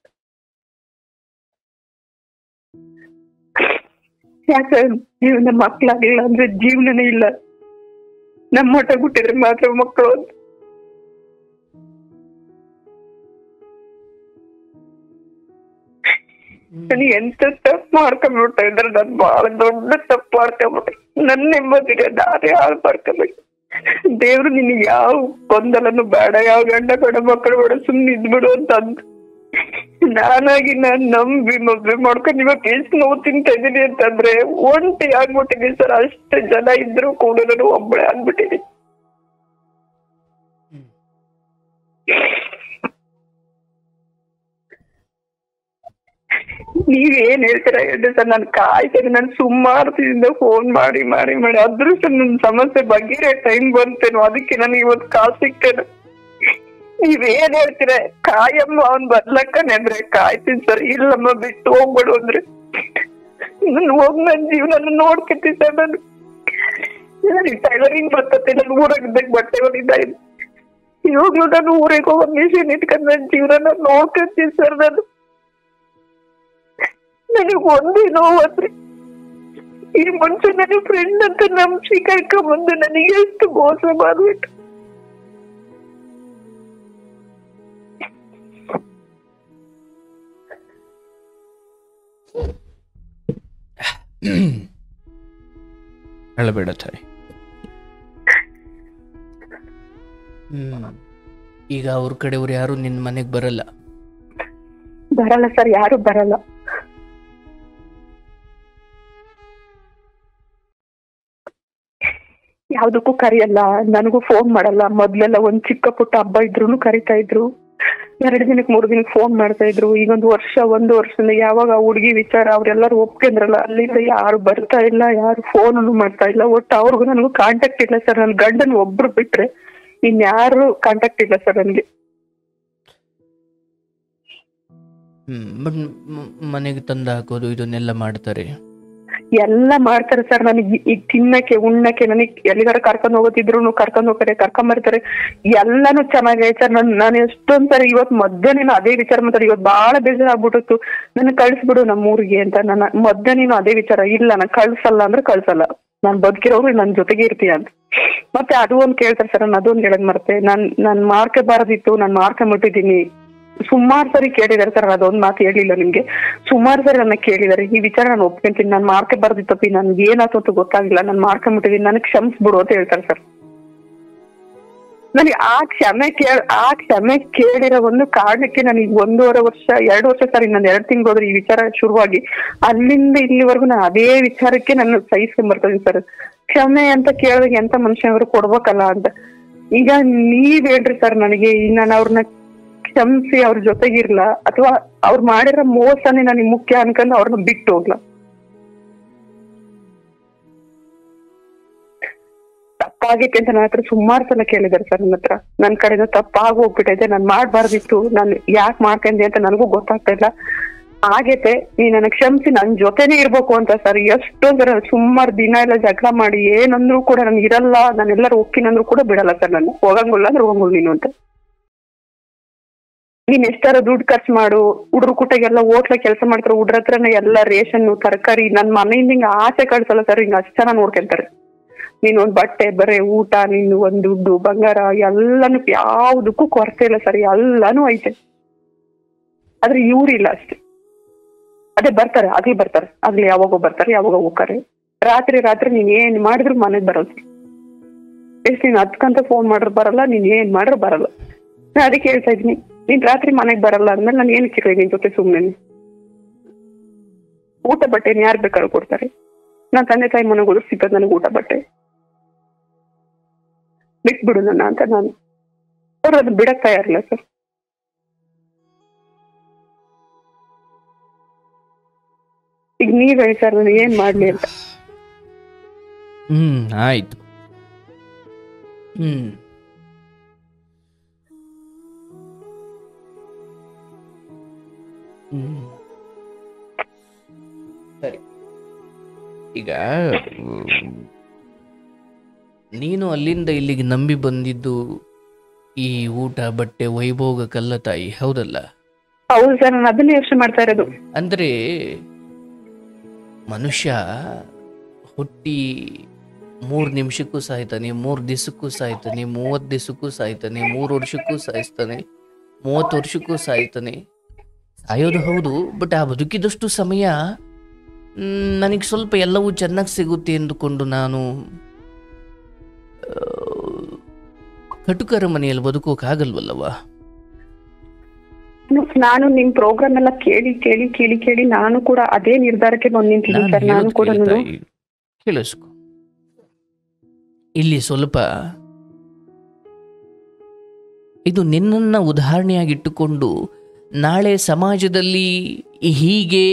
ಯಾಕೆ ಜೀವನ ಮಕ್ಳಾಗಿಲ್ಲ ಅಂದ್ರೆ ಜೀವನನೇ ಇಲ್ಲ. ನಮ್ಮ ಹೊಟ್ಟೆ ಹುಟ್ಟಿದ್ರೆ ಮಾತ್ರ ಮಕ್ಕಳು ಅಂತ. ನನಗೆ ಎಂತ ತಪ್ಪು ಮಾಡ್ಕೊಂಡ್ಬಿಡ್ತಾ ಇದ್ರೆ ನಾನು ಬಹಳ ದೊಡ್ಡ ತಪ್ಪು ಮಾಡ್ಕೊಂಡ್ಬಿಟ್ಟೆ. ನನ್ನ ನೆಮ್ಮದಿಗೆ ನಾನೇ ಹಾಳು ಮಾಡ್ಕೊಬೇಕು. ದೇವ್ರು ನಿನಗೆ ಯಾವ ಗೊಂದಲನು ಬೇಡ, ಯಾವ ಗಂಡ ಬೇಡ, ಮಕ್ಕಳು ಬೇಡ, ಸುಮ್ನೆ ಇದ್ಬಿಡು ಅಂತ ಅಂದ್ ನಾನಾಗಿ ನಾನ್ ನಂಬಿ ಮದ್ವೆ ಮಾಡ್ಕೊಂಡು ಇವಾಗ ಎಷ್ಟು ನೋವು ತಿಂತ ಇದೀನಿ ಅಂತಂದ್ರೆ ಒಂಟಿ ಆಗ್ಬಿಟ್ಟಿದೀನಿ ಸರ್. ಅಷ್ಟು ಜನ ಇದ್ರು ಕೂಡ ನಾನು ಒಬ್ಬಳೆ ಆಗ್ಬಿಟ್ಟಿದೀನಿ. ನೀವೇನ್ ಹೇಳ್ತೀರಾ ಹೇಳಿ ಸರ್? ನಾನು ಕಾಯ್ತೇನೆ. ನಾನು ಸುಮಾರು ದಿನದಿಂದ ಫೋನ್ ಮಾಡಿ ಮಾಡಿ ಮಾಡಿ ಅದೃಷ್ಟ ನನ್ನ ಸಮಸ್ಯೆ ಬಗೆರೆ ಟೈಮ್ ಬಂತೇನೋ, ಅದಕ್ಕೆ ನನಗೆ ಇವತ್ತು ಕಾಲ್ ಸಿಗ್ತೇನೆ. ನೀವೇನ್ ಹೇಳ್ತೀರ? ಕಾಯಮ್ಮ ಅವ್ನ್ ಬರ್ಲಕ್ಕನೆ ಅಂದ್ರೆ ಕಾಯ್ತೀನಿ ಸರ್. ಇಲ್ಲಮ್ಮ ಬಿಟ್ಟು ಹೋಗ್ಬಿಡು ಅಂದ್ರೆ ನಾನು ಹೋಗ್ ನನ್ ಜೀವನ ನೋಡ್ಕೊತೀನಿ ಸರ್. ನಾನು ಟೈಲರಿಂಗ್ ಬರ್ತತೆ, ನಾನು ಊರಾಗಿದ್ದಾಗ ಬಟ್ಟೆ ಹೊಲಿತಾ ಇದ್ದೆ. ಇವಾಗ್ಲೂ ನಾನು ಊರಿಗೆ ಹೋಗೋ ಮಿಷಿನ್ ಇಟ್ಕೊಂಡು ನನ್ನ ಜೀವನ ನೋಡ್ಕೊತೀನಿ ಸರ್. ನನಗ್ ಒಂದೇ ನೋವು ಅಂದ್ರೆ ಈ ಮನುಷ್ಯ ನನ್ನ ಫ್ರೆಂಡ್ ಅಂತ ನಂಬಿಸಿ ಕರ್ಕೊಂಡ್ಬಂದು ನನಗೆ ಎಷ್ಟು ಮೋಸ ಮಾಡ್ಬಿಟ್ಟು. ಅಳಬೇಡ ತಾಯಿ. ಈಗ ಅವ್ರ ಕಡೆಯವ್ರು ಯಾರು ನಿನ್ ಮನೆಗ್ ಬರಲ್ಲ ಸರ್, ಯಾರು ಬರಲ್ಲ. ಯಾವ್ದಕ್ಕೂ ಕರಿಯಲ್ಲ, ನನಗೂ ಫೋನ್ ಮಾಡಲ್ಲ. ಮೊದ್ಲೆಲ್ಲ ಒಂದ್ ಚಿಕ್ಕ ಪುಟ್ಟ ಹಬ್ಬ ಇದ್ರು ಕರಿತಾ ಇದ್ರು. 2 ದಿನಕ್ಕೆ 3 ದಿನಕ್ಕೆ ಫೋನ್ ಮಾಡ್ತಾ ಇದ್ರು. ಈಗ ಒಂದು ವರ್ಷದಿಂದ ಯಾವಾಗ ಹುಡುಗಿ ವಿಚಾರ ಅವ್ರೆಲ್ಲಾರು ಒಪ್ಕೊಂಡ್ರಲ್ಲ, ಅಲ್ಲಿಂದ ಯಾರು ಬರ್ತಾ ಇಲ್ಲ, ಯಾರು ಫೋನ್ ಮಾಡ್ತಾ ಇಲ್ಲ. ಒಟ್ಟು ಅವ್ರಿಗೂ ನನಗೂ ಕಾಂಟ್ಯಾಕ್ಟ್ ಇಲ್ಲ ಸರ್. ನನ್ ಗಂಡನ್ ಒಬ್ರು ಬಿಟ್ರೆ ಇನ್ಯಾರು ಕಾಂಟ್ಯಾಕ್ಟ್ ಇಲ್ಲ ಸರ್ ನನ್ಗೆ. ಮನೆಗೆ ತಂದು ಹಾಕೋದು ಇದನ್ನೆಲ್ಲ ಮಾಡ್ತಾರೆ, ಎಲ್ಲ ಮಾಡ್ತಾರೆ ಸರ್. ನನಗೆ ಈಗ ತಿನ್ನಕ್ಕೆ ಉಣ್ಣಕ್ಕೆ ನನಗೆ ಎಲ್ಲಿಗಾರ ಕರ್ಕೊಂಡ್ ಹೋಗೋತಿದ್ರು ಕರ್ಕೊಂಡ್ ಹೋಗ್ತಾರೆ, ಕರ್ಕೊಂಡ್ ಬರ್ತಾರೆ. ಎಲ್ಲಾನು ಚೆನ್ನಾಗೈತೆ ಸರ್. ನಾನು ಎಷ್ಟೊಂದ್ ಸರಿ ಇವತ್ತು ಮಧ್ಯಾಹ್ನ ಅದೇ ವಿಚಾರ ಮಾತಾಡಿ ಇವತ್ತು ಬಹಳ ಬೇಜಾರಾಗ್ಬಿಟ್ಟಿತ್ತು. ನನ್ನ ಕಳ್ಸ್ಬಿಡು ನಮ್ಮ ಊರಿಗೆ ಅಂತ. ನನ್ನ ಮಧ್ಯಾಹ್ನ ಅದೇ ವಿಚಾರ, ಇಲ್ಲ ನಾನು ಕಳ್ಸಲ್ಲ ಅಂದ್ರೆ ಕಳ್ಸಲ್ಲ, ನಾನ್ ಬದುಕಿರೋರು ನನ್ ಜೊತೆಗೆ ಇರ್ತೀಯ ಅಂತ. ಮತ್ತೆ ಅದು ಒಂದ್ ಕೇಳ್ತಾರೆ ಸರ್. ನಾನು ಅದೊಂದ್ ಹೇಳಕ್ ಮರ್ತೆ, ನಾನ್ ಮಾರ್ಕೋಬಾರದಿತ್ತು, ನಾನ್ ಮಾರ್ಕೊಂಡ್ಬಿಟ್ಟಿದೀನಿ. ಸುಮಾರು ಸರಿ ಕೇಳಿದಾರೆ ಸರ್. ಅದೊಂದ್ ಮಾತು ಹೇಳಿಲ್ಲ ನಿಮ್ಗೆ. ಸುಮಾರು ಸರಿ ನನ್ನ ಕೇಳಿದಾರೆ. ಈ ವಿಚಾರ ನಾನು ಒಪ್ಕೊಂತೀನಿ, ನಾನ್ ಮಾರ್ಕೆ ಬರ್ದಿತ್ತಪ್ಪಿ, ನನ್ಗೆ ಏನಾಯ್ತು ಅಂತ ಗೊತ್ತಾಗಿಲ್ಲ, ನಾನ್ ಮಾರ್ಕೊಂಡ್ಬಿಟ್ಟಿದೀನಿ, ನನಗ್ ಕ್ಷಮಿಸ್ಬಿಡು ಅಂತ ಹೇಳ್ತಾರೆ ಸರ್. ನನಗೆ ಆ ಕ್ಷಮೆ ಕೇಳಿರೋ ಒಂದು ಕಾರಣಕ್ಕೆ ನನಗೆ 1.5 ವರ್ಷ 2 ವರ್ಷ ಸರ್, ಇನ್ನೊಂದ್ 2 ತಿಂಗಳು ಹೋದ್ರೆ ಈ ವಿಚಾರ ಶುರುವಾಗಿ ಅಲ್ಲಿಂದ ಇಲ್ಲಿವರೆಗೂ ನಾನು ಅದೇ ವಿಚಾರಕ್ಕೆ ನಾನು ಸಹಿಸ್ಕೊಂಡ್ ಬರ್ತೀನಿ ಸರ್. ಕ್ಷಮೆ ಅಂತ ಕೇಳಿದಾಗ ಎಂತ ಮನುಷ್ಯನವರು ಕೊಡ್ಬೇಕಲ್ಲ ಅಂತ. ಈಗ ನೀವ್ ಹೇಳ್ರಿ ಸರ್, ನನಗೆ ನಾನು ಅವ್ರನ್ನ ಕ್ಷಮಿಸಿ ಅವ್ರ ಜೊತೆಗಿರ್ಲ ಅಥವಾ ಅವ್ರು ಮಾಡಿರೋ ಮೋಸನೇ ನನಗೆ ಮುಖ್ಯ ಅನ್ಕೊಂಡು ಅವ್ರನ್ನ ಬಿಟ್ಟು ಹೋಗ್ಲ? ತಪ್ಪಾಗಿತ್ತು ಅಂತ ನನ್ನ ಹತ್ರ ಸುಮಾರು ಸಲ ಕೇಳಿದಾರೆ ಸರ್. ನನ್ನ ಹತ್ರ ನನ್ ಕಡೆಯಿಂದ ತಪ್ಪಾಗಿ ಹೋಗ್ಬಿಟ್ಟೈತೆ, ನಾನ್ ಮಾಡ್ಬಾರ್ದಿತ್ತು, ನಾನ್ ಯಾಕೆ ಮಾಡ್ಕೊಂಡೆ ಅಂತ ನನಗೂ ಗೊತ್ತಾಗ್ತಾ ಇಲ್ಲ. ಆಗೈತೆ, ನೀ ನನಗ್ ಕ್ಷಮಿಸಿ ನನ್ ಜೊತೆನೇ ಇರ್ಬೇಕು ಅಂತ ಸರ್. ಎಷ್ಟೊಂದ್ ಸುಮಾರು ದಿನ ಎಲ್ಲ ಜಗಳ ಮಾಡಿ ಏನಂದ್ರು ಕೂಡ ನನ್ ಇರಲ್ಲ, ನಾನು ಎಲ್ಲರೂ ಒಪ್ಪಿನಂದ್ರು ಕೂಡ ಬಿಡಲ್ಲ ಸರ್. ನಾನು ಹೋಗಂಗಿಲ್ಲ ಅಂದ್ರೆ ಹೋಗಂಗಿಲ್ಲ ನೀನು ಅಂತ. ನೀನ್ ಎಷ್ಟಾರ ದುಡ್ಡು ಖರ್ಚು ಮಾಡು, ಹುಡ್ರು ಕುಟಗೆಲ್ಲ ಹೋಟ್ಲ ಕೆಲಸ ಮಾಡ್ತಾರೆ, ಹುಡ್ರ ಹತ್ರನೇ ಎಲ್ಲ ರೇಷನ್ ತರಕಾರಿ, ನನ್ ಮನೆಯಿಂದ ಹಿಂಗ ಆಸೆ ಕಳ್ಸಲ್ಲ ಸರ್. ಹಿಂಗ ಅಷ್ಟ್ ಚೆನ್ನಾಗಿ ನೋಡ್ಕೊಂತಾರೆ. ನೀನ್ ಒಂದ್ ಬಟ್ಟೆ ಬರೇ ಊಟ, ನೀನ್ ಒಂದ್ ದುಡ್ಡು ಬಂಗಾರ ಎಲ್ಲಾನು ಯಾವ್ದಕ್ಕೂ ಕೊರತೆ ಇಲ್ಲ ಸರ್. ಎಲ್ಲಾನು ಐತೆ. ಆದ್ರೆ ಇವ್ರಿಲ್ಲ ಅಷ್ಟೇ. ಅದೇ ಬರ್ತಾರೆ, ಆಗ್ಲಿ ಯಾವಾಗ ಬರ್ತಾರೆ, ಯಾವಾಗ ಹೋಗ್ತಾರೆ. ರಾತ್ರಿ ನೀನ್ ಏನ್ ಮಾಡಿದ್ರು ಮನೆಗ್ ಬರೋದು. ಎಷ್ಟು ನೀನ್ 10 ಗಂಟೆ ಫೋನ್ ಮಾಡ್ರು ಬರಲ್ಲ, ನೀನ್ ಏನ್ ಮಾಡ್ರು ಬರಲ್ಲ. ನಾ ಅದಕ್ಕೆ ಹೇಳ್ತಾ ಇದ್ದೀನಿ, ನೀನ್ ರಾತ್ರಿ ಮನೆಗ್ ಬರಲ್ಲ ಅಂದ್ಮೇಲೆ ನಾನು ಏನಕ್ಕೆ ಇರ್ಲಿ ನಿನ್ ಜೊತೆ ಸುಮ್ನೆ? ಊಟ ಬಟ್ಟೆನ ಯಾರು ಬೇಕಾದ್ರೂ ಕೊಡ್ತಾರೆ. ನಾನ್ ತಂದೆ ತಾಯಿ ಮನೆಗೆ ಹೋದ್ರೆ ಸಿಕ್ಕದ್ ನನಗೆ ಊಟ ಬಟ್ಟೆ. ಬಿಟ್ಬಿಡು ನನ್ನ ಅಂತ ನಾನು. ಅವ್ರು ಅದು ಬಿಡಕ್ ತಯಾರಿಲ್ಲ ಸರ್. ಈಗ ನೀವ್ ಹೇಳಿ ಸರ್, ನಾನು ಏನ್ ಮಾಡ್ಲಿ ಅಂತ. ಆಯ್ತು. ಸರಿ, ಈಗ ನೀನು ಅಲ್ಲಿಂದ ಇಲ್ಲಿಗೆ ನಂಬಿ ಬಂದಿದ್ದು ಈ ಊಟ ಬಟ್ಟೆ ವೈಭೋಗಕ್ಕಲ್ಲ ತಾಯಿ, ಹೌದಲ್ಲ? ಹೌದು ಸರ್, ನಾನು ಅದನ್ನೇ ಯೋಚನೆ ಮಾಡ್ತಾ ಇರೋದು. ಅಂದ್ರೆ ಮನುಷ್ಯ ಹುಟ್ಟಿ 3 ನಿಮಿಷಕ್ಕೂ ಸಾಯ್ತಾನೆ, 3 ದಿವಸಕ್ಕೂ ಸಾಯ್ತಾನೆ, 30 ದಿವಸಕ್ಕೂ ಸಾಯ್ತಾನೆ, 3 ವರ್ಷಕ್ಕೂ ಸಾಯಿಸ್ತಾನೆ, 30 ವರ್ಷಕ್ಕೂ ಸಾಯ್ತಾನೆ. ಸಾಯೋದು ಹೌದು, ಬಟ್ ಆ ಬದುಕಿದಷ್ಟು ಸಮಯ ನನಗೆ ಸ್ವಲ್ಪ ಎಲ್ಲವೂ ಚೆನ್ನಾಗಿ ಸಿಗುತ್ತೆ ಎಂದುಕೊಂಡು ನಾನು ಕಟುಕರ ಮನೆಯಲ್ಲಿ ಬದುಕೋಕ್ಕಾಗಲ್ವಲ್ಲವ? ನಾನು ನಿಮ್ ಪ್ರೋಗ್ರಾಮ್ ಎಲ್ಲ ಕೇಳಿ ಕೇಳಿ ಕೇಳಿ ಕೇಳಿ ನಾನು ಕೂಡ ಅದೇ ನಿರ್ಧಾರಕ್ಕೆ ಬಂದು ನಿಂತಿದ್ದೀನಿ ಸರ್. ನಾನು ಕೂಡ ಕೇಳಿಸ್ಕೊ, ಇಲ್ಲಿ ಸ್ವಲ್ಪ ಇದು ನಿನ್ನನ್ನ ಉದಾಹರಣೆಯಾಗಿಟ್ಟುಕೊಂಡು ನಾಳೆ ಸಮಾಜದಲ್ಲಿ ಹೀಗೆ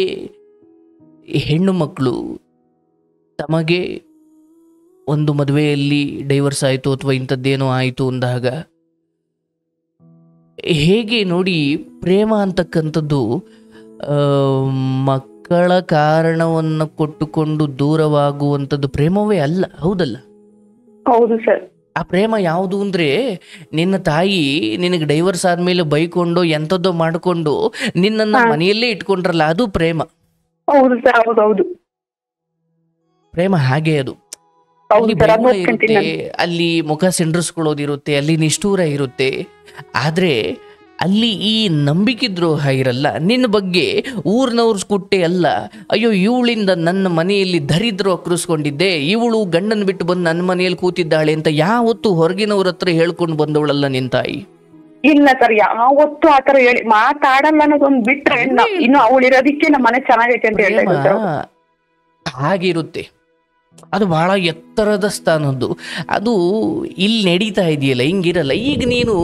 ಹೆಣ್ಣು ಮಕ್ಕಳು ತಮಗೆ ಒಂದು ಮದುವೆಯಲ್ಲಿ ಡೈವರ್ಸ್ ಆಯಿತು ಅಥವಾ ಇಂಥದ್ದೇನೋ ಆಯಿತು ಅಂದಾಗ ಹೇಗೆ ನೋಡಿ, ಪ್ರೇಮ ಅಂತಕ್ಕಂಥದ್ದು ಮಕ್ಕಳ ಕಾರಣವನ್ನು ಕೊಟ್ಟುಕೊಂಡು ದೂರವಾಗುವಂಥದ್ದು ಪ್ರೇಮವೇ ಅಲ್ಲ, ಹೌದಲ್ಲ? ಹೌದು ಸರ್. ಆ ಪ್ರೇಮ ಯಾವುದು ಅಂದ್ರೆ, ನಿನ್ನ ತಾಯಿ ನಿನಗೆ ಡೈವರ್ಸ್ ಆದ್ಮೇಲೆ ಬೈಕೊಂಡು ಎಂಥದ್ದೋ ಮಾಡಿಕೊಂಡು ನಿನ್ನನ್ನು ಮನೆಯಲ್ಲೇ ಇಟ್ಕೊಂಡ್ರಲ್ಲ, ಅದು ಪ್ರೇಮ. ಹೌದು ಸರ್, ಹೌದೌದು. ಪ್ರೇಮ ಹಾಗೆ ಅದು. ಇರುತ್ತೆ, ಅಲ್ಲಿ ಮುಖ ಸಿಂಡ್ರಿಸ್ಕೊಳ್ಳೋದಿರುತ್ತೆ, ಅಲ್ಲಿ ನಿಷ್ಠೂರ ಇರುತ್ತೆ. ಆದ್ರೆ ಅಲ್ಲಿ ಈ ನಂಬಿಕೆ ದ್ರೋಹ ಇರಲ್ಲ. ನಿನ್ನ ಬಗ್ಗೆ ಊರ್ನವ್ರ ಕುಟ್ಟೆ ಅಲ್ಲ, ಅಯ್ಯೋ ಇವಳಿಂದ ನನ್ನ ಮನೆಯಲ್ಲಿ ದರಿದ್ರು ಅಕ್ರಿಸ್ಕೊಂಡಿದ್ದೆ, ಇವಳು ಗಂಡನ್ ಬಿಟ್ಟು ಬಂದು ನನ್ನ ಮನೆಯಲ್ಲಿ ಕೂತಿದ್ದಾಳೆ ಅಂತ ಯಾವತ್ತು ಹೊರಗಿನವ್ರ ಹತ್ರ ಹೇಳ್ಕೊಂಡು ಬಂದವಳಲ್ಲ ನಿನ್ ತಾಯಿ. ಇಲ್ಲ ಸರ್, ಯಾವತ್ತು ಆತರ ಹೇಳಿ ಮಾತಾಡಲ್ಲ ಅನ್ನೋದೊಂದು ಬಿಟ್ರೆ ಇನ್ನು ಅವಳಿರೋದಿಕ್ಕೆ ನಮ್ಮ ಮನೆ ಚೆನ್ನಾಗೈತೆ ಅಂತ ಹೇಳ್ತಾ. ಹಾಗಿರುತ್ತೆ, ಅದು ಬಹಳ ಎತ್ತರದ ಸ್ಥಾನದ್ದು. ಅದು ಇಲ್ಲಿ ನಡೀತಾ ಇದೆಯಲ್ಲ, ಹಿಂಗಿರಲ್ಲ. ಈಗ ನೀನು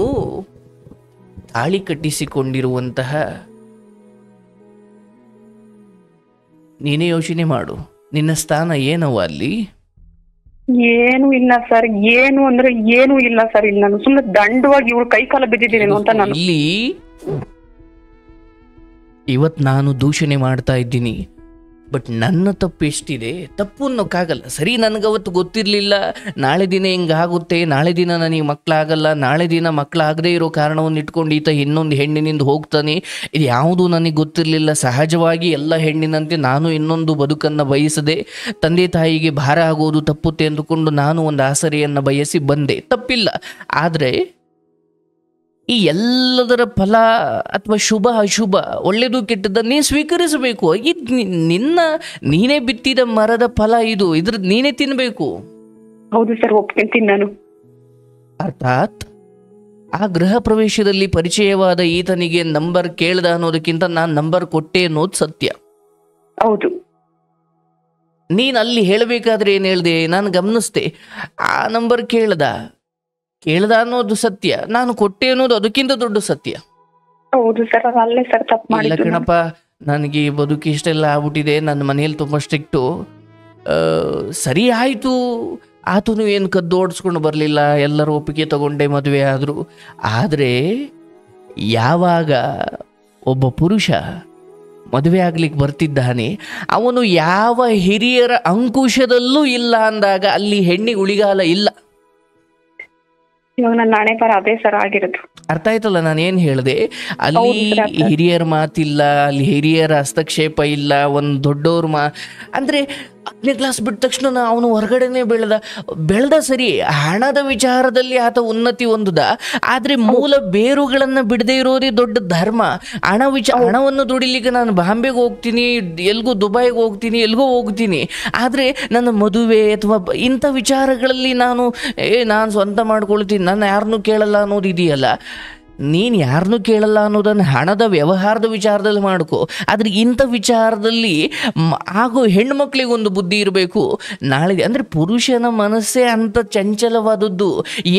ತಾಳಿ ಕಟ್ಟಿಸಿಕೊಂಡಿರುವಂತಹ, ನೀನೇ ಯೋಚನೆ ಮಾಡು, ನಿನ್ನ ಸ್ಥಾನ ಏನವ ಅಲ್ಲಿ? ಏನು ಇಲ್ಲ ಸರ್, ಏನು ಅಂದ್ರೆ ಏನು ಇಲ್ಲ ಸರ್. ಇಲ್ಲಿ ನಾನು ಸುಮ್ಮನೆ ದಂಡವಾಗಿ ಇವಳು ಕೈ ಕಾಲ ಬಿದ್ದಿದ್ದೀನಿ ಅಂತ ನಾನು ಇಲ್ಲಿ ಇವತ್ ನಾನು ದೂಷಣೆ ಮಾಡ್ತಾ ಇದ್ದೀನಿ, ಬಟ್ ನನ್ನ ತಪ್ಪು ಎಷ್ಟಿದೆ? ತಪ್ಪು ಅನ್ನೋಕ್ಕಾಗಲ್ಲ. ಸರಿ, ನನಗವತ್ತು ಗೊತ್ತಿರಲಿಲ್ಲ, ನಾಳೆ ದಿನ ಹಿಂಗಾಗುತ್ತೆ, ನಾಳೆ ದಿನ ನನಗೆ ಮಕ್ಕಳಾಗಲ್ಲ, ನಾಳೆ ದಿನ ಮಕ್ಕಳಾಗದೇ ಇರೋ ಕಾರಣವನ್ನು ಇಟ್ಕೊಂಡು ಈತ ಇನ್ನೊಂದು ಹೆಣ್ಣಿನಿಂದ ಹೋಗ್ತಾನೆ, ಇದು ಯಾವುದೂ ನನಗೆ ಗೊತ್ತಿರಲಿಲ್ಲ. ಸಹಜವಾಗಿ ಎಲ್ಲ ಹೆಣ್ಣಿನಂತೆ ನಾನು ಇನ್ನೊಂದು ಬದುಕನ್ನು ಬಯಸದೆ ತಂದೆ ತಾಯಿಗೆ ಭಾರ ಆಗೋದು ತಪ್ಪುತ್ತೆ ಅಂದುಕೊಂಡು ನಾನು ಒಂದು ಆಸರೆಯನ್ನು ಬಯಸಿ ಬಂದೆ, ತಪ್ಪಿಲ್ಲ. ಆದರೆ ಈ ಎಲ್ಲದರ ಫಲ ಅಥವಾ ಶುಭ ಅಶುಭ, ಒಳ್ಳೆಯದು ಕೆಟ್ಟದ್ದನ್ನೇ ಸ್ವೀಕರಿಸಬೇಕು. ಇದು ನೀನೇ ಬಿತ್ತಿದ ಮರದ ಫಲ, ಇದ್ರ ನೀನೇ ತಿನ್ಬೇಕು. ಹೌದು ಸರ್, ಒಪ್ಕೊಂತೀನಿ ನಾನು. ಅರ್ಥಾತ್ ಆ ಗೃಹ ಪ್ರವೇಶದಲ್ಲಿ ಪರಿಚಯವಾದ ಈತನಿಗೆ ನಂಬರ್ ಕೇಳ್ದ ಅನ್ನೋದಕ್ಕಿಂತ ನಾನು ನಂಬರ್ ಕೊಟ್ಟೆ ಅನ್ನೋದು ಸತ್ಯ. ಹೌದು. ನೀನ್ ಅಲ್ಲಿ ಹೇಳಬೇಕಾದ್ರೆ ಏನ್ ಹೇಳ್ದೆ, ನಾನು ಗಮನಿಸ್ದೆ. ಆ ನಂಬರ್ ಕೇಳ್ದ ಅನ್ನೋದು ಸತ್ಯ, ನಾನು ಕೊಟ್ಟೆ ಅನ್ನೋದು ಅದಕ್ಕಿಂತ ದೊಡ್ಡ ಸತ್ಯ. ಹೌದು ಸರ್, ಅಲ್ಲೇ ಸರ್ ತಪ್ಪು ಮಾಡಿದ್ದು. ಇಲ್ಲ ಕಣಪ್ಪ, ನನಗೆ ಬದುಕಿ ಇಷ್ಟೆಲ್ಲ ಆಗ್ಬಿಟ್ಟಿದೆ, ನನ್ನ ಮನೆಯಲ್ಲಿ ತುಂಬ ಸ್ಟ್ರಿಕ್ಟು. ಸರಿ ಆಯಿತು, ಆತನು ಏನು ಕದ್ದು ಓಡಿಸ್ಕೊಂಡು ಬರಲಿಲ್ಲ, ಎಲ್ಲರೂ ಒಪ್ಪಿಗೆ ತಗೊಂಡೆ ಮದುವೆ ಆದರು. ಆದರೆ ಯಾವಾಗ ಒಬ್ಬ ಪುರುಷ ಮದುವೆ ಆಗ್ಲಿಕ್ಕೆ ಬರ್ತಿದ್ದಾನೆ, ಅವನು ಯಾವ ಹಿರಿಯರ ಅಂಕುಶದಲ್ಲೂ ಇಲ್ಲ ಅಂದಾಗ ಅಲ್ಲಿ ಹೆಣ್ಣಿಗೆ ಉಳಿಗಾಲ ಇಲ್ಲ. ಇವಾಗ ನನ್ನ ಹಣೆ ಬರ ಅದೇ ಸರ್ ಆಗಿರೋದು. ಅರ್ಥ ಆಯ್ತಲ್ಲ ನಾನು ಏನು ಹೇಳಿದೆ? ಅಲ್ಲಿ ಹಿರಿಯರ ಮಾತಿಲ್ಲ, ಅಲ್ಲಿ ಹಿರಿಯರ ಹಸ್ತಕ್ಷೇಪ ಇಲ್ಲ, ಒಂದು ದೊಡ್ಡವ್ರ ಅಂದರೆ 10ನೇ ಕ್ಲಾಸ್ ಬಿಟ್ಟ ತಕ್ಷಣ ಅವನು ಹೊರಗಡೆನೆ ಬೆಳೆದ ಸರಿ, ಹಣದ ವಿಚಾರದಲ್ಲಿ ಆತ ಉನ್ನತಿ ಹೊಂದದ, ಆದರೆ ಮೂಲ ಬೇರುಗಳನ್ನು ಬಿಡದೇ ಇರೋದೇ ದೊಡ್ಡ ಧರ್ಮ. ಹಣವನ್ನು ದುಡಿಲಿಕ್ಕೆ ನಾನು ಬಾಂಬೆಗೆ ಹೋಗ್ತೀನಿ, ಎಲ್ಗೂ ದುಬೈಗೆ ಹೋಗ್ತೀನಿ, ಎಲ್ಗೋ ಹೋಗ್ತೀನಿ, ಆದರೆ ನನ್ನ ಮದುವೆ ಅಥವಾ ಇಂಥ ವಿಚಾರಗಳಲ್ಲಿ ನಾನು ಸ್ವಂತ ಮಾಡ್ಕೊಳ್ತೀನಿ, ನಾನು ಯಾರನ್ನೂ ಕೇಳಲ್ಲ ಅನ್ನೋದು ಇದೆಯಲ್ಲ, ನೀನು ಯಾರನ್ನೂ ಕೇಳಲ್ಲ ಅನ್ನೋದನ್ನು ಹಣದ ವ್ಯವಹಾರದ ವಿಚಾರದಲ್ಲಿ ಮಾಡ್ಕೊ. ಆದರೆ ಇಂಥ ವಿಚಾರದಲ್ಲಿ ಆಗೋ ಹೆಣ್ಮಕ್ಳಿಗೊಂದು ಬುದ್ಧಿ ಇರಬೇಕು. ನಾಳೆ ಅಂದರೆ ಪುರುಷನ ಮನಸ್ಸೇ ಅಂಥ ಚಂಚಲವಾದದ್ದು.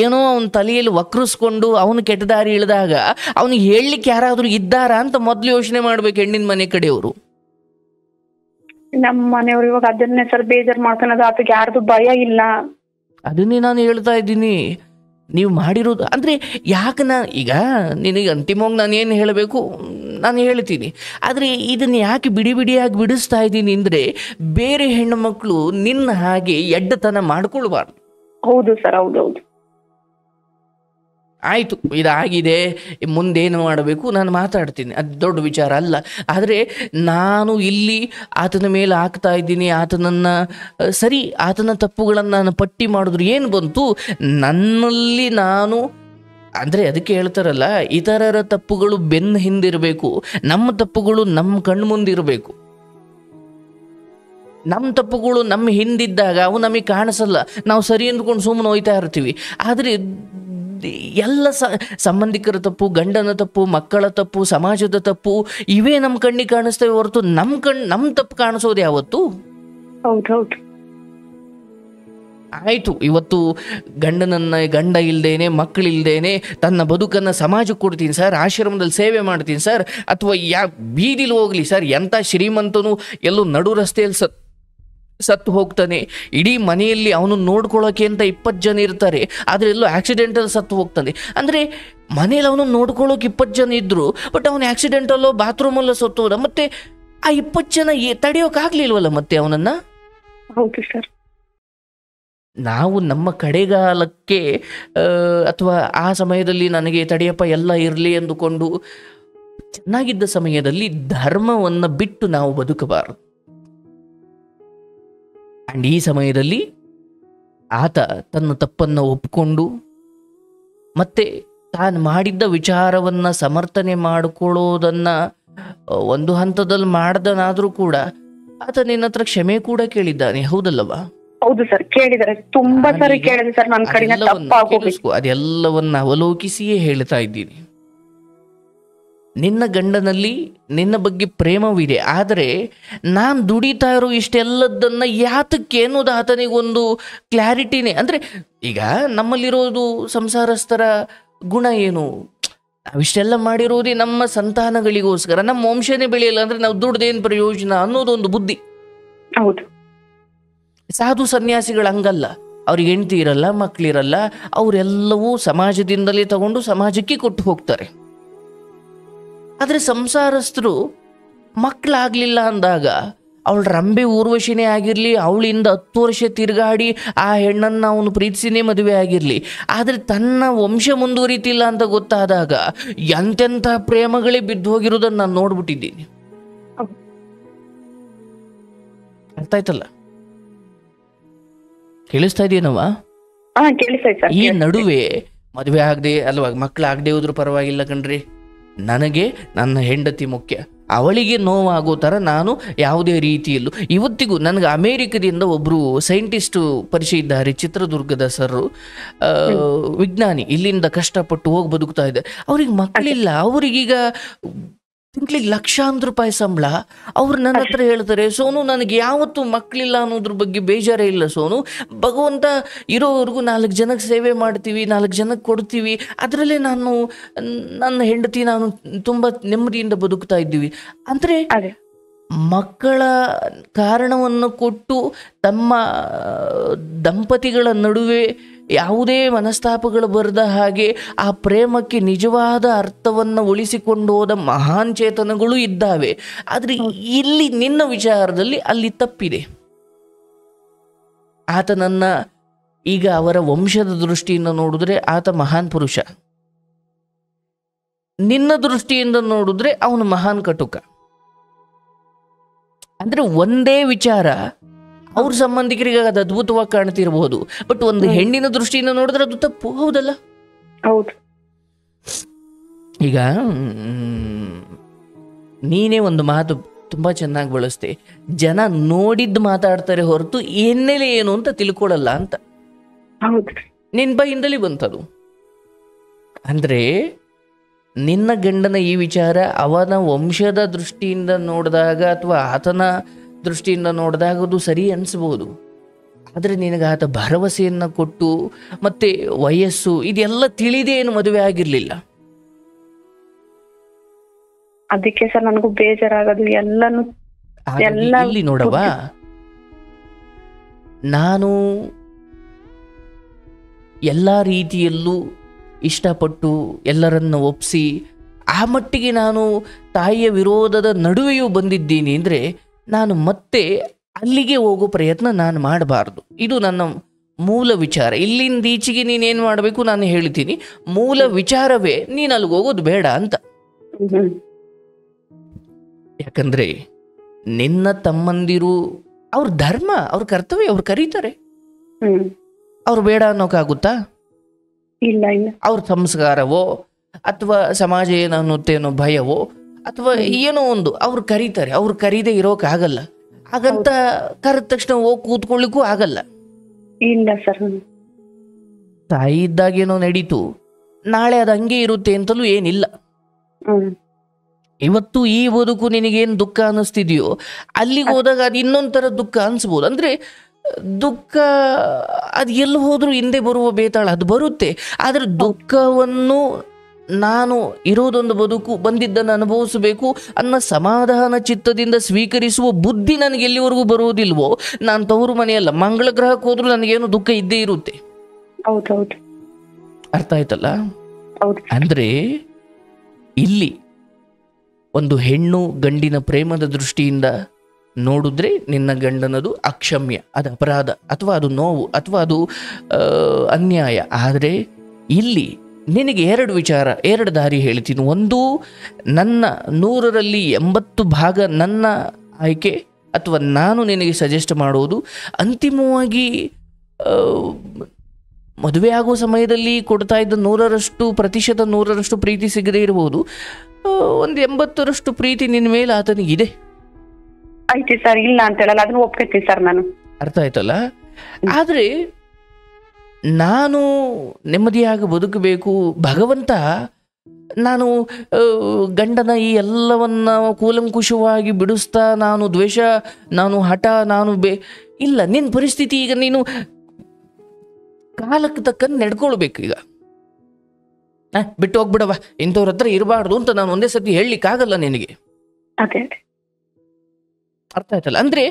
ಏನೋ ಅವನ ತಲೆಯಲ್ಲಿ ವಕ್ರಿಸ್ಕೊಂಡು ಅವನು ಕೆಟ್ಟ ದಾರಿ ಇಳಿದಾಗ ಅವನಿಗೆ ಹೇಳಲಿಕ್ಕೆ ಯಾರಾದರೂ ಇದ್ದಾರಾ ಅಂತ ಮೊದಲು ಯೋಚನೆ ಮಾಡ್ಬೇಕು ಹೆಣ್ಣಿನ ಮನೆ ಕಡೆಯವರು. ನಮ್ಮ ಮನೆಯವ್ರು ಇವಾಗ ಅದನ್ನೇ ಸರ್ ಬೇಜಾರು ಮಾಡ್ಕೊಳೋದು, ಆತಗೆ ಯಾರ್ದು ಭಯ ಇಲ್ಲ. ಅದನ್ನೇ ನಾನು ಹೇಳ್ತಾ ಇದ್ದೀನಿ. ನೀವು ಮಾಡಿರೋದು ಅಂದರೆ ಯಾಕೆ ಈಗ ನಿನಗೆ ಅಂತಿಮವಾಗಿ ನಾನು ಏನು ಹೇಳಬೇಕು ನಾನು ಹೇಳ್ತೀನಿ. ಆದರೆ ಇದನ್ನು ಯಾಕೆ ಬಿಡಿಯಾಗಿ ಬಿಡಿಸ್ತಾ ಇದ್ದೀನಿ ಅಂದರೆ ಬೇರೆ ಹೆಣ್ಣು ಮಕ್ಕಳು ನಿನ್ನ ಹಾಗೆ ಎಡ್ಡತನ ಮಾಡ್ಕೊಳ್ಬಾರ್ದು. ಹೌದು ಸರ್, ಹೌದೌದು. ಆಯಿತು, ಇದಾಗಿದೆ, ಮುಂದೇನು ಮಾಡಬೇಕು ನಾನು ಮಾತಾಡ್ತೀನಿ, ಅದು ದೊಡ್ಡ ವಿಚಾರ ಅಲ್ಲ. ಆದರೆ ನಾನು ಇಲ್ಲಿ ಆತನ ಮೇಲೆ ಆಗ್ತಾ ಇದ್ದೀನಿ, ಆತನನ್ನು ಸರಿ ಆತನ ತಪ್ಪುಗಳನ್ನು ನಾನು ಪಟ್ಟಿ ಮಾಡಿದ್ರು ಏನು ಬಂತು, ನನ್ನಲ್ಲಿ ನಾನು ಅಂದರೆ ಅದಕ್ಕೆ ಹೇಳ್ತಾರಲ್ಲ, ಇತರರ ತಪ್ಪುಗಳು ಬೆನ್ನ ಹಿಂದಿರಬೇಕು, ನಮ್ಮ ತಪ್ಪುಗಳು ನಮ್ಮ ಕಣ್ಣು ಮುಂದಿರಬೇಕು. ನಮ್ಮ ತಪ್ಪುಗಳು ನಮ್ಮ ಹಿಂದಿದ್ದಾಗ ಅವು ನಮಗೆ ಕಾಣಿಸಲ್ಲ, ನಾವು ಸರಿ ಅಂದ್ಕೊಂಡು ಸುಮ್ಮನೆ ಹೋಯ್ತಾ ಇರ್ತೀವಿ. ಆದರೆ ಎಲ್ಲ ಸಂಬಂಧಿಕರ ತಪ್ಪು, ಗಂಡನ ತಪ್ಪು, ಮಕ್ಕಳ ತಪ್ಪು, ಸಮಾಜದ ತಪ್ಪು ಇವೇ ನಮ್ಮ ಕಣ್ಣಿಗೆ ಕಾಣಿಸ್ತೇವೆ ಹೊರತು ನಮ್ಮ ತಪ್ಪು ಕಾಣಿಸೋದು ಯಾವತ್ತು? ಹೌದೌದು. ಆಯಿತು, ಇವತ್ತು ಗಂಡ ಇಲ್ದೇನೆ ಮಕ್ಕಳಿಲ್ದೇನೆ ತನ್ನ ಬದುಕನ್ನು ಸಮಾಜಕ್ಕೆ ಕೊಡ್ತೀನಿ ಸರ್, ಆಶ್ರಮದಲ್ಲಿ ಸೇವೆ ಮಾಡ್ತೀನಿ ಸರ್, ಅಥವಾ ಬೀದಿಲಿ ಹೋಗ್ಲಿ ಸರ್, ಎಂಥ ಶ್ರೀಮಂತನು ಎಲ್ಲೋ ನಡು ರಸ್ತೆಯಲ್ಲಿ ಸತ್ತು ಹೋಗ್ತಾನೆ, ಇಡೀ ಮನೆಯಲ್ಲಿ ಅವನು ನೋಡ್ಕೊಳ್ಳೋಕೆ ಅಂತ 20 ಜನ ಇರ್ತಾರೆ, ಆದರೆ ಎಲ್ಲೋ ಆಕ್ಸಿಡೆಂಟಲ್ಲಿ ಸತ್ತು ಹೋಗ್ತಾನೆ. ಅಂದರೆ ಮನೇಲಿ ಅವನು ನೋಡ್ಕೊಳ್ಳೋಕೆ 20 ಜನ ಇದ್ದರು, ಬಟ್ ಅವನು ಆಕ್ಸಿಡೆಂಟಲ್ಲೋ ಬಾತ್ರೂಮಲ್ಲೋ ಸತ್ತು ಹೋದ. ಮತ್ತೆ ಆ 20 ಜನ ತಡೆಯೋಕ್ಕಾಗಲಿಲ್ವಲ್ಲ ಮತ್ತೆ ಅವನನ್ನು? ಹೌದು ಸರ್. ನಾವು ನಮ್ಮ ಕಡೆಗಾಲಕ್ಕೆ ಅಥವಾ ಆ ಸಮಯದಲ್ಲಿ ನನಗೆ ತಡೆಯಪ್ಪ ಎಲ್ಲ ಇರಲಿ ಎಂದುಕೊಂಡು ಚೆನ್ನಾಗಿದ್ದ ಸಮಯದಲ್ಲಿ ಧರ್ಮವನ್ನು ಬಿಟ್ಟು ನಾವು ಬದುಕಬಾರದು. ಆ್ಯಂಡ್ ಈ ಸಮಯದಲ್ಲಿ ಆತ ತನ್ನ ತಪ್ಪನ್ನು ಒಪ್ಪಿಕೊಂಡು ಮತ್ತೆ ತಾನು ಮಾಡಿದ್ದ ವಿಚಾರವನ್ನು ಸಮರ್ಥನೆ ಮಾಡಿಕೊಳ್ಳೋದನ್ನು ಒಂದು ಹಂತದಲ್ಲಿ ಮಾಡ್ದನಾದರೂ ಕೂಡ ಆತ ನಿನ್ನ ಹತ್ರ ಕ್ಷಮೆ ಕೂಡ ಕೇಳಿದ್ದಾನೆ, ಹೌದಲ್ಲವಾ? ಹೌದು ಸರ್, ಕೇಳಿದ್ದಾರೆ, ತುಂಬಾ ಸರಿ ಕೇಳಿದೆ ಸರ್, ನನ್ನ ಕಡೆಯಿಂದ ತಪ್ಪಾಗೋಗಿತ್ತು. ಅದೆಲ್ಲವನ್ನ ಅವಲೋಕಿಸಿಯೇ ಹೇಳ್ತಾ ಇದ್ದೀನಿ. ನಿನ್ನ ಗಂಡನಲ್ಲಿ ನಿನ್ನ ಬಗ್ಗೆ ಪ್ರೇಮವಿದೆ, ಆದರೆ ನಾನು ದುಡಿತಾ ಇರೋ ಇಷ್ಟೆಲ್ಲದನ್ನು ಯಾತಕ್ಕೆ ಅನ್ನೋದು ಆತನಿಗೊಂದು ಕ್ಲಾರಿಟಿನೇ. ಅಂದರೆ ಈಗ ನಮ್ಮಲ್ಲಿರೋದು ಸಂಸಾರಸ್ಥರ ಗುಣ ಏನು, ನಾವಿಷ್ಟೆಲ್ಲ ಮಾಡಿರೋದೇ ನಮ್ಮ ಸಂತಾನಗಳಿಗೋಸ್ಕರ, ನಮ್ಮ ವಂಶನೇ ಬೆಳೆಯಲ್ಲ ಅಂದರೆ ನಾವು ದುಡ್ದೇನು ಪ್ರಯೋಜನ ಅನ್ನೋದೊಂದು ಬುದ್ಧಿ. ಹೌದು. ಸಾಧು ಸನ್ಯಾಸಿಗಳು ಹಂಗಲ್ಲ, ಅವ್ರಿಗೆ ಹೆಂಡತಿ ಇರಲ್ಲ, ಮಕ್ಕಳಿರಲ್ಲ, ಅವರೆಲ್ಲವೂ ಸಮಾಜದಿಂದಲೇ ತಗೊಂಡು ಸಮಾಜಕ್ಕೆ ಕೊಟ್ಟು ಹೋಗ್ತಾರೆ. ಆದರೆ ಸಂಸಾರಸ್ಥರು ಮಕ್ಕಳಾಗಲಿಲ್ಲ ಅಂದಾಗ ಅವಳ ರಂಬೆ ಊರ್ವಶಿನೇ ಆಗಿರಲಿ, ಅವಳಿಂದ 10 ವರ್ಷ ತಿರುಗಾಡಿ ಆ ಹೆಣ್ಣನ್ನು ಅವನು ಪ್ರೀತಿಸಿನೇ ಮದುವೆ ಆಗಿರಲಿ, ಆದರೆ ತನ್ನ ವಂಶ ಮುಂದುವರಿತಿಲ್ಲ ಅಂತ ಗೊತ್ತಾದಾಗ ಎಂತೆಂಥ ಪ್ರೇಮಗಳೇ ಬಿದ್ದು ಹೋಗಿರೋದನ್ನು ನಾನು ನೋಡ್ಬಿಟ್ಟಿದ್ದೀನಿ. ಅರ್ಥ ಆಯ್ತಲ್ಲ? ಕೇಳಿಸ್ತಾ ಇದೆಯೇನವ? ಈ ನಡುವೆ ಮದುವೆ ಆಗದೆ ಅಲ್ವಾ, ಮಕ್ಕಳಾಗದೆ ಹೋದ್ರೂ ಪರವಾಗಿಲ್ಲ ಕಣ್ರಿ, ನನಗೆ ನನ್ನ ಹೆಂಡತಿ ಮುಖ್ಯ, ಅವಳಿಗೆ ನೋವಾಗೋ ಥರ ನಾನು ಯಾವುದೇ ರೀತಿಯಲ್ಲೂ ಇವತ್ತಿಗೂ ನನಗೆ ಅಮೇರಿಕದಿಂದ ಒಬ್ಬರು ಸೈಂಟಿಸ್ಟು ಪರಿಚಯ ಇದ್ದಾರೆ, ಚಿತ್ರದುರ್ಗದ ಸರ್ರು, ವಿಜ್ಞಾನಿ, ಇಲ್ಲಿಂದ ಕಷ್ಟಪಟ್ಟು ಹೋಗಿ ಬದುಕ್ತಾ ಇದ್ದಾರೆ. ಅವ್ರಿಗೆ ಮಕ್ಕಳಿಲ್ಲ, ಅವ್ರಿಗೀಗ ತಿಂಗಳಿಗೆ ಲಕ್ಷಾಂತರ ರೂಪಾಯಿ ಸಂಬಳ. ಅವ್ರು ನನ್ನ ಹತ್ರ ಹೇಳ್ತಾರೆ, ಸೋನು ನನಗೆ ಯಾವತ್ತೂ ಮಕ್ಕಳಿಲ್ಲ ಅನ್ನೋದ್ರ ಬಗ್ಗೆ ಬೇಜಾರೇ ಇಲ್ಲ ಸೋನು, ಭಗವಂತ ಇರೋವರೆಗೂ 4 ಜನಕ್ಕೆ ಸೇವೆ ಮಾಡ್ತೀವಿ, 4 ಜನಕ್ಕೆ ಕೊಡ್ತೀವಿ, ಅದರಲ್ಲೇ ನನ್ನ ಹೆಂಡತಿ ನಾನು ತುಂಬ ನೆಮ್ಮದಿಯಿಂದ ಬದುಕ್ತಾ ಇದ್ದೀವಿ. ಅಂದರೆ ಮಕ್ಕಳ ಕಾರಣವನ್ನು ಕೊಟ್ಟು ತಮ್ಮ ದಂಪತಿಗಳ ನಡುವೆ ಯಾವುದೇ ಮನಸ್ತಾಪಗಳು ಬರದ ಹಾಗೆ ಆ ಪ್ರೇಮಕ್ಕೆ ನಿಜವಾದ ಅರ್ಥವನ್ನು ಉಳಿಸಿಕೊಂಡು ಹೋದ ಮಹಾನ್ ಚೇತನಗಳು ಇದ್ದಾವೆ. ಆದರೆ ಇಲ್ಲಿ ನಿನ್ನ ವಿಚಾರದಲ್ಲಿ ಅಲ್ಲಿ ತಪ್ಪಿದೆ. ಆತನನ್ನ ಈಗ ಅವರ ವಂಶದ ದೃಷ್ಟಿಯಿಂದ ನೋಡಿದ್ರೆ ಆತ ಮಹಾನ್ ಪುರುಷ, ನಿನ್ನ ದೃಷ್ಟಿಯಿಂದ ನೋಡಿದ್ರೆ ಅವನು ಮಹಾನ್ ಕಟುಕ. ಅಂದ್ರೆ ಒಂದೇ ವಿಚಾರ ಅವ್ರ ಸಂಬಂಧಿಕರಿಗೆ ಅದು ಅದ್ಭುತವಾಗಿ ಕಾಣ್ತಿರ್ಬೋದು, ಬಟ್ ಒಂದು ಹೆಣ್ಣಿನ ದೃಷ್ಟಿಯಿಂದ ನೋಡಿದ್ರೆ ಅದು ತಪ್ಪು, ಹೌದಲ್ಲ? ಹೌದು. ಈಗ ನೀನೇ ಒಂದು ಮಾತು ತುಂಬಾ ಚೆನ್ನಾಗಿ ಬಳಸ್ತೆ, ಜನ ನೋಡಿದ್ದು ಮಾತಾಡ್ತಾರೆ ಹೊರತು ಹಿನ್ನೆಲೆ ಏನು ಅಂತ ತಿಳ್ಕೊಳ್ಳಲ್ಲ ಅಂತ. ನಿನ್ ಬಾಯಿಂದಲೇ ಬಂತದು. ಅಂದ್ರೆ ನಿನ್ನ ಗಂಡನ ಈ ವಿಚಾರ ಅವನ ವಂಶದ ದೃಷ್ಟಿಯಿಂದ ನೋಡಿದಾಗ ಅಥವಾ ಆತನ ದೃಷ್ಟಿಯಿಂದ ನೋಡಿದಾಗ ಅದು ಸರಿ ಅನಿಸ್ಬೋದು. ಆದರೆ ನಿನಗೆ ಆತ ಭರವಸೆಯನ್ನು ಕೊಟ್ಟು ಮತ್ತೆ ವಯಸ್ಸು ಇದೆಲ್ಲ ತಿಳಿದೇ ಏನು ಮದುವೆ ಆಗಿರಲಿಲ್ಲ. ಅದಕ್ಕೆ ಸರ್ ನನಗೂ ಬೇಜಾರಾಗೋದು ಎಲ್ಲಾನು. ಇಲ್ಲಿ ನೋಡವ, ನಾನು ಎಲ್ಲ ರೀತಿಯಲ್ಲೂ ಇಷ್ಟಪಟ್ಟು ಎಲ್ಲರನ್ನು ಒಪ್ಪಿಸಿ ಆ ಮಟ್ಟಿಗೆ ನಾನು ತಾಯಿಯ ವಿರೋಧದ ನಡುವೆಯೂ ಬಂದಿದ್ದೀನಿ ಅಂದರೆ ನಾನು ಮತ್ತೆ ಅಲ್ಲಿಗೆ ಹೋಗೋ ಪ್ರಯತ್ನ ನಾನು ಮಾಡಬಾರ್ದು. ಇದು ನನ್ನ ಮೂಲ ವಿಚಾರ. ಇಲ್ಲಿಂದ ಈಚೆಗೆ ನೀನೇನು ಮಾಡಬೇಕು ನಾನು ಹೇಳ್ತೀನಿ, ಮೂಲ ವಿಚಾರವೇ ನೀನು ಅಲ್ಲಿಗೆ ಹೋಗೋದು ಬೇಡ ಅಂತ. ಯಾಕಂದ್ರೆ ನಿನ್ನ ತಮ್ಮಂದಿರು ಅವ್ರ ಧರ್ಮ, ಅವ್ರ ಕರ್ತವ್ಯ, ಅವ್ರು ಕರೀತಾರೆ. ಅವ್ರು ಬೇಡ ಅನ್ನೋಕ್ಕಾಗುತ್ತಾ? ಇಲ್ಲ ಇಲ್ಲ. ಅವ್ರ ಸಂಸ್ಕಾರವೋ ಅಥವಾ ಸಮಾಜ ಏನು ಅನ್ನುತ್ತೆ ಅನ್ನೋ ಭಯವೋ ಅಥವಾ ಏನೋ ಒಂದು ಅವ್ರು ಕರೀತಾರೆ, ಅವ್ರು ಕರೀದೇ ಇರೋಕ್ಕಾಗಲ್ಲ. ಹಾಗಂತ ಕರೆದ ತಕ್ಷಣ ಹೋಗಿ ಕೂತ್ಕೊಳ್ಳಿಕ್ಕೂ ಆಗಲ್ಲ. ಇಲ್ಲ ಸರ್. ತಾಯಿ ಇದ್ದಾಗೇನೋ ನಡೀತು, ನಾಳೆ ಅದು ಹಂಗೆ ಇರುತ್ತೆ ಅಂತಲೂ ಏನಿಲ್ಲ. ಇವತ್ತು ಈ ಬದುಕು ನಿನಗೇನು ದುಃಖ ಅನ್ನಿಸ್ತಿದೆಯೋ ಅಲ್ಲಿಗೆ ಹೋದಾಗ ಅದು ಇನ್ನೊಂಥರ ದುಃಖ ಅನ್ಸ್ಬೋದು. ಅಂದರೆ ದುಃಖ ಅದು ಎಲ್ಲಿ ಹೋದ್ರೂ ಹಿಂದೆ ಬರುವ ಬೇತಾಳ ಅದು ಬರುತ್ತೆ. ಆದರೆ ದುಃಖವನ್ನು ನಾನು ಇರೋದೊಂದು ಬದುಕು, ಬಂದಿದ್ದನ್ನು ಅನುಭವಿಸಬೇಕು ಅನ್ನೋ ಸಮಾಧಾನ ಚಿತ್ತದಿಂದ ಸ್ವೀಕರಿಸುವ ಬುದ್ಧಿ ನನಗೆ ಎಲ್ಲಿವರೆಗೂ ಬರೋದಿಲ್ವೋ ನಾನು ತವರು ಮನೆಯಲ್ಲ, ಮಂಗಳ ಗ್ರಹಕ್ಕೆ ಹೋದ್ರೂ ನನಗೇನು ದುಃಖ ಇದ್ದೇ ಇರುತ್ತೆ. ಹೌದೌದು, ಅರ್ಥ ಆಯ್ತಲ್ಲ? ಅಂದರೆ ಇಲ್ಲಿ ಒಂದು ಹೆಣ್ಣು ಗಂಡಿನ ಪ್ರೇಮದ ದೃಷ್ಟಿಯಿಂದ ನೋಡಿದ್ರೆ ನಿನ್ನ ಗಂಡನದು ಅಕ್ಷಮ್ಯ, ಅದು ಅಪರಾಧ ಅಥವಾ ಅದು ನೋವು ಅಥವಾ ಅದು ಅನ್ಯಾಯ. ಆದರೆ ಇಲ್ಲಿ ನಿನಗೆ ಎರಡು ವಿಚಾರ, ಎರಡು ದಾರಿ ಹೇಳ್ತೀನಿ. ಒಂದು, ನನ್ನ 100ರಲ್ಲಿ 80 ಭಾಗ ನನ್ನ ಆಯ್ಕೆ ಅಥವಾ ನಾನು ನಿನಗೆ ಸಜೆಸ್ಟ್ ಮಾಡೋದು. ಅಂತಿಮವಾಗಿ ಮದುವೆ ಆಗೋ ಸಮಯದಲ್ಲಿ ಕೊಡ್ತಾ ಇದ್ದ 100% ಪ್ರೀತಿ ಸಿಗದೇ ಇರ್ಬೋದು. ಒಂದು 80% ಪ್ರೀತಿ ನಿನ್ನ ಮೇಲೆ ಆತನಿಗಿದೆ. ಆಯ್ತು ಸರ್, ಇಲ್ಲ ಅಂತ ಹೇಳಲ್ಲ, ಅದನ್ನ ಒಪ್ಕೊತೀನಿ ಸರ್ ನಾನು. ಅರ್ಥ ಆಯ್ತಲ್ಲ? ಆದರೆ ನಾನು ನೆಮ್ಮದಿಯಾಗಿ ಬದುಕಬೇಕು. ಭಗವಂತ ನಾನು ಗಂಡನ ಈ ಎಲ್ಲವನ್ನ ಕೂಲಂಕುಷವಾಗಿ ಬಿಡಿಸ್ತಾ ನಾನು ದ್ವೇಷ, ನಾನು ಹಠ, ನಾನು ಇಲ್ಲ. ನಿನ್ನ ಪರಿಸ್ಥಿತಿ ಈಗ ನೀನು ಕಾಲಕ್ಕೆ ತಕ್ಕಂತೆ ನಡ್ಕೊಳ್ಬೇಕು. ಈಗ ಬಿಟ್ಟು ಹೋಗ್ಬಿಡವ, ಇಂಥವ್ರ ಹತ್ರ ಇರಬಾರ್ದು ಅಂತ ನಾನು ಒಂದೇ ಸತಿ ಹೇಳಲಿಕ್ಕಾಗಲ್ಲ ನಿನಗೆ. ಅರ್ಥ ಆಯ್ತಲ್ಲ? ಅಂದ್ರೆ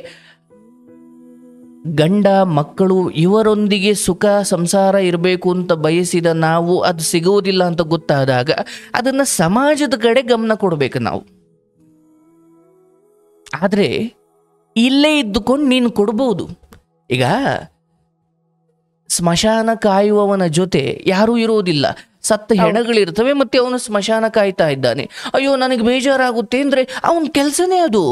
ಗಂಡ ಮಕ್ಕಳು ಇವರೊಂದಿಗೆ ಸುಖ ಸಂಸಾರ ಇರಬೇಕು ಅಂತ ಬಯಸಿದ ನಾವು ಅದು ಸಿಗುವುದಿಲ್ಲ ಅಂತ ಗೊತ್ತಾದಾಗ ಅದನ್ನ ಸಮಾಜದ ಕಡೆ ಗಮನ ಕೊಡಬೇಕು ನಾವು. ಆದ್ರೆ ಇಲ್ಲೇ ಇದ್ದುಕೊಂಡು ನೀನು ಕೊಡ್ಬೋದು. ಈಗ ಸ್ಮಶಾನ ಕಾಯುವವನ ಜೊತೆ ಯಾರೂ ಇರೋದಿಲ್ಲ, ಸತ್ತ ಹೆಣಗಳಿರ್ತವೆ, ಮತ್ತೆ ಅವನು ಸ್ಮಶಾನ ಕಾಯ್ತಾ ಇದ್ದಾನೆ. ಅಯ್ಯೋ ನನಗೆ ಬೇಜಾರಾಗುತ್ತೆ ಅಂದ್ರೆ ಅವನ ಕೆಲಸನೇ ಅದು.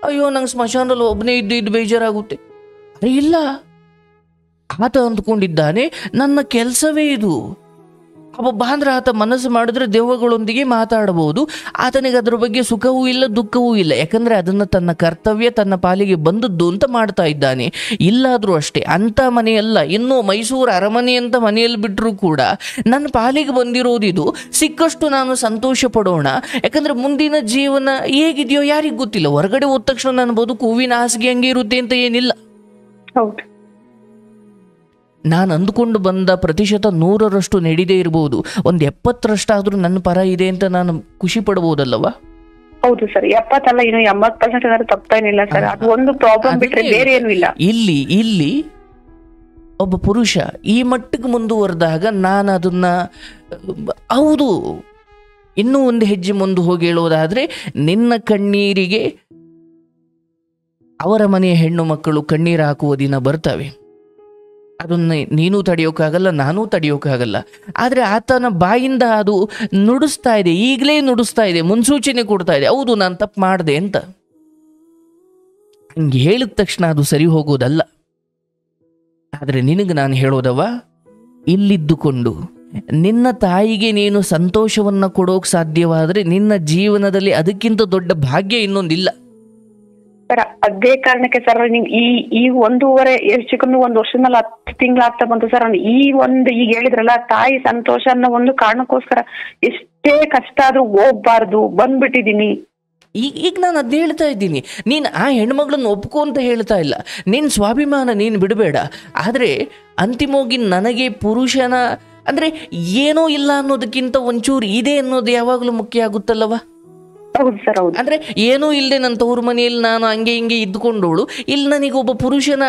ಅಯ್ಯೋ ನಂಗೆ ಸ್ಮಶಾನದಲ್ಲಿ ಒಬ್ಬನೇ ಇದ್ದು ಬೇಜಾರಾಗುತ್ತೆ. ಅರೆ ಇಲ್ಲ, ಆತ ಅಂದ್ಕೊಂಡಿದ್ದಾನೆ ನನ್ನ ಕೆಲಸವೇ ಇದು. ಒಬ್ಬ ಅಂದ್ರೆ ಆತ ಮನಸ್ಸು ಮಾಡಿದ್ರೆ ದೆವ್ವಗಳೊಂದಿಗೆ ಮಾತಾಡಬಹುದು. ಆತನಿಗೆ ಅದರ ಬಗ್ಗೆ ಸುಖವೂ ಇಲ್ಲ ದುಃಖವೂ ಇಲ್ಲ, ಯಾಕಂದ್ರೆ ಅದನ್ನ ತನ್ನ ಕರ್ತವ್ಯ ತನ್ನ ಪಾಲಿಗೆ ಬಂದದ್ದು ಅಂತ ಮಾಡ್ತಾ ಇದ್ದಾನೆ. ಇಲ್ಲಾದ್ರೂ ಅಷ್ಟೇ, ಅಂತ ಮನೆಯಲ್ಲ, ಇನ್ನೂ ಮೈಸೂರು ಅರಮನೆ ಅಂತ ಮನೆಯಲ್ಲಿ ಬಿಟ್ಟರೂ ಕೂಡ ನನ್ನ ಪಾಲಿಗೆ ಬಂದಿರೋದಿದು. ಸಿಕ್ಕಷ್ಟು ನಾನು ಸಂತೋಷ ಪಡೋಣ, ಯಾಕಂದ್ರೆ ಮುಂದಿನ ಜೀವನ ಹೇಗಿದೆಯೋ ಯಾರಿಗೂ ಗೊತ್ತಿಲ್ಲ. ಹೊರಗಡೆ ಹೋದ ತಕ್ಷಣ ನನ್ನ ಬದುಕು ಹೂವಿನ ಹಾಸಿಗೆ ಹಂಗೆ ಇರುತ್ತೆ ಅಂತ ಏನಿಲ್ಲ. ಹೌದು, ನಾನು ಅಂದುಕೊಂಡು ಬಂದ ಪ್ರತಿಶತ 100% ನಡೀದೇ ಇರಬಹುದು, ಒಂದು 70% ನನ್ನ ಪರ ಇದೆ ಅಂತ ನಾನು ಖುಷಿ ಪಡಬಹುದಲ್ಲವಾ? ಹೌದು ಸರ್, 70 ಅಲ್ಲ, ಇನ್ನು 80% ತಪ್ಪೇನಿಲ್ಲ ಸರ್. ಅದು ಒಂದು ಪ್ರಾಬ್ಲಮ್ ಬಿಟ್ರೆ ಬೇರೆ ಏನೂ ಇಲ್ಲ. ಇಲ್ಲಿ ಒಬ್ಬ ಪುರುಷ ಈ ಮಟ್ಟಿಗೆ ಮುಂದುವರೆದಾಗ ನಾನು ಅದನ್ನ ಹೌದು ಇನ್ನೂ ಒಂದು ಹೆಜ್ಜೆ ಮುಂದೆ ಹೋಗಿ ಹೇಳೋದಾದ್ರೆ, ನಿನ್ನ ಕಣ್ಣೀರಿಗೆ ಅವರ ಮನೆಯ ಹೆಣ್ಣು ಮಕ್ಕಳು ಕಣ್ಣೀರು ಹಾಕುವ ದಿನ ಬರ್ತವೆ. ಅದನ್ನ ನೀನು ತಡೆಯೋಕ್ಕಾಗಲ್ಲ, ನಾನೂ ತಡೆಯೋಕ್ಕಾಗಲ್ಲ. ಆದರೆ ಆತನ ಬಾಯಿಂದ ಅದು ನುಡಿಸ್ತಾ ಇದೆ, ಈಗಲೇ ನುಡಿಸ್ತಾ ಇದೆ, ಮುನ್ಸೂಚನೆ ಕೊಡ್ತಾ ಇದೆ, ಹೌದು ನಾನು ತಪ್ಪು ಮಾಡಿದೆ ಅಂತ. ಹಂಗೆ ಹೇಳಿದ ತಕ್ಷಣ ಅದು ಸರಿ ಹೋಗೋದಲ್ಲ. ಆದರೆ ನಿನಗೆ ನಾನು ಹೇಳೋದವ, ಇಲ್ಲಿದ್ದುಕೊಂಡು ನಿನ್ನ ತಾಯಿಗೆ ನೀನು ಸಂತೋಷವನ್ನ ಕೊಡೋಕೆ ಸಾಧ್ಯವಾದರೆ ನಿನ್ನ ಜೀವನದಲ್ಲಿ ಅದಕ್ಕಿಂತ ದೊಡ್ಡ ಭಾಗ್ಯ ಇನ್ನೊಂದಿಲ್ಲ. ಸರ್ ಅದೇ ಕಾರಣಕ್ಕೆ ಸರ್ ನೀವು ಈ ಒಂದೂವರೆ ಹೆಚ್ಚು ಕಮ್ಮಿ 1 ವರ್ಷದ ಮೇಲೆ 10 ತಿಂಗಳಾಗ್ತಾ ಬಂತು ಸರ್. ಈ ಈಗ ಹೇಳಿದ್ರಲ್ಲ ತಾಯಿ ಸಂತೋಷ ಅನ್ನೋ ಒಂದು ಕಾರಣಕ್ಕೋಸ್ಕರ ಎಷ್ಟೇ ಕಷ್ಟ ಆದ್ರೂ ಹೋಗ್ಬಾರ್ದು ಬಂದ್ಬಿಟ್ಟಿದೀನಿ. ಈಗ ನಾನು ಅದ್ ಹೇಳ್ತಾ ಇದ್ದೀನಿ, ನೀನು ಆ ಹೆಣ್ಮಗಳನ್ನ ಒಪ್ಕೊ ಅಂತ ಹೇಳ್ತಾ ಇಲ್ಲ, ನಿನ್ನ ಸ್ವಾಭಿಮಾನ ನೀನು ಬಿಡಬೇಡ. ಆದರೆ ಅಂತಿಮವಾಗಿ ನನಗೆ ಪುರುಷನ ಅಂದರೆ ಏನೂ ಇಲ್ಲ ಅನ್ನೋದಕ್ಕಿಂತ ಒಂಚೂರು ಇದೆ ಅನ್ನೋದು ಯಾವಾಗಲೂ ಮುಖ್ಯ ಆಗುತ್ತಲ್ಲವ. ಹೌದು ಸರ್, ಹೌದು. ಅಂದರೆ ಏನೂ ಇಲ್ಲದೆ ನನ್ನ ತವ್ರ ಮನೆಯಲ್ಲಿ ನಾನು ಹಂಗೆ ಹಿಂಗೆ ಇದ್ದುಕೊಂಡವಳು, ಇಲ್ಲಿ ನನಗೊಬ್ಬ ಪುರುಷನ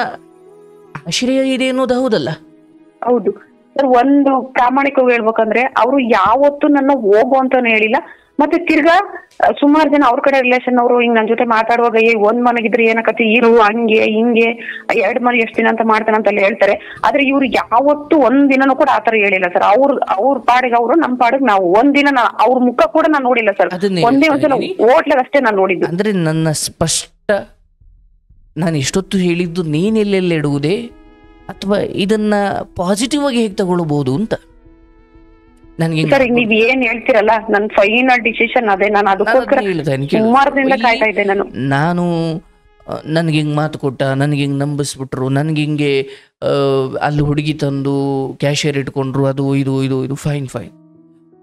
ಆಶ್ರಯ ಇದೆ ಅನ್ನೋದು ಹೌದಲ್ಲ. ಹೌದು ಸರ್, ಒಂದು ಪ್ರಾಮಾಣಿಕವಾಗಿ ಹೇಳ್ಬೇಕಂದ್ರೆ ಅವರು ಯಾವತ್ತೂ ನನ್ನ ಹೋಗು ಅಂತಾನು ಹೇಳಿಲ್ಲ. ಮತ್ತೆ ತಿರ್ಗಾ ಸುಮಾರು ಜನ ಅವ್ರ ಕಡೆ ರಿಲೇಷನ್ ಅವರು ಹಿಂಗ್ ನನ್ ಜೊತೆ ಮಾತಾಡುವಾಗ ಒಂದ್ ಮನೆಗಿದ್ರೆ ಏನಕತಿ ಇರು ಹಂಗೆ ಹಿಂಗೆ 2 ಮನೆ ಎಷ್ಟು ದಿನ ಅಂತ ಮಾಡ್ತಾನೆ ಅಂತೆಲ್ಲ ಹೇಳ್ತಾರೆ. ಆದ್ರೆ ಇವ್ರು ಯಾವತ್ತು ಒಂದ್ ದಿನನೂ ಕೂಡ ಆತರ ಹೇಳಿಲ್ಲ ಸರ್. ಅವ್ರ ಪಾಡಿಗೆ ಅವರು ನಮ್ ಪಾಡಿಗೆ ನಾವು. ಒಂದಿನ ಅವ್ರ ಮುಖ ಕೂಡ ನಾನು ನೋಡಿಲ್ಲ ಸರ್. ಒಂದೇ ಒಂದ್ಸಲ ಹೋಟ್ಲಾಗ ಅಷ್ಟೇ ನಾನು ನೋಡಿದ್ದು. ಅಂದ್ರೆ ನನ್ನ ಸ್ಪಷ್ಟ ನಾನು ಎಷ್ಟೊತ್ತು ಹೇಳಿದ್ದು ನೀನೆಲ್ಲೆಲ್ಲ ಇಡುವುದೇ ಅಥವಾ ಇದನ್ನ ಪಾಸಿಟಿವ್ ಆಗಿ ಹೇಗೆ ತಗೊಳ್ಬಹುದು ಅಂತ ನನಗೆ. ಸರ್ ಈಗ ನೀವ್ ಏನ್ ಹೇಳ್ತಿರಲ್ಲ ನನ್ನ ಫೈನಲ್ ಡಿಸಿಷನ್ ಅದೇ. ನಾನು ಅದಕ್ಕೋಸ್ಕರ ಸುಮಾರು ದಿನದಿಂದ ಕಾಯ್ತಾ ಇದ್ದೆ. ನಾನು ನನಗೆ ಹಿಂಗೆ ಮಾತು ಕೊಟ್ಟ, ನನಗೆ ಹಿಂಗೆ ನಂಬಿಸ್ಬಿಟ್ರು, ನನಗೆ ಹಿಂಗೆ ಅಲ್ಲಿ ಹುಡುಗಿ ತಂದು ಕ್ಯಾಶಿಯರ್ ಇಟ್ಕೊಂಡ್ರು, ಅದು ಇದು ಇದು ಇದು ಫೈನ್.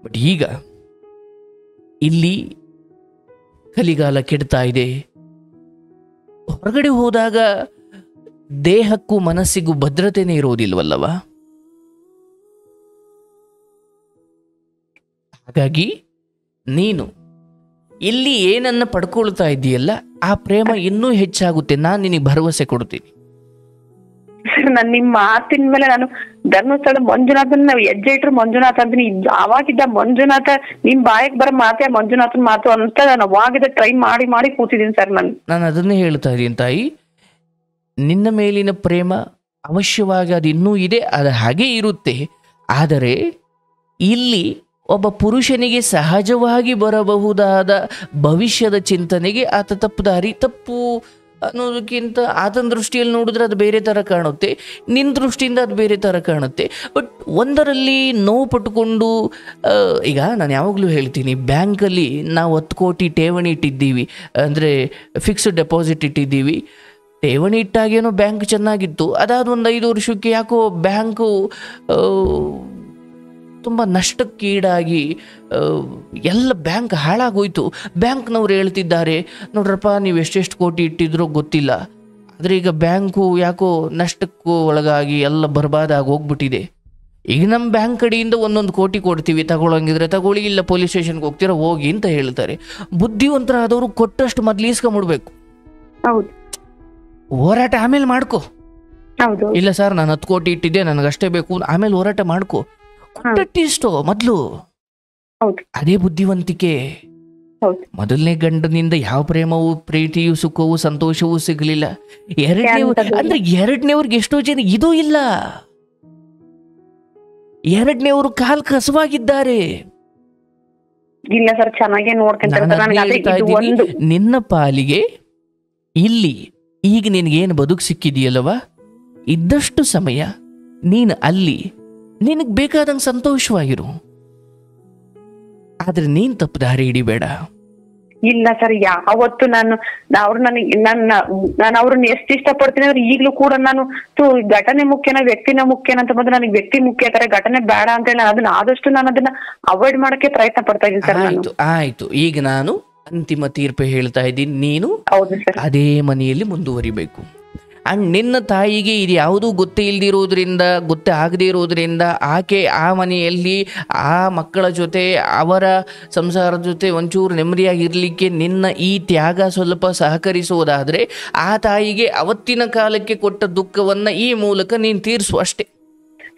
ಬಟ್ ಈಗ ಇಲ್ಲಿ ಕಲಿಗಾಲ ಕೆಡ್ತಾ ಇದೆ. ಹೊರಗಡೆ ಹೋದಾಗ ದೇಹಕ್ಕೂ ಮನಸ್ಸಿಗೂ ಭದ್ರತೆನೇ ಇರೋದಿಲ್ವಲ್ಲವ. ಹಾಗಾಗಿ ನೀನು ಇಲ್ಲಿ ಏನನ್ನ ಪಡ್ಕೊಳ್ತಾ ಇದ್ದೀಯಲ್ಲ ಆ ಪ್ರೇಮ ಇನ್ನೂ ಹೆಚ್ಚಾಗುತ್ತೆ. ನಾನು ನಿನಗೆ ಭರವಸೆ ಕೊಡ್ತೀನಿ. ನಾನು ನಿಮ್ಮ ಮಾತಿನ ಮೇಲೆ ನಾನು ಧರ್ಮಸ್ಥಳ ಮಂಜುನಾಥನ್ ಹೆಜ್ಜೆ ಇಟ್ರು ಮಂಜುನಾಥ ಅಂತೀನಿ. ಅವಾಗಿದ್ದ ಮಂಜುನಾಥ ನಿಮ್ ಬಾಯಕ್ ಬರೋ ಮಾತೆ ಮಂಜುನಾಥನ್ ಮಾತು ಅಂತ ನಾನು ಅವಾಗಿದ್ದ ಟ್ರೈ ಮಾಡಿ ಕೂತಿದ್ದೀನಿ ಸರ್. ನಾನು ಅದನ್ನೇ ಹೇಳ್ತಾ ಇದ್ದೀನಿ ತಾಯಿ, ನಿನ್ನ ಮೇಲಿನ ಪ್ರೇಮ ಅವಶ್ಯವಾಗಿ ಅದು ಇನ್ನೂ ಇದೆ, ಅದು ಹಾಗೆ ಇರುತ್ತೆ. ಆದರೆ ಇಲ್ಲಿ ಒಬ್ಬ ಪುರುಷನಿಗೆ ಸಹಜವಾಗಿ ಬರಬಹುದಾದ ಭವಿಷ್ಯದ ಚಿಂತನೆಗೆ ಆತ ತಪ್ಪು ಅನ್ನೋದಕ್ಕಿಂತ ಆತನ ದೃಷ್ಟಿಯಲ್ಲಿ ನೋಡಿದ್ರೆ ಅದು ಬೇರೆ ಥರ ಕಾಣುತ್ತೆ, ನಿನ್ನ ದೃಷ್ಟಿಯಿಂದ ಅದು ಬೇರೆ ಥರ ಕಾಣುತ್ತೆ. ಬಟ್ ಒಂದರಲ್ಲಿ ನೋವು ಪಟ್ಟುಕೊಂಡು ಈಗ ನಾನು ಯಾವಾಗಲೂ ಹೇಳ್ತೀನಿ, ಬ್ಯಾಂಕಲ್ಲಿ ನಾವು 10 ಕೋಟಿ ಠೇವಣಿ ಇಟ್ಟಿದ್ದೀವಿ, ಅಂದರೆ ಫಿಕ್ಸ್ಡ್ ಡೆಪಾಸಿಟ್ ಇಟ್ಟಿದ್ದೀವಿ. ಠೇವಣಿ ಇಟ್ಟಾಗೇನೋ ಬ್ಯಾಂಕ್ ಚೆನ್ನಾಗಿತ್ತು, ಅದಾದ ಒಂದು 5 ವರ್ಷಕ್ಕೆ ಯಾಕೋ ಬ್ಯಾಂಕು ತುಂಬ ನಷ್ಟಕ್ಕೀಡಾಗಿ ಎಲ್ಲ ಬ್ಯಾಂಕ್ ಹಾಳಾಗೋಯ್ತು. ಬ್ಯಾಂಕ್ನವ್ರು ಹೇಳ್ತಿದ್ದಾರೆ, ನೋಡ್ರಪ್ಪ ನೀವು ಎಷ್ಟೆಷ್ಟು ಕೋಟಿ ಇಟ್ಟಿದ್ರೋ ಗೊತ್ತಿಲ್ಲ, ಆದರೆ ಈಗ ಬ್ಯಾಂಕು ಯಾಕೋ ನಷ್ಟಕ್ಕೂ ಒಳಗಾಗಿ ಎಲ್ಲ ಬರ್ಬಾದಾಗಿ ಹೋಗ್ಬಿಟ್ಟಿದೆ. ಈಗ ನಮ್ಮ ಬ್ಯಾಂಕ್ ಕಡೆಯಿಂದ 1 ಕೋಟಿ ಕೊಡ್ತೀವಿ, ತಗೊಳ್ಳಂಗಿದ್ರೆ ತಗೊಳ್ಳಿ, ಇಲ್ಲ ಪೊಲೀಸ್ ಸ್ಟೇಷನ್ಗೆ ಹೋಗ್ತೀರಾ ಹೋಗಿ ಅಂತ ಹೇಳ್ತಾರೆ. ಬುದ್ಧಿವಂತರಾದವರು ಕೊಟ್ಟಷ್ಟು ಮೊದಲು ಈಸ್ಕೊಂಬಿಡ್ಬೇಕು. ಹೋರಾಟ ಆಮೇಲೆ ಮಾಡ್ಕೊ. ಇಲ್ಲ ಸರ್ ನಾನು 10 ಕೋಟಿ ಇಟ್ಟಿದ್ದೆ ನನಗಷ್ಟೇ ಬೇಕು, ಆಮೇಲೆ ಹೋರಾಟ ಮಾಡ್ಕೊ. ಕೊಟ್ಟಟ್ಟಿಷ್ಟೋ ಮೊದಲು. ಅದೇ ಬುದ್ಧಿವಂತಿಕೆ. ಮೊದಲನೇ ಗಂಡನಿಂದ ಯಾವ ಪ್ರೇಮವೂ ಪ್ರೀತಿಯೂ ಸುಖವೂ ಸಂತೋಷವೂ ಸಿಗಲಿಲ್ಲ. ಎರಡನೇವ್ರಿಗೆ ಎಷ್ಟೋ ಜನ ಇದೂ ಇಲ್ಲ. ಎರಡನೇವರು ಕಾಲ್ ಕಸವಾಗಿದ್ದಾರೆ. ಇಲ್ಲ ಸರ್, ಚೆನ್ನಾಗಿ ನೋಡ್ಕೊಂತಾರೆ. ನಿನ್ನ ಪಾಲಿಗೆ ಇಲ್ಲಿ ಈಗ ನಿನಗೇನು ಬದುಕು ಸಿಕ್ಕಿದೆಯಲ್ಲವ, ಇದ್ದಷ್ಟು ಸಮಯ ನೀನು ಅಲ್ಲಿ ನಿನಗೆ ಬೇಕಾದಂಗೆ ಸಂತೋಷವಾಗಿರು. ಆದ್ರೆ ನೀನ್ ತಪ್ಪು ದಾರಿ ಹಿಡಿಬೇಡ. ಇಲ್ಲ ಸರ್, ಯಾವತ್ತು ನಾನು ಅವ್ರನ್ನ ಎಷ್ಟು ಇಷ್ಟಪಡ್ತೀನಿ ಅಂದ್ರೆ ಈಗ್ಲೂ ಕೂಡ ನಾನು ಘಟನೆ ಮುಖ್ಯನ ವ್ಯಕ್ತಿನ ಮುಖ್ಯನ ಅಂತ ಬಂದ್ರೆ ನನಗೆ ವ್ಯಕ್ತಿ ಮುಖ್ಯ, ಘಟನೆ ಬೇಡ ಅಂತ ಹೇಳಿ ಅದನ್ನ ಆದಷ್ಟು ನಾನು ಅದನ್ನ ಅವಾಯ್ಡ್ ಮಾಡಕ್ಕೆ ಪ್ರಯತ್ನ ಪಡ್ತಾ ಇದ್ದೀನಿ ಸರ್. ಆಯ್ತು, ಈಗ ನಾನು ಅಂತಿಮ ತೀರ್ಪು ಹೇಳ್ತಾ ಇದ್ದೀನಿ, ನೀನು ಅದೇ ಮನೆಯಲ್ಲಿ ಮುಂದುವರಿಬೇಕು. ಅಂಡ್ ನಿನ್ನ ತಾಯಿಗೆ ಇದು ಯಾವುದೂ ಗೊತ್ತೇ ಇಲ್ದಿರೋದ್ರಿಂದ, ಗೊತ್ತೇ ಆಗದೆ ಇರೋದ್ರಿಂದ ಆಕೆ ಆ ಮನೆಯಲ್ಲಿ ಆ ಮಕ್ಕಳ ಜೊತೆ ಅವರ ಸಂಸಾರದ ಜೊತೆ ಒಂಚೂರು ನೆಮ್ಮದಿಯಾಗಿರ್ಲಿಕ್ಕೆ ನಿನ್ನ ಈ ತ್ಯಾಗ ಸ್ವಲ್ಪ ಸಹಕರಿಸೋದಾದರೆ ಆ ತಾಯಿಗೆ ಅವತ್ತಿನ ಕಾಲಕ್ಕೆ ಕೊಟ್ಟ ದುಃಖವನ್ನ ಈ ಮೂಲಕ ನೀನು ತೀರಿಸು ಅಷ್ಟೇ.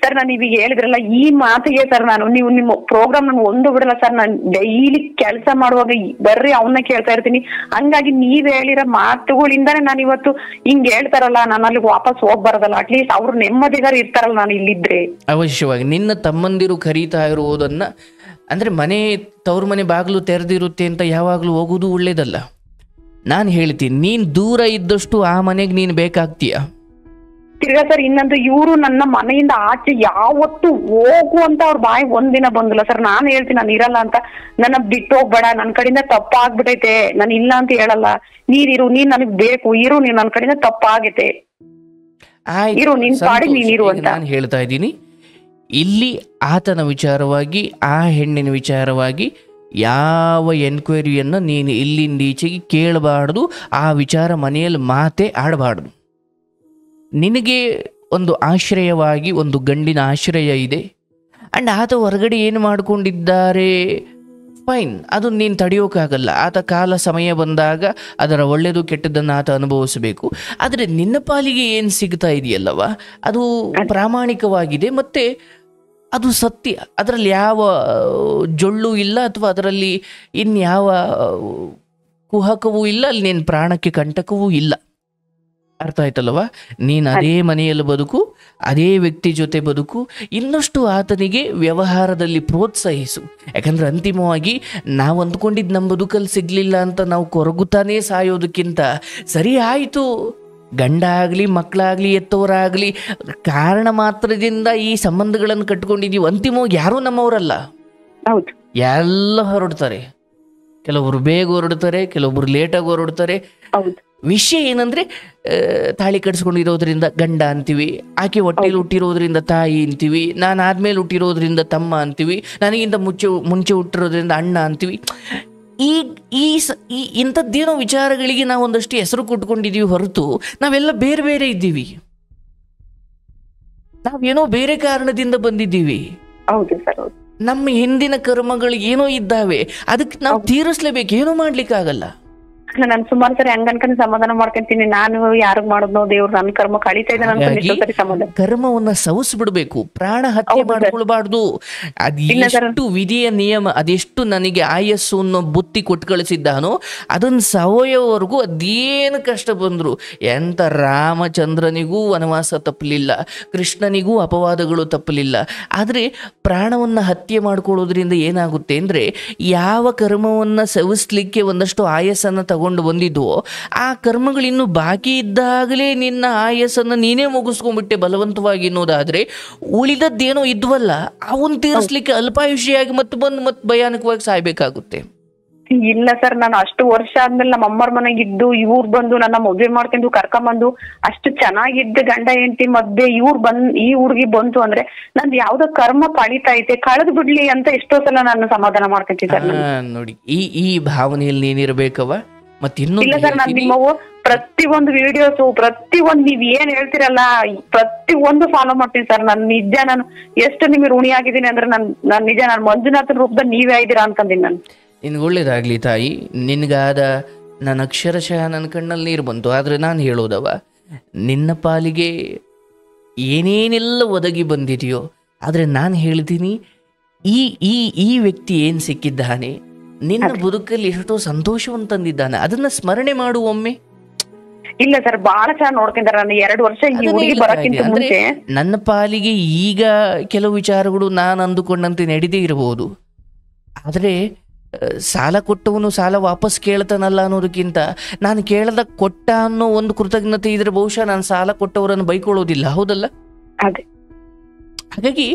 ಸರ್ ನಾನು ಈಗ ಹೇಳಿದ್ರಲ್ಲ ಈ ಮಾತಿಗೆ ಸರ್, ನೀವು ನಿಮ್ಮ ಪ್ರೋಗ್ರಾಮ್ ನಾನು ಒಂದು ಬಿಡಲ್ಲ ಸರ್. ನಾನು ಡೈಲಿ ಕೆಲಸ ಮಾಡುವಾಗ ಬರ್ರಿ ಅವನ್ನ ಕೇಳ್ತಾ ಇರ್ತೀನಿ. ಹಂಗಾಗಿ ನೀವ್ ಹೇಳಿರೋ ಮಾತುಗಳಿಂದಾನೇ ನಾನು ಇವತ್ತು ಹಿಂಗ್ ಹೇಳ್ತಾರಲ್ಲ, ನಾನು ಅಲ್ಲಿ ವಾಪಸ್ ಹೋಗ್ಬಾರ್ದಲ್ಲ, ಅಟ್ಲೀಸ್ಟ್ ಅವ್ರು ನೆಮ್ಮದಿಗಾರ ಇರ್ತಾರಲ್ಲ ನಾನು ಇಲ್ಲಿದ್ರೆ. ಅವಶ್ಯವಾಗಿ ನಿನ್ನ ತಮ್ಮಂದಿರು ಕರೀತಾ ಇರುವುದನ್ನ, ಅಂದ್ರೆ ಮನೆ ತವ್ರ ಮನೆ ಬಾಗಿಲು ತೆರೆದಿರುತ್ತೆ ಅಂತ ಯಾವಾಗ್ಲೂ ಹೋಗುದು ಒಳ್ಳೇದಲ್ಲ. ನಾನು ಹೇಳ್ತೀನಿ, ನೀನ್ ದೂರ ಇದ್ದಷ್ಟು ಆ ಮನೆಗೆ ನೀನು ಬೇಕಾಗ್ತೀಯ. ತಿರ್ಗಾ ಸರ್ ಇನ್ನೊಂದು, ಇವ್ರು ನನ್ನ ಮನೆಯಿಂದ ಆಚೆ ಯಾವತ್ತು ಹೋಗು ಅಂತ ಅವ್ರ ಬಾಯಿ ಒಂದಿನ ಬಂದಿಲ್ಲ ಸರ್. ನಾನು ಹೇಳ್ತೀನಿ ನಾನು ಇರಲ್ಲ ಅಂತ, ನನ್ನ ಬಿಟ್ಟು ಹೋಗ್ಬೇಡ, ನನ್ ಕಡೆಯಿಂದ ತಪ್ಪಾಗ್ಬಿಟ್ಟೈತೆ, ನಾನು ಇಲ್ಲ ಅಂತ ಹೇಳಲ್ಲ, ನೀನಿರು, ನೀನ್ ನನಗ್ ಬೇಕು, ಇರು, ನೀನ್ ನನ್ ಕಡೆಯಿಂದ ತಪ್ಪಾಗೈತೆ, ಇರು, ನಿನ್ ಪಾಡಿಗೆ ನೀನಿರು ಅಂತ ನಾನು ಹೇಳ್ತಾ ಇದ್ದೀನಿ. ಇಲ್ಲಿ ಆತನ ವಿಚಾರವಾಗಿ, ಆ ಹೆಣ್ಣಿನ ವಿಚಾರವಾಗಿ ಯಾವ ಎನ್ಕ್ವೈರಿಯನ್ನು ನೀನು ಇಲ್ಲಿಂದ ಈಚೆಗೆ ಕೇಳಬಾರ್ದು. ಆ ವಿಚಾರ ಮನೆಯಲ್ಲಿ ಮಾತೇ ಆಡಬಾರ್ದು. ನಿನಗೆ ಒಂದು ಆಶ್ರಯವಾಗಿ ಒಂದು ಗಂಡಿನ ಆಶ್ರಯ ಇದೆ, ಆ್ಯಂಡ್ ಆತ ಹೊರಗಡೆ ಏನು ಮಾಡಿಕೊಂಡಿದ್ದಾರೆ ಫೈನ್, ಅದು ನೀನು ತಡೆಯೋಕ್ಕಾಗಲ್ಲ. ಆತ ಕಾಲ ಸಮಯ ಬಂದಾಗ ಅದರ ಒಳ್ಳೆಯದು ಕೆಟ್ಟದ್ದನ್ನು ಆತ ಅನುಭವಿಸಬೇಕು. ಆದರೆ ನಿನ್ನ ಪಾಲಿಗೆ ಏನು ಸಿಗ್ತಾ ಇದೆಯಲ್ಲವ, ಅದು ಪ್ರಾಮಾಣಿಕವಾಗಿದೆ ಮತ್ತು ಅದು ಸತ್ಯ. ಅದರಲ್ಲಿ ಯಾವ ಜೊಳ್ಳು ಇಲ್ಲ, ಅಥವಾ ಅದರಲ್ಲಿ ಇನ್ಯಾವ ಕುಹಕವೂ ಇಲ್ಲ, ಅಲ್ಲಿ ನಿನ್ನ ಪ್ರಾಣಕ್ಕೆ ಕಂಟಕವೂ ಇಲ್ಲ. ಅರ್ಥ ಆಯ್ತಲ್ಲವ? ನೀನು ಅದೇ ಮನೆಯಲ್ಲಿ ಬದುಕು, ಅದೇ ವ್ಯಕ್ತಿ ಜೊತೆ ಬದುಕು, ಇನ್ನಷ್ಟು ಆತನಿಗೆ ವ್ಯವಹಾರದಲ್ಲಿ ಪ್ರೋತ್ಸಾಹಿಸು. ಯಾಕಂದ್ರೆ ಅಂತಿಮವಾಗಿ ನಾವು ಅಂದ್ಕೊಂಡಿದ್ದು ನಮ್ಮ ಬದುಕಲ್ಲಿ ಸಿಗಲಿಲ್ಲ ಅಂತ ನಾವು ಕೊರಗುತ್ತಾನೇ ಸಾಯೋದಕ್ಕಿಂತ, ಸರಿ ಆಯಿತು, ಗಂಡ ಆಗಲಿ ಮಕ್ಕಳಾಗಲಿ ಎತ್ತವರಾಗಲಿ ಕಾರಣ ಮಾತ್ರದಿಂದ ಈ ಸಂಬಂಧಗಳನ್ನು ಕಟ್ಕೊಂಡಿದ್ದೀವಿ, ಅಂತಿಮವಾಗಿ ಯಾರೂ ನಮ್ಮವರಲ್ಲ. ಹೌದು, ಎಲ್ಲ ಹೊರಡ್ತಾರೆ. ಕೆಲವೊಬ್ರು ಬೇಗ ಹೊರಡ್ತಾರೆ, ಕೆಲವೊಬ್ರು ಲೇಟಾಗಿ ಹೊರಡ್ತಾರೆ. ಹೌದು. ವಿಷಯ ಏನಂದ್ರೆ, ತಾಳಿ ಕಟ್ಸ್ಕೊಂಡಿರೋದ್ರಿಂದ ಗಂಡ ಅಂತೀವಿ, ಆಕೆ ಹೊಟ್ಟೆಲಿ ಹುಟ್ಟಿರೋದ್ರಿಂದ ತಾಯಿ ಅಂತೀವಿ, ನಾನು ಆದ್ಮೇಲೆ ಹುಟ್ಟಿರೋದ್ರಿಂದ ತಮ್ಮ ಅಂತೀವಿ, ನನಗಿಂತ ಮುಂಚೆ ಹುಟ್ಟಿರೋದ್ರಿಂದ ಅಣ್ಣ ಅಂತೀವಿ. ಈ ಇಂಥದ್ದೇನೋ ವಿಚಾರಗಳಿಗೆ ನಾವು ಒಂದಷ್ಟು ಹೆಸರು ಕೊಟ್ಕೊಂಡಿದ್ದೀವಿ ಹೊರತು ನಾವೆಲ್ಲ ಬೇರೆ ಬೇರೆ ಇದ್ದೀವಿ. ನಾವೇನೋ ಬೇರೆ ಕಾರಣದಿಂದ ಬಂದಿದ್ದೀವಿ. ಹೌದು ಸರ್. ನಮ್ಮ ಹಿಂದಿನ ಕರ್ಮಗಳು ಏನೋ ಇದ್ದಾವೆ, ಅದಕ್ಕೆ ನಾವು ತೀರಿಸ್ಲೇಬೇಕು, ಏನೋ ಮಾಡ್ಲಿಕ್ಕಾಗಲ್ಲ. ನಾನು ಸುಮಾರು ಸರಿ ಹಂಗ ಅನ್ಕೊಂಡು ಸಮಾಧಾನ ಮಾಡ್ಕೊಂತೀನಿ, ನಾನು ಯಾರಿಗ್ ಮಾಡೋದ್ನೋ ದೇವ್ರು ನನ್ನ ಕರ್ಮ ಕಳೀತಾ ಇದ್ದಾನೆ. ಕರ್ಮವನ್ನ ಸವಿಸ್ಬಿಡ್ಬೇಕು, ಪ್ರಾಣ ಹತ್ಯೆ ಮಾಡ್ಕೊಳ್ಬಾರ್ದು. ಅದೆಷ್ಟು ವಿಧಿಯ ನಿಯಮ, ಅದೆಷ್ಟು ನನಗೆ ಆಯಸ್ಸು ಅನ್ನೋ ಬುತ್ತಿ ಕೊಟ್ಟು ಕಳಿಸಿದ್ದಾನೋ ಅದನ್ನ ಸವಯವರೆಗೂ ಅದೇನು ಕಷ್ಟ ಬಂದ್ರು, ಎಂತ ರಾಮಚಂದ್ರನಿಗೂ ವನವಾಸ ತಪ್ಪಲಿಲ್ಲ, ಕೃಷ್ಣನಿಗೂ ಅಪವಾದಗಳು ತಪ್ಪಲಿಲ್ಲ. ಆದ್ರೆ ಪ್ರಾಣವನ್ನ ಹತ್ಯೆ ಮಾಡ್ಕೊಳ್ಳೋದ್ರಿಂದ ಏನಾಗುತ್ತೆ ಅಂದ್ರೆ, ಯಾವ ಕರ್ಮವನ್ನ ಸವಿಸ್ಲಿಕ್ಕೆ ಒಂದಷ್ಟು ಆಯಸ್ಸನ್ನ ತಗೊಂಡು ಬಂದಿದ್ದು, ಆ ಕರ್ಮಗಳಿನ್ನು ಬಾಕಿ ಇದ್ದಾಗಲೇ ನಿನ್ನ ಆಯಸ್ಸನ್ನು ನೀನೇ ಮುಗಿಸ್ಕೊಂಡ್ಬಿಟ್ಟೆ ಬಲವಂತವಾಗಿ ಅನ್ನೋದಾದ್ರೆ, ಉಳಿದದ್ದೇನೋ ಇದ್ವಲ್ಲ ಅವನ್ ತೀರಿಸ್ಲಿಕ್ಕೆ ಅಲ್ಪಾಯುಷಿಯಾಗಿ ಮತ್ತೆ ಭಯಾನಕವಾಗಿ ಸಾಯ್ಬೇಕಾಗುತ್ತೆ. ಇಲ್ಲ ಸರ್, ನಾನು ಅಷ್ಟು ವರ್ಷ ಆದ್ಮೇಲೆ ನಮ್ಮ ಅಮ್ಮರ ಮನೆಗಿದ್ದು ಇವ್ರು ಬಂದು ನನ್ನ ಮದ್ವೆ ಮಾಡ್ಕೊಂಡು ಕರ್ಕೊಂಬಂದು ಅಷ್ಟು ಚೆನ್ನಾಗಿದ್ದ ಗಂಡ ಹೆಂಡತಿ ಮಧ್ಯೆ ಈ ಹುಡುಗಿ ಬಂತು ಅಂದ್ರೆ ನಂದು ಯಾವ್ದೋ ಕರ್ಮ ಕಳೀತಾ ಐತೆ, ಕಳೆದು ಬಿಡ್ಲಿ ಅಂತ ಎಷ್ಟೋ ಸಲ ನಾನು ಸಮಾಧಾನ ಮಾಡ್ಕೊಂತೀನಿ ಸರ್. ನೋಡಿ, ಈ ಭಾವನೆಯಲ್ಲಿ ನೀನಿರ್ಬೇಕವ. ಇಲ್ಲ ಸರ್, ನಾನು ನಿಮ್ಮವು ಪ್ರತಿಯೊಂದು ವಿಡಿಯೋಸ್, ಪ್ರತಿಯೊಂದು ನೀವ್ ಏನ್ ಹೇಳ್ತಿರಲ್ಲ ಪ್ರತಿಯೊಂದು ಫಾಲೋ ಮಾಡ್ತೀನಿ ಸರ್. ನಾನು ಎಷ್ಟು ನಿಮಗೆ ಋಣಿ ಆಗಿದ್ದೀನಿ ಅಂದ್ರೆ ನಾನು ನಿಜ, ನಾನು ಮಂಜುನಾಥನ ರೂಪದಲ್ಲಿ ನೀವೇ ಆಗಿದ್ದೀರಾ ಅನ್ಕೊಂತೀನಿ. ನಾನು ನಿನ್ಗೆ ಒಳ್ಳೇದಾಗ್ಲಿ ತಾಯಿ, ನಿನ್ಗಾದ ನನ್ನ ಅಕ್ಷರಶಃ ನನ್ನ ಕಣ್ಣಲ್ಲಿ ನೀರು ಬಂತು. ಆದ್ರೆ ನಾನು ಹೇಳೋದವ, ನಿನ್ನ ಪಾಲಿಗೆ ಏನೇನೆಲ್ಲ ಒದಗಿ ಬಂದಿದೆಯೋ, ಆದ್ರೆ ನಾನು ಹೇಳ್ತೀನಿ, ಈ ವ್ಯಕ್ತಿ ಏನ್ ಸಿಕ್ಕಿದ್ದಾನೆ, ನಿನ್ನ ಬದುಕಲ್ಲಿ ಎಷ್ಟೋ ಸಂತೋಷವನ್ನು ತಂದಿದ್ದಾನೆ, ಅದನ್ನ ಸ್ಮರಣೆ ಮಾಡು ಒಮ್ಮೆ. ಇಲ್ಲ ಸರ್, ಬಹಳ ಚೆನ್ನಾಗಿ ನೋಡ್ಕೊಂತಾರೆ. ನಾನು 2 ವರ್ಷ ಬರಕ್ಕಿಂತ ಮುಂಚೆ ನನ್ನ ಪಾಲಿಗೆ ಈಗ ಕೆಲವು ವಿಚಾರಗಳು ನಾನು ಅಂದುಕೊಂಡಂತೆ ನಡೆದೇ ಇರಬಹುದು, ಆದ್ರೆ ಸಾಲ ಕೊಟ್ಟವನು ಸಾಲ ವಾಪಸ್ ಕೇಳ್ತಾನಲ್ಲ ಅನ್ನೋದಕ್ಕಿಂತ ನಾನು ಕೇಳದ ಕೊಟ್ಟ ಅನ್ನೋ ಒಂದು ಕೃತಜ್ಞತೆ ಇದ್ರೆ ಬಹುಶಃ ನಾನು ಸಾಲ ಕೊಟ್ಟವರನ್ನು ಬೈಕೊಳ್ಳೋದಿಲ್ಲ. ಹೌದಲ್ಲ? ಹಾಗಾಗಿ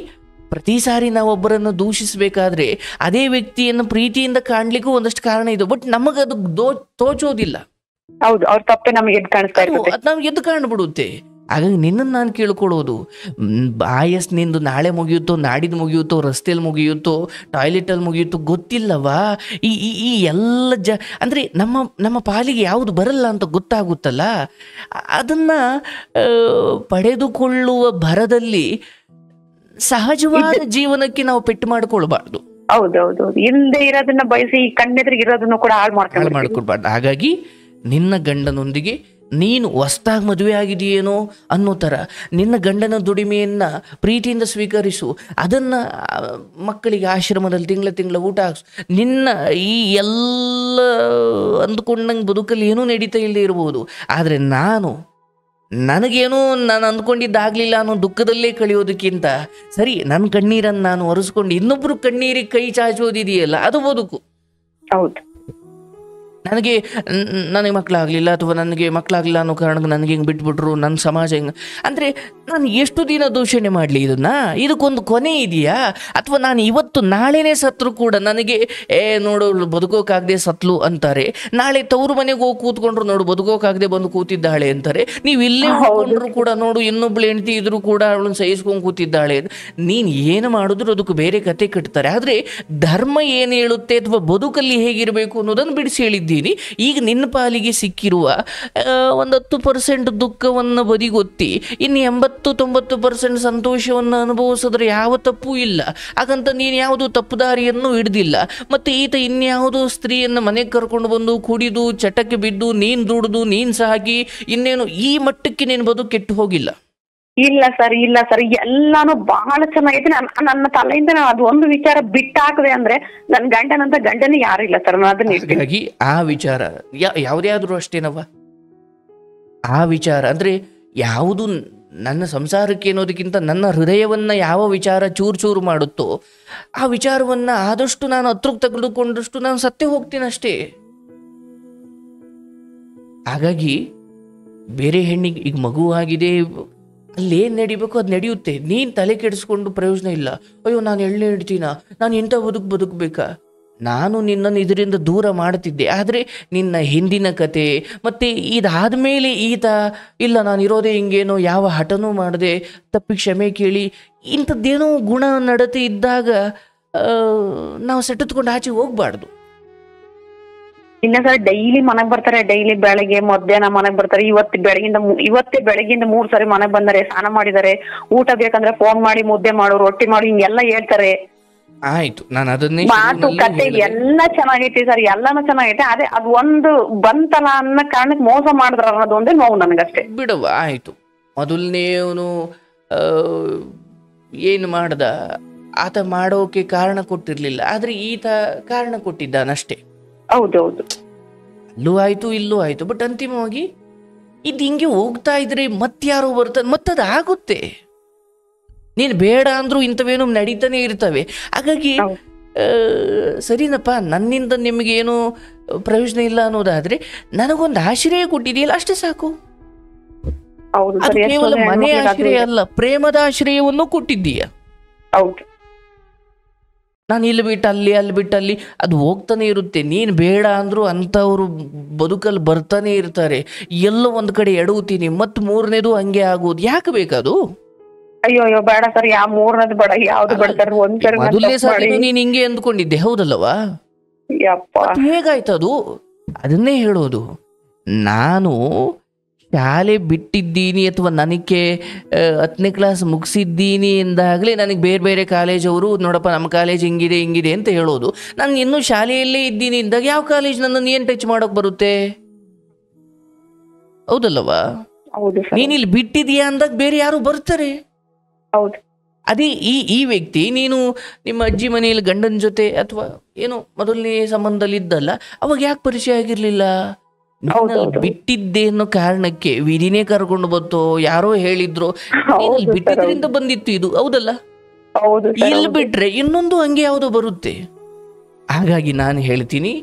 ಪ್ರತಿ ಸಾರಿ ನಾವೊಬ್ಬರನ್ನು ದೂಷಿಸಬೇಕಾದ್ರೆ ಅದೇ ವ್ಯಕ್ತಿಯನ್ನು ಪ್ರೀತಿಯಿಂದ ಕಾಣ್ಲಿಕ್ಕೂ ಒಂದಷ್ಟು ಕಾರಣ ಇದೆ, ಬಟ್ ನಮಗದು ತೋಚೋದಿಲ್ಲ. ಹೌದು, ಅವ್ರ ತಪ್ಪೆ ನಮಗೆ ನಮ್ಗೆ ಎದ್ದು ಕಾಣ್ಬಿಡುತ್ತೆ. ಹಾಗಾಗಿ ನಿನ್ನನ್ನು ನಾನು ಕೇಳ್ಕೊಳ್ಳೋದು, ಆಯಸ್ ನಿಂದು ನಾಳೆ ಮುಗಿಯುತ್ತೋ, ನಾಡಿದ್ದು ಮುಗಿಯುತ್ತೋ, ರಸ್ತೆಯಲ್ಲಿ ಮುಗಿಯುತ್ತೋ, ಟಾಯ್ಲೆಟಲ್ಲಿ ಮುಗಿಯುತ್ತೋ ಗೊತ್ತಿಲ್ಲವಾ. ಈ ಎಲ್ಲ ಅಂದರೆ ನಮ್ಮ ಪಾಲಿಗೆ ಯಾವುದು ಬರಲ್ಲ ಅಂತ ಗೊತ್ತಾಗುತ್ತಲ್ಲ, ಅದನ್ನು ಪಡೆದುಕೊಳ್ಳುವ ಭರದಲ್ಲಿ ಸಹಜವಾದ ಜೀವನಕ್ಕೆ ನಾವು ಪೆಟ್ಟು ಮಾಡಿಕೊಳ್ಬಾರ್ದು. ಹೌದೌದು, ಹಿಂದೆ ಇರೋದನ್ನ ಬಯಸಿ ಕಣ್ಣೆದ್ರಿಗೆ ಇರೋದನ್ನು ಕೂಡ ಹಾಳು ಮಾಡ್ಕೊಳ್ಬಾರ್ದು. ಹಾಗಾಗಿ ನಿನ್ನ ಗಂಡನೊಂದಿಗೆ ನೀನು ಹೊಸ್ದಾಗಿ ಮದುವೆ ಆಗಿದೆಯೇನೋ ಅನ್ನೋ ಥರ ನಿನ್ನ ಗಂಡನ ದುಡಿಮೆಯನ್ನು ಪ್ರೀತಿಯಿಂದ ಸ್ವೀಕರಿಸು. ಅದನ್ನು ಮಕ್ಕಳಿಗೆ ಆಶ್ರಮದಲ್ಲಿ ತಿಂಗಳ ಊಟ ಹಾಕ್ಸು. ನಿನ್ನ ಈ ಎಲ್ಲ ಅಂದ್ಕೊಂಡಂಗೆ ಬದುಕಲ್ಲಿ ಏನೂ ನಡೀತಾ ಇಲ್ಲದೆ ಇರ್ಬೋದು, ಆದರೆ ನನಗೇನೋ ನಾನು ಅಂದ್ಕೊಂಡಿದ್ದಾಗಲಿಲ್ಲ ಅನ್ನೋ ದುಃಖದಲ್ಲೇ ಕಳೆಯೋದಕ್ಕಿಂತ ಸರಿ ನನ್ನ ಕಣ್ಣೀರನ್ನು ನಾನು ಒರೆಸ್ಕೊಂಡು ಇನ್ನೊಬ್ಬರು ಕಣ್ಣೀರಿಗೆ ಕೈ ಚಾಚೋದಿದೆಯಲ್ಲ, ಅದು ಬದುಕು. ಹೌದು, ನನಗೆ ಮಕ್ಕಳಾಗಲಿಲ್ಲ ಅಥವಾ ನನಗೆ ಮಕ್ಕಳಾಗಲಿಲ್ಲ ಅನ್ನೋ ಕಾರಣಕ್ಕೆ ನನಗೆ ಹಿಂಗೆ ಬಿಟ್ಬಿಟ್ರು, ನನ್ನ ಸಮಾಜ ಹಿಂಗೆ ಅಂದರೆ ನಾನು ಎಷ್ಟು ದಿನ ದೂಷಣೆ ಮಾಡಲಿ ಇದಕ್ಕೊಂದು ಕೊನೆ ಇದೆಯಾ? ಅಥವಾ ನಾನು ಇವತ್ತು ನಾಳೆನೇ ಸತ್ರು ಕೂಡ ನನಗೆ ನೋಡು ಬದುಕೋಕಾಗದೆ ಸತ್ಲು ಅಂತಾರೆ, ನಾಳೆ ತವರು ಮನೆಗೆ ಹೋಗಿ ಕೂತ್ಕೊಂಡ್ರು ನೋಡು ಬದುಕೋಕಾಗದೆ ಬಂದು ಕೂತಿದ್ದಾಳೆ ಅಂತಾರೆ, ನೀವು ಇಲ್ಲೇ ಹೋಗ್ಕೊಂಡ್ರು ಕೂಡ ನೋಡು ಇನ್ನೊಬ್ಳು ಹೆಂಡತಿ ಇದ್ರು ಕೂಡ ಅವಳನ್ನ ಸಹಿಸ್ಕೊಂಡು ಕೂತಿದ್ದಾಳೆ. ನೀನು ಏನು ಮಾಡಿದ್ರು ಅದಕ್ಕೆ ಬೇರೆ ಕತೆ ಕಟ್ತಾರೆ. ಆದರೆ ಧರ್ಮ ಏನು ಹೇಳುತ್ತೆ ಅಥವಾ ಬದುಕಲ್ಲಿ ಹೇಗಿರಬೇಕು ಅನ್ನೋದನ್ನು ಬಿಡಿಸಿ ಹೇಳಿದ್ದೀನಿ. ಈಗ ನಿನ್ನ ಪಾಲಿಗೆ ಸಿಕ್ಕಿರುವ 10% ದುಃಖವನ್ನು ಬದಿಗೊತ್ತಿ ಇನ್ನು 80-90% ಸಂತೋಷವನ್ನು ಅನುಭವಿಸಿದ್ರೆ ಯಾವ ತಪ್ಪು ಇಲ್ಲ. ಹಾಗಂತ ನೀನು ಯಾವುದು ತಪ್ಪು ದಾರಿಯನ್ನು ಹಿಡ್ದಿಲ್ಲ. ಮತ್ತು ಈತ ಇನ್ಯಾವುದೋ ಸ್ತ್ರೀಯನ್ನು ಮನೆಗೆ ಕರ್ಕೊಂಡು ಬಂದು ಕುಡಿದು ಚಟಕ್ಕೆ ಬಿದ್ದು ನೀನು ದುಡಿದು ನೀನು ಸಾಕಿ ಇನ್ನೇನು ಈ ಮಟ್ಟಕ್ಕೆ ನೀನು ಬದುಕು ಕೆಟ್ಟು ಹೋಗಿಲ್ಲ. ಇಲ್ಲ ಸರ್ ಎಲ್ಲಾನು ಬಹಳ ಚೆನ್ನಾಗೈತೆ. ನನ್ನ ತಲೆಯಿಂದ ನಾನು ಅದು ಒಂದು ವಿಚಾರ ಬಿಟ್ಟಾಕದೆ ಅಂದ್ರೆ ನನ್ನ ಗಂಡನಂತ ಗಂಡನೇ ಯಾರು ಇಲ್ಲ ಸರ್. ನಾನು ಅದನ್ನ ಹಾಗಾಗಿ ಆ ವಿಚಾರ ಯಾವುದೇ ಆದ್ರೂ ಅಷ್ಟೇನವ, ಆ ವಿಚಾರ ಅಂದ್ರೆ ಯಾವುದು ನನ್ನ ಸಂಸಾರಕ್ಕೆ ಅನ್ನೋದಕ್ಕಿಂತ ನನ್ನ ಹೃದಯವನ್ನ ಯಾವ ವಿಚಾರ ಚೂರು ಚೂರು ಮಾಡುತ್ತೋ ಆ ವಿಚಾರವನ್ನ ಆದಷ್ಟು ನಾನು ಹತ್ರಕ್ಕೆ ತೆಗೆದುಕೊಂಡಷ್ಟು ನಾನು ಸತ್ತೇ ಹೋಗ್ತೀನಿ ಅಷ್ಟೇ. ಹಾಗಾಗಿ ಬೇರೆ ಹೆಣ್ಣಿಗೆ ಈಗ ಮಗು ಆಗಿದೆ, ಅಲ್ಲೇನು ನಡಿಬೇಕು ಅದು ನಡೆಯುತ್ತೆ. ನೀನು ತಲೆ ಕೆಡಿಸ್ಕೊಂಡು ಪ್ರಯೋಜನ ಇಲ್ಲ. ಅಯ್ಯೋ ನಾನು ಎಳ್ಳೆ ಇಡ್ತೀನ, ನಾನು ಇಂಥ ಬದುಕಬೇಕಾ? ನಾನು ನಿನ್ನನ್ನು ಇದರಿಂದ ದೂರ ಮಾಡ್ತಿದ್ದೆ. ಆದರೆ ನಿನ್ನ ಹಿಂದಿನ ಕತೆ ಮತ್ತು ಇದಾದಮೇಲೆ ಈತ ಇಲ್ಲ ನಾನು ಇರೋದೇ ಹಿಂಗೇನೋ ಯಾವ ಹಠನೂ ಮಾಡದೆ ತಪ್ಪಿ ಕ್ಷಮೆ ಕೇಳಿ ಇಂಥದ್ದೇನೋ ಗುಣ ನಡತೆ ಇದ್ದಾಗ ನಾವು ಸೆಟೆತ್ಕೊಂಡು ಆಚೆ ಹೋಗ್ಬಾರ್ದು. ಇಲ್ಲ ಸರ್, ಡೈಲಿ ಮನೆಗ್ ಬರ್ತಾರೆ, ಡೈಲಿ ಬೆಳಗ್ಗೆ ಮಧ್ಯಾಹ್ನ ಮನೆಗ್ ಬರ್ತಾರೆ. ಇವತ್ತೇ ಬೆಳಗ್ಗಿಂದ 3 ಸರಿ ಮನೆಗ್ ಬಂದರೆ, ಸ್ನಾನ ಮಾಡಿದ್ದಾರೆ, ಊಟ ಬೇಕಂದ್ರೆ ಫೋನ್ ಮಾಡಿ ಮುದ್ದೆ ಮಾಡು ರೊಟ್ಟಿ ಮಾಡು ಹಿಂಗೆಲ್ಲ ಹೇಳ್ತಾರೆ. ಆಯ್ತು, ನಾನು ಅದನ್ನೇ ಮಾತು ಕತೆ ಎಲ್ಲ ಚೆನ್ನಾಗೈತಿ ಸರ್, ಎಲ್ಲಾನು ಚೆನ್ನಾಗೈತೆ. ಅದೇ ಅದು ಒಂದು ಬಂತಲ್ಲ ಅನ್ನೋ ಕಾರಣಕ್ಕೆ ಮೋಸ ಮಾಡಿದ್ರ ಅನ್ನೋದೊಂದೇ ನೋವು ನನಗಷ್ಟೇ. ಬಿಡವ ಆಯ್ತು. ಮೊದಲನೇವನು ಏನು ಮಾಡ್ದ, ಆತ ಮಾಡೋಕೆ ಕಾರಣ ಕೊಟ್ಟಿರ್ಲಿಲ್ಲ, ಆದ್ರೆ ಈತ ಕಾರಣ ಕೊಟ್ಟಿದ್ದಾನಷ್ಟೇ. ಹೌದೌದು, ಅಲ್ಲೂ ಆಯ್ತು ಇಲ್ಲೂ ಆಯ್ತು. ಬಟ್ ಅಂತಿಮವಾಗಿ ಇದು ಹಿಂಗೆ ಹೋಗ್ತಾ ಇದ್ರೆ ಮತ್ತಾರೋ ಬರ್ತಾರೆ, ಮತ್ತದು ಆಗುತ್ತೆ. ನೀನು ಬೇಡ ಅಂದ್ರೂ ಇಂಥವೇನು ನಡೀತಾನೆ ಇರ್ತವೆ. ಹಾಗಾಗಿ ಸರಿನಪ್ಪ, ನನ್ನಿಂದ ನಿಮಗೇನು ಪ್ರಯೋಜನ ಇಲ್ಲ ಅನ್ನೋದಾದ್ರೆ ನನಗೊಂದು ಆಶ್ರಯ ಕೊಟ್ಟಿದೆಯಲ್ಲ ಅಷ್ಟೇ ಸಾಕು. ಅದು ಕೇವಲ ಮನೆ ಆಶ್ರಯ ಅಲ್ಲ, ಪ್ರೇಮದ ಆಶ್ರಯವನ್ನು ಕೊಟ್ಟಿದ್ದೀಯ. ಹೌದು, ನಾನು ಇಲ್ಲಿ ಬಿಟ್ಟು ಅಲ್ಲಿ, ಅಲ್ಲಿ ಬಿಟ್ಟು ಅಲ್ಲಿ, ಅದು ಹೋಗ್ತಾನೆ ಇರುತ್ತೆ. ನೀನು ಬೇಡ ಅಂದರೂ ಅಂಥವ್ರು ಬದುಕಲ್ಲಿ ಬರ್ತಾನೆ ಇರ್ತಾರೆ. ಎಲ್ಲೋ ಒಂದು ಕಡೆ ಎಡವುತ್ತೀನಿ, ಮತ್ತು 3ನೇದು ಹಂಗೆ ಆಗೋದು ಯಾಕೆ ಬೇಕದು? ಅಯ್ಯೋ ಬೇಡ ಸರ್, ಯಾವ 3ನೇದು ಬೇಡ, ಯಾವ್ದು ಬೇಡ. ಮೊದಲನೇ ಸಾರಿ ನೀನು ಹಿಂಗೆ ಅಂದ್ಕೊಂಡಿದ್ದೆ, ಹೌದಲ್ಲವಾ? ಹೇಗಾಯ್ತದು? ಅದನ್ನೇ ಹೇಳೋದು. ನಾನು ಶಾಲೆ ಬಿಟ್ಟಿದ್ದೀನಿ ಅಥವಾ ನನಗೆ 10ನೇ ಕ್ಲಾಸ್ ಮುಗಿಸಿದ್ದೀನಿ ಎಂದಾಗಲೇ ನನಗೆ ಬೇರೆ ಬೇರೆ ಕಾಲೇಜವರು ನೋಡಪ್ಪ ನಮ್ಮ ಕಾಲೇಜ್ ಹಿಂಗಿದೆ ಅಂತ ಹೇಳೋದು. ನಾನು ಇನ್ನೂ ಶಾಲೆಯಲ್ಲೇ ಇದ್ದೀನಿ ಎಂದಾಗ ಯಾವ ಕಾಲೇಜ್ ನನ್ನನ್ನು ಏನು ಟಚ್ ಮಾಡೋಕೆ ಬರುತ್ತೆ? ಹೌದಲ್ಲವಾ? ನೀನು ಇಲ್ಲಿ ಬಿಟ್ಟಿದೀಯಾ ಅಂದಾಗ ಬೇರೆ ಯಾರು ಬರ್ತಾರೆ? ಹೌದು. ಅದೇ ಈ ವ್ಯಕ್ತಿ ನೀನು ನಿಮ್ಮ ಅಜ್ಜಿ ಮನೆಯಲ್ಲಿ ಗಂಡನ ಜೊತೆ ಅಥವಾ ಏನೋ ಮೊದಲನೇ ಸಂಬಂಧದಲ್ಲಿ ಇದ್ದಲ್ಲ, ಅವಾಗ ಯಾಕೆ ಪರಿಚಯ ಆಗಿರ್ಲಿಲ್ಲ? ಬಿಟ್ಟಿದ್ದೆ ಅನ್ನೋ ಕಾರಣಕ್ಕೆ ವಿಧಿನೇ ಕರ್ಕೊಂಡು ಬಂತೋ, ಯಾರೋ ಹೇಳಿದ್ರು, ಬಿಟ್ಟಿದ್ರಿಂದ ಬಂದಿತ್ತು ಇದು, ಹೌದಲ್ಲ? ಇಲ್ಲಿ ಬಿಟ್ರೆ ಇನ್ನೊಂದು ಹಂಗೆ ಯಾವುದೋ ಬರುತ್ತೆ. ಹಾಗಾಗಿ ನಾನು ಹೇಳ್ತೀನಿ,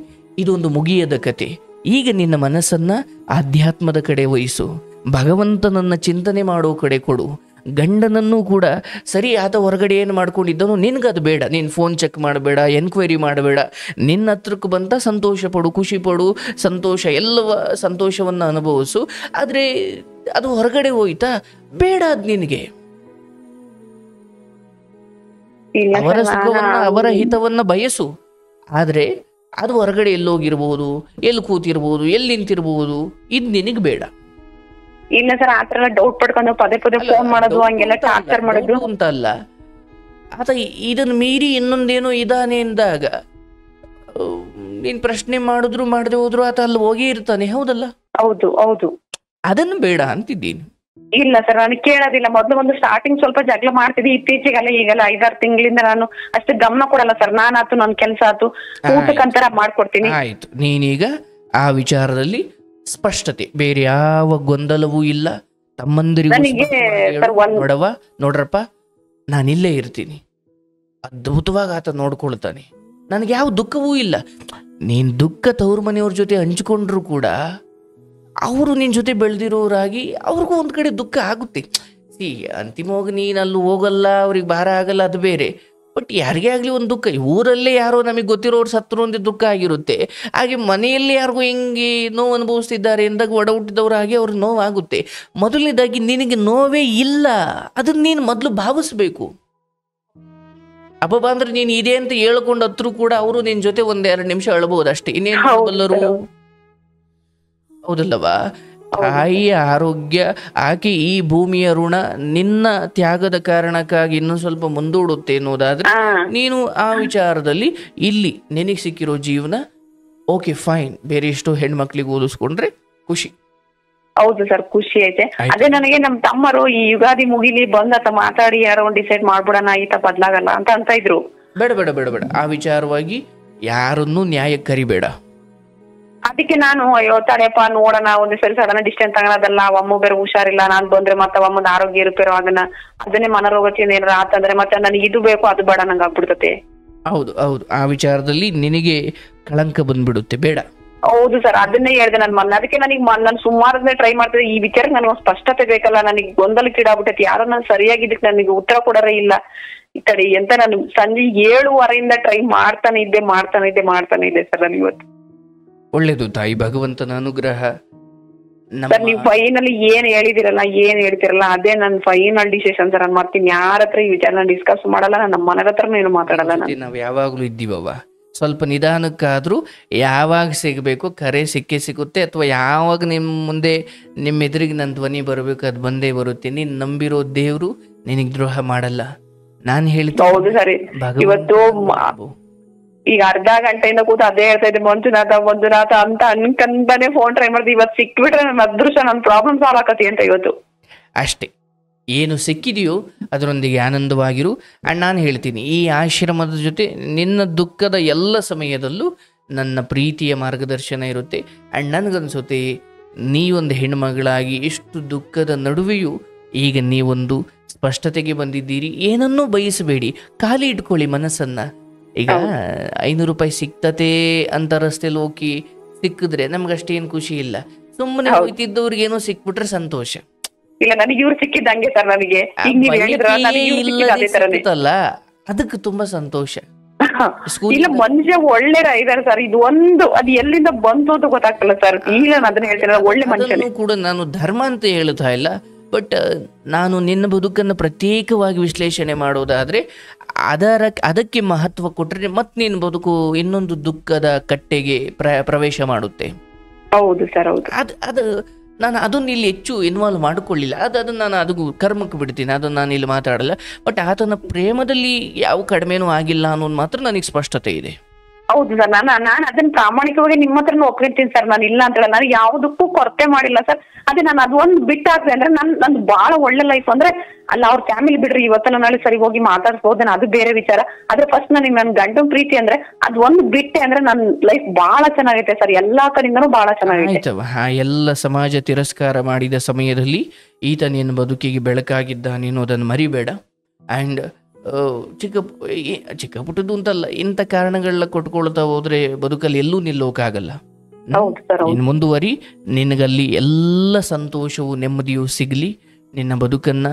ಇದೊಂದು ಮುಗಿಯದ ಕತೆ. ಈಗ ನಿನ್ನ ಮನಸ್ಸನ್ನ ಆಧ್ಯಾತ್ಮದ ಕಡೆ ವಹಿಸು, ಭಗವಂತನನ್ನ ಚಿಂತನೆ ಮಾಡೋ ಕಡೆ ಕೊಡು. ಗಂಡನನ್ನು ಕೂಡ ಸರಿ, ಆತ ಹೊರಗಡೆ ಏನು ಮಾಡ್ಕೊಂಡಿದ್ದನೋ ನಿನ್ಗದು ಬೇಡ, ನೀನು ಫೋನ್ ಚೆಕ್ ಮಾಡಬೇಡ, ಎನ್ಕ್ವೈರಿ ಮಾಡಬೇಡ. ನಿನ್ನ ಹತ್ರಕ್ಕೆ ಬಂತ ಸಂತೋಷ ಪಡು, ಖುಷಿ ಪಡು, ಸಂತೋಷವನ್ನು ಅನುಭವಿಸು. ಆದರೆ ಅದು ಹೊರಗಡೆ ಹೋಯ್ತಾ ಬೇಡ, ಅದು ನಿನಗೆ ಅವರ ಸುಖವನ್ನ ಅವರ ಹಿತವನ್ನ ಬಯಸು. ಆದರೆ ಅದು ಹೊರಗಡೆ ಎಲ್ಲೋಗಿರ್ಬೋದು, ಎಲ್ಲಿ ಕೂತಿರ್ಬೋದು, ಎಲ್ಲಿ ನಿಂತಿರ್ಬೋದು, ಇದು ನಿನಗೆ ಬೇಡ. ಇಲ್ಲ ಸರ್, ಆತರ ಡೌಟ್ ಪಡ್ಕೊಂಡು ಪದೇ ಫೋನ್ ಮಾಡೋದು, ಹಂಗೆಲ್ಲ ಟಾರ್ಚರ್ ಮಾಡೋದು ಅಂತ ಅಲ್ಲ. ಆತ ಇದನ್ನ ಮೀರಿ ಇನ್ನೊಂದೇನೋ ಇದಾನೆ ಎಂದಾಗ ನೀನ್ ಪ್ರಶ್ನೆ ಮಾಡಿದ್ರು ಮಾಡದೆ ಹೋದ್ರು ಆತ ಅಲ್ಲಿ ಹೋಗಿ ಇರ್ತಾನೆ, ಹೌದಲ್ಲ? ಹೌದು ಹೌದು, ಅದನ್ನು ಬೇಡ ಅಂತಿದ್ದೀನಿ. ಇಲ್ಲ ಸರ್, ನಾನು ಕೇಳೋದಿಲ್ಲ. ಮೊದ್ಲು ಒಂದು ಸ್ಟಾರ್ಟಿಂಗ್ ಸ್ವಲ್ಪ ಜಗಳ ಮಾಡ್ತಿದ್ದೆ, ಇತ್ತೀಚೆಗೆಲ್ಲ ಈಗೆಲ್ಲ 5-6 ತಿಂಗಳಿಂದ ನಾನು ಅಷ್ಟು ಗಮನ ಕೊಡಲ್ಲ ಸರ್. ನಾನಾತು ನನ್ನ ಕೆಲಸ ಆತು, ಊಟಕ್ಕಂತರ ಮಾಡ್ಕೊಡ್ತೀನಿ. ಆಯ್ತು, ನೀನೀಗ ಆ ವಿಚಾರದಲ್ಲಿ ಸ್ಪಷ್ಟತೆ, ಬೇರೆ ಯಾವ ಗೊಂದಲವೂ ಇಲ್ಲ. ತಮ್ಮಂದಿರಿಗೂ ನೋಡ್ರಪ್ಪ, ನಾನಿಲ್ಲೇ ಇರ್ತೀನಿ, ಅದ್ಭುತವಾಗಿ ಆತ ನೋಡ್ಕೊಳ್ತಾನೆ, ನನಗೆ ಯಾವ ದುಃಖವೂ ಇಲ್ಲ. ನೀನು ದುಃಖ ತವ್ರ ಮನೆಯವ್ರ ಜೊತೆ ಹಂಚ್ಕೊಂಡ್ರು ಕೂಡ ಅವರು ನಿನ್ನ ಜೊತೆ ಬೆಳೆದಿರೋರಾಗಿ ಅವ್ರಿಗೂ ಒಂದು ಕಡೆ ದುಃಖ ಆಗುತ್ತೆ. ಅಂತಿಮವಾಗಿ ನೀನು ಅಲ್ಲಿ ಹೋಗಲ್ಲ, ಅವ್ರಿಗೆ ಭಾರ ಆಗಲ್ಲ, ಅದು ಬೇರೆ. ಬಟ್ ಯಾರಿಗೇ ಆಗಲಿ ಒಂದು ದುಃಖ, ಊರಲ್ಲೇ ಯಾರೋ ನಮಗೆ ಗೊತ್ತಿರೋರು ಸತ್ರು ಒಂದು ದುಃಖ ಆಗಿರುತ್ತೆ. ಹಾಗೆ ಮನೆಯಲ್ಲಿ ಯಾರಿಗೂ ಹೆಂಗೆ ನೋವು ಅನುಭವಿಸ್ತಿದ್ದಾರೆ ಎಂದಾಗ ಒಡ ಹುಟ್ಟಿದವರಾಗಿ ಅವ್ರಿಗೆ ನೋವಾಗುತ್ತೆ. ಮೊದಲನೇದಾಗಿ ನಿನಗೆ ನೋವೇ ಇಲ್ಲ, ಅದನ್ನ ನೀನು ಮೊದಲು ಭಾವಿಸ್ಬೇಕು. ಅಬ್ಬಬ್ಬ ಅಂದ್ರೆ ನೀನು ಇದೆ ಅಂತ ಹೇಳ್ಕೊಂಡು ಹತ್ರು ಕೂಡ ಅವರು ನಿನ್ನ ಜೊತೆ 1-2 ನಿಮಿಷ ಅಳ್ಬಹುದು ಅಷ್ಟೇ, ಇನ್ನೇನು. ಹೌದಲ್ಲವಾ? ತಾಯಿಯ ಆರೋಗ್ಯ, ಆಕೆ ಈ ಭೂಮಿಯ ಋಣ ನಿನ್ನ ತ್ಯಾಗದ ಕಾರಣಕ್ಕಾಗಿ ಇನ್ನೂ ಸ್ವಲ್ಪ ಮುಂದೂಡುತ್ತೆ ಅನ್ನೋದಾದ್ರೆ ನೀನು ಆ ವಿಚಾರದಲ್ಲಿ ಇಲ್ಲಿ ನಿನಗೆ ಸಿಕ್ಕಿರೋ ಜೀವನ ಓಕೆ ಫೈನ್. ಬೇರೆ ಎಷ್ಟೋ ಹೆಣ್ಮಕ್ಳಿಗೆ ಓದಿಸ್ಕೊಂಡ್ರೆ ಖುಷಿ. ಹೌದು ಸರ್, ಖುಷಿ ಐತೆ. ಅದೇ ನನಗೆ ನಮ್ ತಮ್ಮರು ಈ ಯುಗಾದಿ ಮುಗಿಲಿ ಬಂದ ಮಾತಾಡಿ ಯಾರೋ ಡಿಸೈಡ್ ಮಾಡ್ಬಿಡೋಣ, ಈತ ಬದ್ಲಾಗಲ್ಲ ಅಂತ ಇದ್ರು. ಬೇಡ ಬೇಡ ಬೇಡ ಬೇಡ, ಆ ವಿಚಾರವಾಗಿ ಯಾರನ್ನೂ ನ್ಯಾಯಕ್ಕೆ ಕರಿಬೇಡ. ಅದಕ್ಕೆ ನಾನು ಅಯ್ಯೋ ತಡೆಯಪ್ಪ ನೋಡೋಣ, ಒಂದು ಸರಿ ಸಡನ್ ಡಿಸ್ಟೆನ್ಸ್ ತಗೊಳೋದಲ್ಲ, ಅಮ್ಮ ಬೇರೆ ಹುಷಾರಿಲ್ಲ, ನಾನ್ ಬಂದ್ರೆ ಮತ್ತೆ ಅಮ್ಮದ ಆರೋಗ್ಯ ಇರುತ್ತೇರೋ ಅದನ್ನೇ ಮನರೋಗ ಚಿಹ್ನೆ ಏನಾರ ಆತಂದ್ರೆ ಮತ್ತೆ ನನಗೆ ಇದು ಬೇಕು ಅದು ಬೇಡ ನಂಗೆ ಆಗ್ಬಿಡ್ತತೆ. ಹೌದು ಹೌದು, ಆ ವಿಚಾರದಲ್ಲಿ ನಿನಗೆ ಕಳಂಕ ಬಂದ್ಬಿಡುತ್ತೆ, ಬೇಡ. ಹೌದು ಸರ್, ಅದನ್ನೇ ಹೇಳ್ದೆ ನನ್ ಮೊನ್ನೆ. ಅದಕ್ಕೆ ನಾನು ಸುಮಾರು ಟ್ರೈ ಮಾಡ್ತಿದ್ದೆ. ಈ ವಿಚಾರಕ್ಕೆ ನನಗೆ ಸ್ಪಷ್ಟತೆ ಬೇಕಲ್ಲ, ನನಗೆ ಗೊಂದಲಕ್ಕೀಡಾಗ್ಬಿಟ್ಟೈತಿ. ಯಾರೋ ನಾನು ಸರಿಯಾಗಿದ್ದಕ್ಕೆ ನನಗೆ ಉತ್ತರ ಕೊಡೋರೇ ಇಲ್ಲ. ಈ ತಡಿ ಎಂತ ನಾನು ಸಂಜೆ 7:15 ಟ್ರೈ ಮಾಡ್ತಾನೆ ಇದ್ದೆ ಸರ್. ನಾನು ಇವತ್ತು ಒಳ್ಳೇದು ತಾಯಿ ಭಗವಂತನ ಅನುಗ್ರಹ. ಸರ್ ನೀವು ಫೈನಲ್ ಏನ್ ಹೇಳ್ತಿರಲ್ಲ ಅದೇ ನನ್ ಫೈನಲ್ ಡಿಸಿಷನ್ ಸರ್. ನಾನು ಮಾಡ್ತೀನಿ, ಯಾರ ಹತ್ರ ಈ ವಿಚಾರ ಡಿಸ್ಕಸ್ ಮಾಡಲ್ಲ, ನಮ್ಮ ಮನೆಯ ಹತ್ರನೂ ಏನು ಮಾತಾಡಲ್ಲ. ನಾವ್ ಯಾವಾಗ್ಲೂ ಇದ್ದೀವವ, ಸ್ವಲ್ಪ ನಿಧಾನಕ್ಕಾದ್ರೂ ಯಾವಾಗ ಸಿಗಬೇಕು ಕರೆ ಸಿಗುತ್ತೆ, ಅಥವಾ ಯಾವಾಗ ನಿಮ್ಮ ಎದುರಿಗೆ ನನ್ನ ಧ್ವನಿ ಬರಬೇಕು ಅದು ಬಂದೇ ಬರುತ್ತೆ. ನೀನ್ ನಂಬಿರೋ ದೇವ್ರು ನಿನಗ್ ದ್ರೋಹ ಮಾಡಲ್ಲ. ನಾನು ಹೇಳ್ತೀನಿ. ಹೌದು ಸರಿ, ಇವತ್ತು ಈಗ ಅರ್ಧ ಗಂಟೆಯಿಂದ ಕೂತ ಅದೇ ಹೇಳ್ತಾ ಇದ್ದೆ, ಮಂಜುನಾಥ ಅಂತ ಅನ್ಕಂತಾನೆ ಫೋನ್ ಟ್ರೈ ಮಾಡಿದೆ. ಇವತ್ತು ಸಿಕ್ಬಿಟ್ರೆ ನನ್ನ ಅದೃಷ್ಟ, ನನ್ನ ಪ್ರಾಬ್ಲಮ್ ಸಾಲ್ವ್ ಆಕತಿ ಅಂತ ಇವತ್ತು. ಅಷ್ಟೇ, ಏನು ಸಿಕ್ಕಿದೆಯೋ ಅದರೊಂದಿಗೆ ಆನಂದವಾಗಿರು. ಆ್ಯಂಡ್ ನಾನು ಹೇಳ್ತೀನಿ, ಈ ಆಶ್ರಮದ ಜೊತೆ ನಿನ್ನ ದುಃಖದ ಎಲ್ಲ ಸಮಯದಲ್ಲೂ ನನ್ನ ಪ್ರೀತಿಯ ಮಾರ್ಗದರ್ಶನ ಇರುತ್ತೆ. ಆ್ಯಂಡ್ ನನಗನ್ಸುತ್ತೆ ನೀವೊಂದು ಹೆಣ್ಮಗಳಾಗಿ ಇಷ್ಟು ದುಃಖದ ನಡುವೆಯೂ ಈಗ ನೀವೊಂದು ಸ್ಪಷ್ಟತೆಗೆ ಬಂದಿದ್ದೀರಿ. ಏನನ್ನೂ ಬಯಸಬೇಡಿ, ಖಾಲಿ ಇಟ್ಕೊಳ್ಳಿ ಮನಸ್ಸನ್ನು. ಈಗ 500 ರೂಪಾಯಿ ಸಿಕ್ತತೆ ಅಂತ ರಸ್ತೆಯಲ್ಲಿ ಹೋಗಿ ಸಿಕ್ಕಿದ್ರೆ ನಮ್ಗಷ್ಟೇನು ಖುಷಿ ಇಲ್ಲ. ಸುಮ್ಮನೆ ಹೋಗ್ತಿದ್ದವ್ರಿಗೆ ಏನೋ ಸಿಕ್ಬಿಟ್ರೆ ಸಂತೋಷ. ಇಲ್ಲ, ನನಗೆ ಇವ್ರು ಸಿಕ್ಕಿದ್ದಂಗೆ ಸರ್. ನನಗೆ ಸಿಕ್ತಲ್ಲ ಅದಕ್ಕೆ ತುಂಬಾ ಸಂತೋಷ. ಇಲ್ಲ, ಮನುಷ್ಯ ಒಳ್ಳೆ ಇದಾರೆ ಸರ್. ಇದು ಒಂದು ಅದು ಎಲ್ಲಿಂದ ಬಂತು ಅಂತ ಗೊತ್ತಾಗ್ತಲ್ಲ ಸರ್. ಈಗ ನಾನು ಅದನ್ನ ಹೇಳ್ತೀನಿ, ಒಳ್ಳೆ ಮನುಷ್ಯ ಕೂಡ. ನಾನು ಧರ್ಮ ಅಂತ ಹೇಳ್ತಾ ಇಲ್ಲ, ಬಟ್ ನಾನು ನಿನ್ನ ಬದುಕನ್ನು ಪ್ರತ್ಯೇಕವಾಗಿ ವಿಶ್ಲೇಷಣೆ ಮಾಡೋದಾದ್ರೆ ಅದಕ್ಕೆ ಮಹತ್ವ ಕೊಟ್ಟರೆ ಮತ್ತೆ ನಿನ್ನ ಬದುಕು ಇನ್ನೊಂದು ದುಃಖದ ಕಟ್ಟೆಗೆ ಪ್ರವೇಶ ಮಾಡುತ್ತೆ. ಹೌದು ಸರ್, ಹೌದು. ಅದು ನಾನು ಅದನ್ನ ಇಲ್ಲಿ ಹೆಚ್ಚು ಇನ್ವಾಲ್ವ್ ಮಾಡಿಕೊಳ್ಳಿಲ್ಲ. ಅದನ್ನು ನಾನು ಅದಕ್ಕೂ ಕರ್ಮಕ್ಕೆ ಬಿಡ್ತೀನಿ, ಅದನ್ನು ನಾನು ಇಲ್ಲಿ ಮಾತಾಡಲ್ಲ. ಬಟ್ ಆತನ ಪ್ರೇಮದಲ್ಲಿ ಯಾವ ಕಡಿಮೆನೂ ಆಗಿಲ್ಲ ಅನ್ನೋದು ಮಾತ್ರ ನನಗೆ ಸ್ಪಷ್ಟತೆ ಇದೆ. ಹೌದು ಸರ್, ನಾನು ಅದನ್ನ ಪ್ರಾಮಾಣಿಕವಾಗಿ ನಿಮ್ಮ ಹತ್ರನೂ ಒಪ್ಪಿರ್ತೀನಿ ಸರ್. ನಾನು ಇಲ್ಲ ಅಂತ ನಾನು ಯಾವುದಕ್ಕೂ ಕೊರತೆ ಮಾಡಿಲ್ಲ ಸರ್. ಅದೇ ನಾನು ಅದೊಂದು ಬಿಟ್ಟಾಕ್ದೆ ಅಂದ್ರೆ ನಂದು ಬಹಳ ಒಳ್ಳೆ ಲೈಫ್. ಅಂದ್ರೆ ಅಲ್ಲ, ಅವ್ರ ಫ್ಯಾಮಿಲಿ ಬಿಡ್ರಿ, ಇವತ್ತಲ್ಲ ನಾಳೆ ಸರಿ ಹೋಗಿ ಮಾತಾಡ್ಸ್ಬೋದು, ಅದು ಬೇರೆ ವಿಚಾರ. ಆದ್ರೆ ಫಸ್ಟ್ ನನಗೆ ನನ್ನ ಗಂಡನ ಪ್ರೀತಿ ಅಂದ್ರೆ ಅದು ಒಂದು ಬಿಟ್ಟೆ ಅಂದ್ರೆ ನನ್ನ ಲೈಫ್ ಬಹಳ ಚೆನ್ನಾಗೈತೆ ಸರ್. ಎಲ್ಲಾ ಕಡೆಯಿಂದನೂ ಬಹಳ ಚೆನ್ನಾಗೈತೆ. ಎಲ್ಲ ಸಮಾಜ ತಿರಸ್ಕಾರ ಮಾಡಿದ ಸಮಯದಲ್ಲಿ ಈತ ನಿನ್ನ ಬದುಕಿಗೆ ಬೆಳಕಾಗಿದ್ದಾನೆ ಅನ್ನೋದನ್ನು ಮರಿಬೇಡ. ಆ್ಯಂಡ್ ಚಿಕ್ಕ ಪುಟ್ಟದ್ದು ಅಂತಲ್ಲ, ಇಂಥ ಕಾರಣಗಳನ್ನ ಕೊಟ್ಕೊಳ್ತಾ ಹೋದ್ರೆ ಬದುಕಲ್ಲಿ ಎಲ್ಲೂ ನಿಲ್ಲೋಕಾಗಲ್ಲ. ನೀನು ಮುಂದುವರಿ, ನಿನಗಲ್ಲಿ ಎಲ್ಲ ಸಂತೋಷವು ನೆಮ್ಮದಿಯೂ ಸಿಗಲಿ. ನಿನ್ನ ಬದುಕನ್ನ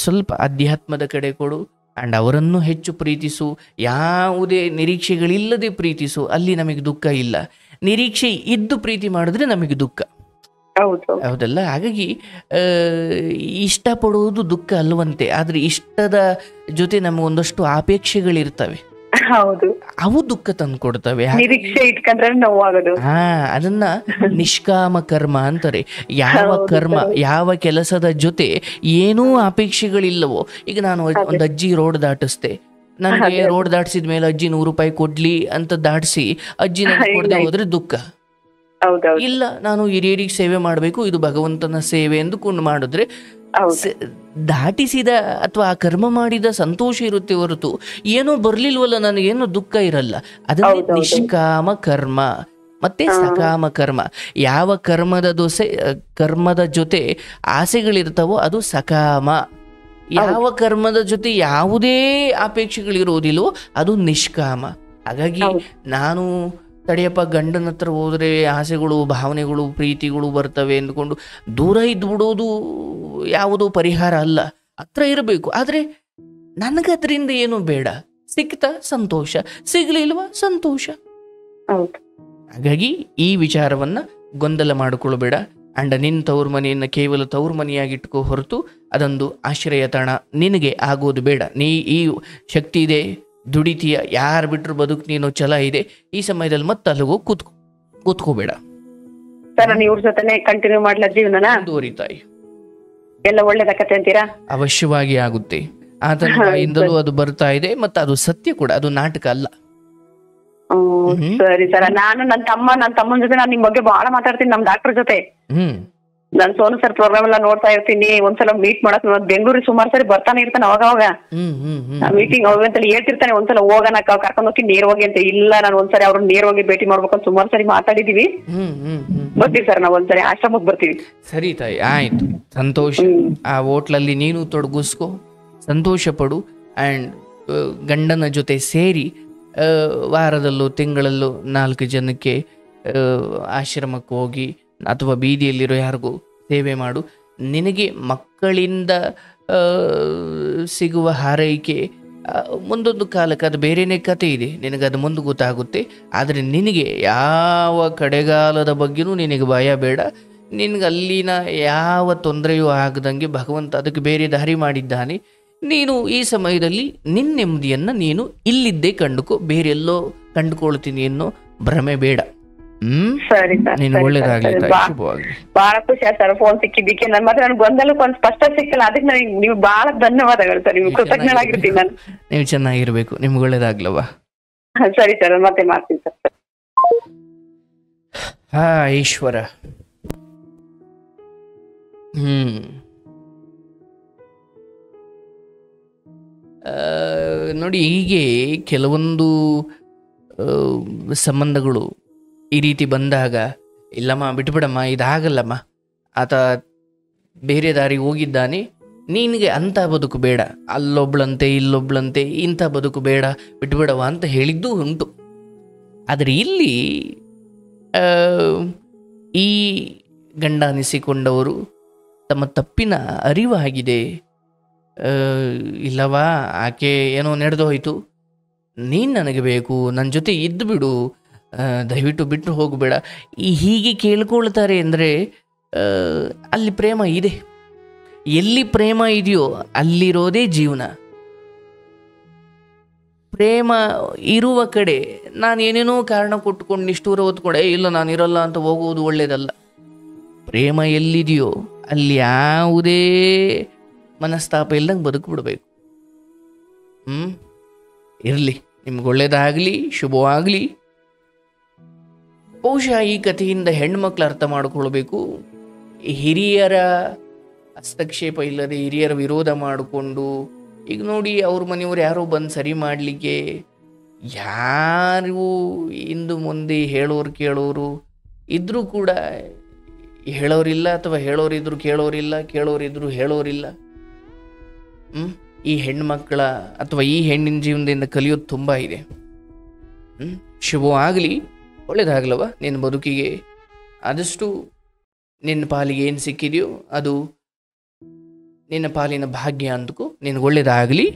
ಸ್ವಲ್ಪ ಅಧ್ಯಾತ್ಮದ ಕಡೆ ಕೊಡು. ಆ್ಯಂಡ್ ಅವರನ್ನು ಹೆಚ್ಚು ಪ್ರೀತಿಸು. ಯಾವುದೇ ನಿರೀಕ್ಷೆಗಳಿಲ್ಲದೆ ಪ್ರೀತಿಸು. ಅಲ್ಲಿ ನಮಗೆ ದುಃಖ ಇಲ್ಲ. ನಿರೀಕ್ಷೆ ಇದ್ದು ಪ್ರೀತಿ ಮಾಡಿದ್ರೆ ನಮಗೆ ದುಃಖ. ಹೌದಲ್ಲ? ಹಾಗಾಗಿ ಇಷ್ಟಪಡುವುದು ದುಃಖ ಅಲ್ವಂತೆ. ಆದ್ರೆ ಇಷ್ಟದ ಜೊತೆ ನಮಗೊಂದಷ್ಟು ಆಪೇಕ್ಷೆಗಳಿರ್ತವೆ, ಅವು ದುಃಖ ತಂದು ಕೊಡ್ತವೆ. ನಿರೀಕ್ಷೆ ಇಟ್ಕೊಂಡ್ರೆ ನೋವಾಗೋದು. ಅದನ್ನ ನಿಷ್ಕಾಮ ಕರ್ಮ ಅಂತಾರೆ. ಯಾವ ಕೆಲಸದ ಜೊತೆ ಏನೂ ಅಪೇಕ್ಷೆಗಳಿಲ್ಲವೋ. ಈಗ ನಾನು ಒಂದು ಅಜ್ಜಿ ರೋಡ್ ದಾಟಿಸ್ದೆ, ನನಗೆ ರೋಡ್ ದಾಟಿಸಿದ ಮೇಲೆ ಅಜ್ಜಿ 100 ರೂಪಾಯಿ ಕೊಡ್ಲಿ ಅಂತ ದಾಟಿಸಿ ಅಜ್ಜಿ ನನಗೆ ಕೊಡದೆ ಹೋದ್ರೆ ದುಃಖ ಇಲ್ಲ. ನಾನು ಹಿರಿಯರಿಗೆ ಸೇವೆ ಮಾಡಬೇಕು, ಇದು ಭಗವಂತನ ಸೇವೆ ಎಂದುಕೊಂಡು ಮಾಡಿದ್ರೆ ದಾಟಿಸಿದ ಅಥವಾ ಆ ಕರ್ಮ ಮಾಡಿದ ಸಂತೋಷ ಇರುತ್ತೆ ಹೊರತು ಏನೋ ಬರ್ಲಿಲ್ವಲ್ಲ ನನಗೇನೋ ದುಃಖ ಇರಲ್ಲ. ಅದನ್ನೇ ನಿಷ್ಕಾಮ ಕರ್ಮ ಮತ್ತೆ ಸಕಾಮ ಕರ್ಮ. ಯಾವ ಕರ್ಮದ ಜೊತೆ ಆಸೆಗಳಿರ್ತಾವೋ ಅದು ಸಕಾಮ. ಯಾವ ಕರ್ಮದ ಜೊತೆ ಯಾವುದೇ ಅಪೇಕ್ಷೆಗಳಿರೋದಿಲ್ವೋ ಅದು ನಿಷ್ಕಾಮ. ಹಾಗಾಗಿ ನಾನು ತಡೆಯಪ್ಪ ಗಂಡನ ಹತ್ರ ಹೋದರೆ ಆಸೆಗಳು ಭಾವನೆಗಳು ಪ್ರೀತಿಗಳು ಬರ್ತವೆ ಅಂದ್ಕೊಂಡು ದೂರ ಇದ್ಬಿಡೋದು ಯಾವುದೋ ಪರಿಹಾರ ಅಲ್ಲ, ಹತ್ರ ಇರಬೇಕು. ಆದರೆ ನನಗದ್ರಿಂದ ಏನು ಬೇಡ, ಸಿಕ್ತಾ ಸಂತೋಷ, ಸಿಗಲಿಲ್ವಾ ಸಂತೋಷ. ಹೌದು. ಹಾಗಾಗಿ ಈ ವಿಚಾರವನ್ನು ಗೊಂದಲ ಮಾಡಿಕೊಳ್ಬೇಡ. ಅಂಡ್ ನಿನ್ನ ತವ್ರ ಮನೆಯನ್ನು ಕೇವಲ ತವ್ರ ಮನೆಯಾಗಿಟ್ಕೋ ಹೊರತು ಅದೊಂದು ಆಶ್ರಯ ತಾಣ ನಿನಗೆ ಆಗೋದು ಬೇಡ. ನೀ ಈ ಶಕ್ತಿ ಇದೆ, ದುಡಿತೀಯ, ಯಾರು ಬಿಟ್ಟರು ಬದುಕು ನೀನು ಛಲ ಇದೆ, ಈ ಸಮಯದಲ್ಲಿ ಮತ್ತೆ ಅಲ್ಲಿಗೋ ಕೂತ್ಕೋಬೇಡ. ಸರ್ ನಾನು ಇವ್ರ ಜೊತೆನೆ ಕಂಟಿನ್ಯೂ ಮಾಡ್ಲಾ ಜೀವನನ? ಮುಂದುವರಿತಾಯಿ, ಎಲ್ಲ ಒಳ್ಳೇದಾಕತ್ತೆ ಅಂತೀರಾ? ಅವಶ್ಯವಾಗಿ ಆಗುತ್ತೆ. ಆತನ ಬಾಯಿಂದಲೂ ಅದು ಬರ್ತಾ ಇದೆ, ಮತ್ತೆ ಅದು ಸತ್ಯ ಕೂಡ, ಅದು ನಾಟಕ ಅಲ್ಲ. ಸರಿ ಸರ್. ನಾನು ನನ್ನ ತಮ್ಮನ ಜೊತೆ ನಾನು ನಿಮ್ ಬಗ್ಗೆ ಬಹಳ ಮಾತಾಡ್ತೀನಿ, ನಮ್ ಡಾಕ್ಟರ್ ಜೊತೆ. ನಾನ್ ಸೋನು ಸರ್ ಪ್ರೋಗ್ರಾಮ್ ಎಲ್ಲ ನೋಡ್ತಾ ಇರ್ತೀನಿ. ಒಂದ್ಸಲ ಮೀಟ್ ಮಾಡಕ್ ಬೆಂಗಳೂರಿಗೆ ಸುಮಾರು ಸರಿ ಬರ್ತಾನೆ ಇರ್ತಾನೆ ಅವಾಗ ಮೀಟಿಂಗ್ ಅಂತ ಹೇಳ್ತಿರ್ತಾನೆ. ಒಂದ್ಸಲ ಹೋಗೋಣ ಕರ್ಕೊಂಡು ಹೋಗಿ ನೇರವಾಗಿ ಅಂತ. ಇಲ್ಲ ನಾನು ಒಂದ್ಸರಿ ಅವ್ರನ್ನ ನೇರವಾಗಿ ಭೇಟಿ ಮಾಡ್ಬೇಕಂತ ಸುಮಾರು ಸರಿ ಮಾತಾಡಿದೀವಿ. ಬರ್ತೀವಿ ಸರ್, ನಾವ್ ಒಂದ್ಸರಿ ಆಶ್ರಮಕ್ಕೆ ಬರ್ತೀವಿ. ಸರಿ ತಾಯಿ, ಆಯ್ತು, ಸಂತೋಷ. ಆ ಹೋಟ್ಲಲ್ಲಿ ನೀನು ತೊಡಗಿಸ್ಕೊ, ಸಂತೋಷ ಪಡು. ಅಂಡ್ ಗಂಡನ ಜೊತೆ ಸೇರಿ ವಾರದಲ್ಲೂ ತಿಂಗಳಲ್ಲೂ 4 ಜನಕ್ಕೆ ಆಶ್ರಮಕ್ಕೆ ಹೋಗಿ ಅಥವಾ ಬೀದಿಯಲ್ಲಿರೋ ಯಾರಿಗೂ ಸೇವೆ ಮಾಡು. ನಿನಗೆ ಮಕ್ಕಳಿಂದ ಸಿಗುವ ಹಾರೈಕೆ ಮುಂದೊಂದು ಕಾಲಕ್ಕೆ ಅದು ಬೇರೆಯೇ ಕತೆ ಇದೆ, ನಿನಗದು ಮುಂದೆ ಗೊತ್ತಾಗುತ್ತೆ. ಆದರೆ ನಿನಗೆ ಯಾವ ಕಡೆಗಾಲದ ಬಗ್ಗೆನೂ ನಿನಗೆ ಭಯ ಬೇಡ. ನಿನಗೆ ಅಲ್ಲಿನ ಯಾವ ತೊಂದರೆಯೂ ಆಗದಂಗೆ ಭಗವಂತ ಅದಕ್ಕೆ ಬೇರೆ ದಾರಿ ಮಾಡಿದ್ದಾನೆ. ನೀನು ಈ ಸಮಯದಲ್ಲಿ ನಿನ್ನ ನೆಮ್ಮದಿಯನ್ನು ನೀನು ಇಲ್ಲಿದ್ದೇ ಕಂಡುಕೋ, ಬೇರೆಲ್ಲೋ ಕಂಡುಕೊಳ್ತೀನಿ ಅನ್ನೋ ಭ್ರಮೆ ಬೇಡ. ನೀನು ಒಳ್ಳೇದಾಗ್ಲಿ, ಶುಭವಾಗ್ಲಿ. ಬಹಳ ಖುಷಿ ಆಯ್ತು ಸರ್ ಫೋನ್ ಸಿಕ್ಕಿದ್ದಕ್ಕೆ. ನನ್ನ ಮಾತ್ರ ನನ್ಗೆ ಗೊಂದಲಕ್ಕೆ ಒಂದು ಸ್ಪಷ್ಟ ಸಿಕ್ಕಲ್ಲ, ಅದಕ್ಕೆ ನನಗೆ ನೀವು ಬಹಳ ಧನ್ಯವಾದಗಳು ಸರ್. ನಿಮ್ಗೆ ಕೃತಜ್ಞನಾಗಿರ್ತೀನಿ ನಾನು. ನೀವು ಚೆನ್ನಾಗಿರ್ಬೇಕು, ನಿಮ್ಗೆ ಒಳ್ಳೇದಾಗ್ಲವಾ? ಸರಿ ಸರ್, ಮತ್ತೆ ಮಾಡ್ತೀನಿ ಸರ್. ಹಾ ಈಶ್ವರ. ನೋಡಿ, ಹೀಗೆ ಕೆಲವೊಂದು ಸಂಬಂಧಗಳು ಈ ರೀತಿ ಬಂದಾಗ, ಇಲ್ಲಮ್ಮ ಬಿಟ್ಬಿಡಮ್ಮ, ಇದಾಗಲ್ಲಮ್ಮ, ಆತ ಬೇರೆ ದಾರಿ ಹೋಗಿದ್ದಾನೆ, ನಿನಗೆ ಅಂಥ ಬದುಕು ಬೇಡ, ಅಲ್ಲೊಬ್ಳಂತೆ ಇಲ್ಲೊಬ್ಳಂತೆ ಇಂಥ ಬದುಕು ಬೇಡ, ಬಿಟ್ಬಿಡವ ಅಂತ ಹೇಳಿದ್ದೂ ಉಂಟು. ಆದರೆ ಇಲ್ಲಿ ಈ ಗಂಡ ಅನಿಸಿಕೊಂಡವರು ತಮ್ಮ ತಪ್ಪಿನ ಅರಿವಾಗಿದೆ. ಇಲ್ಲವಾ, ಆಕೆ ಏನೋ ನಡೆದೋಯ್ತು, ನೀನು ನನಗೆ ಬೇಕು, ನನ್ನ ಜೊತೆ ಇದ್ದು ಬಿಡು, ದಯವಿಟ್ಟು ಬಿಟ್ಟು ಹೋಗಬೇಡ, ಹೀಗೆ ಕೇಳ್ಕೊಳ್ತಾರೆ. ಅಂದರೆ ಅಲ್ಲಿ ಪ್ರೇಮ ಇದೆ. ಎಲ್ಲಿ ಪ್ರೇಮ ಇದೆಯೋ ಅಲ್ಲಿರೋದೇ ಜೀವನ. ಪ್ರೇಮ ಇರುವ ಕಡೆ ನಾನು ಏನೇನೋ ಕಾರಣ ಕೊಟ್ಟುಕೊಂಡು ನಿಷ್ಠೂರ ಹೊತ್ಕೊಂಡೆ, ಇಲ್ಲ ನಾನು ಇರಲ್ಲ ಅಂತ ಹೋಗುವುದು ಒಳ್ಳೆಯದಲ್ಲ. ಪ್ರೇಮ ಎಲ್ಲಿದೆಯೋ ಅಲ್ಲಿ ಯಾವುದೇ ಮನಸ್ತಾಪ ಇಲ್ದಂಗೆ ಬದುಕ್ಬಿಡ್ಬೇಕು. ಇರಲಿ, ನಿಮ್ಗೆ ಒಳ್ಳೇದಾಗಲಿ, ಶುಭವಾಗಲಿ. ಬಹುಶಃ ಈ ಕಥೆಯಿಂದ ಹೆಣ್ಮಕ್ಳು ಅರ್ಥ ಮಾಡ್ಕೊಳ್ಬೇಕು, ಹಿರಿಯರ ಹಸ್ತಕ್ಷೇಪ ಇಲ್ಲದೆ ಹಿರಿಯರ ವಿರೋಧ ಮಾಡಿಕೊಂಡು, ಈಗ ನೋಡಿ ಅವ್ರ ಮನೆಯವ್ರು ಯಾರೋ ಬಂದು ಸರಿ ಮಾಡಲಿಕ್ಕೆ ಯಾರು ಇಂದು ಮುಂದೆ ಹೇಳೋರು ಕೇಳೋರು ಇದ್ರೂ ಕೂಡ ಹೇಳೋರಿಲ್ಲ, ಅಥವಾ ಹೇಳೋರಿದ್ರು ಕೇಳೋರಿಲ್ಲ, ಕೇಳೋರಿದ್ರು ಹೇಳೋರಿಲ್ಲ. ಈ ಹೆಣ್ಮಕ್ಳ ಅಥವಾ ಈ ಹೆಣ್ಣಿನ ಜೀವನದಿಂದ ಕಲಿಯೋದು ತುಂಬ ಇದೆ. ಶುಭವಾಗಲಿ, ಒಳ್ಳೇದಾಗಲವ ನಿನ್ನ ಬದುಕಿಗೆ. ಆದಷ್ಟು ನಿನ್ನ ಪಾಲಿಗೆ ಏನು ಸಿಕ್ಕಿದೆಯೋ ಅದು ನಿನ್ನ ಪಾಲಿನ ಭಾಗ್ಯ ಅಂದ್ಕೋ. ನಿನಗೆ ಒಳ್ಳೇದಾಗಲಿ.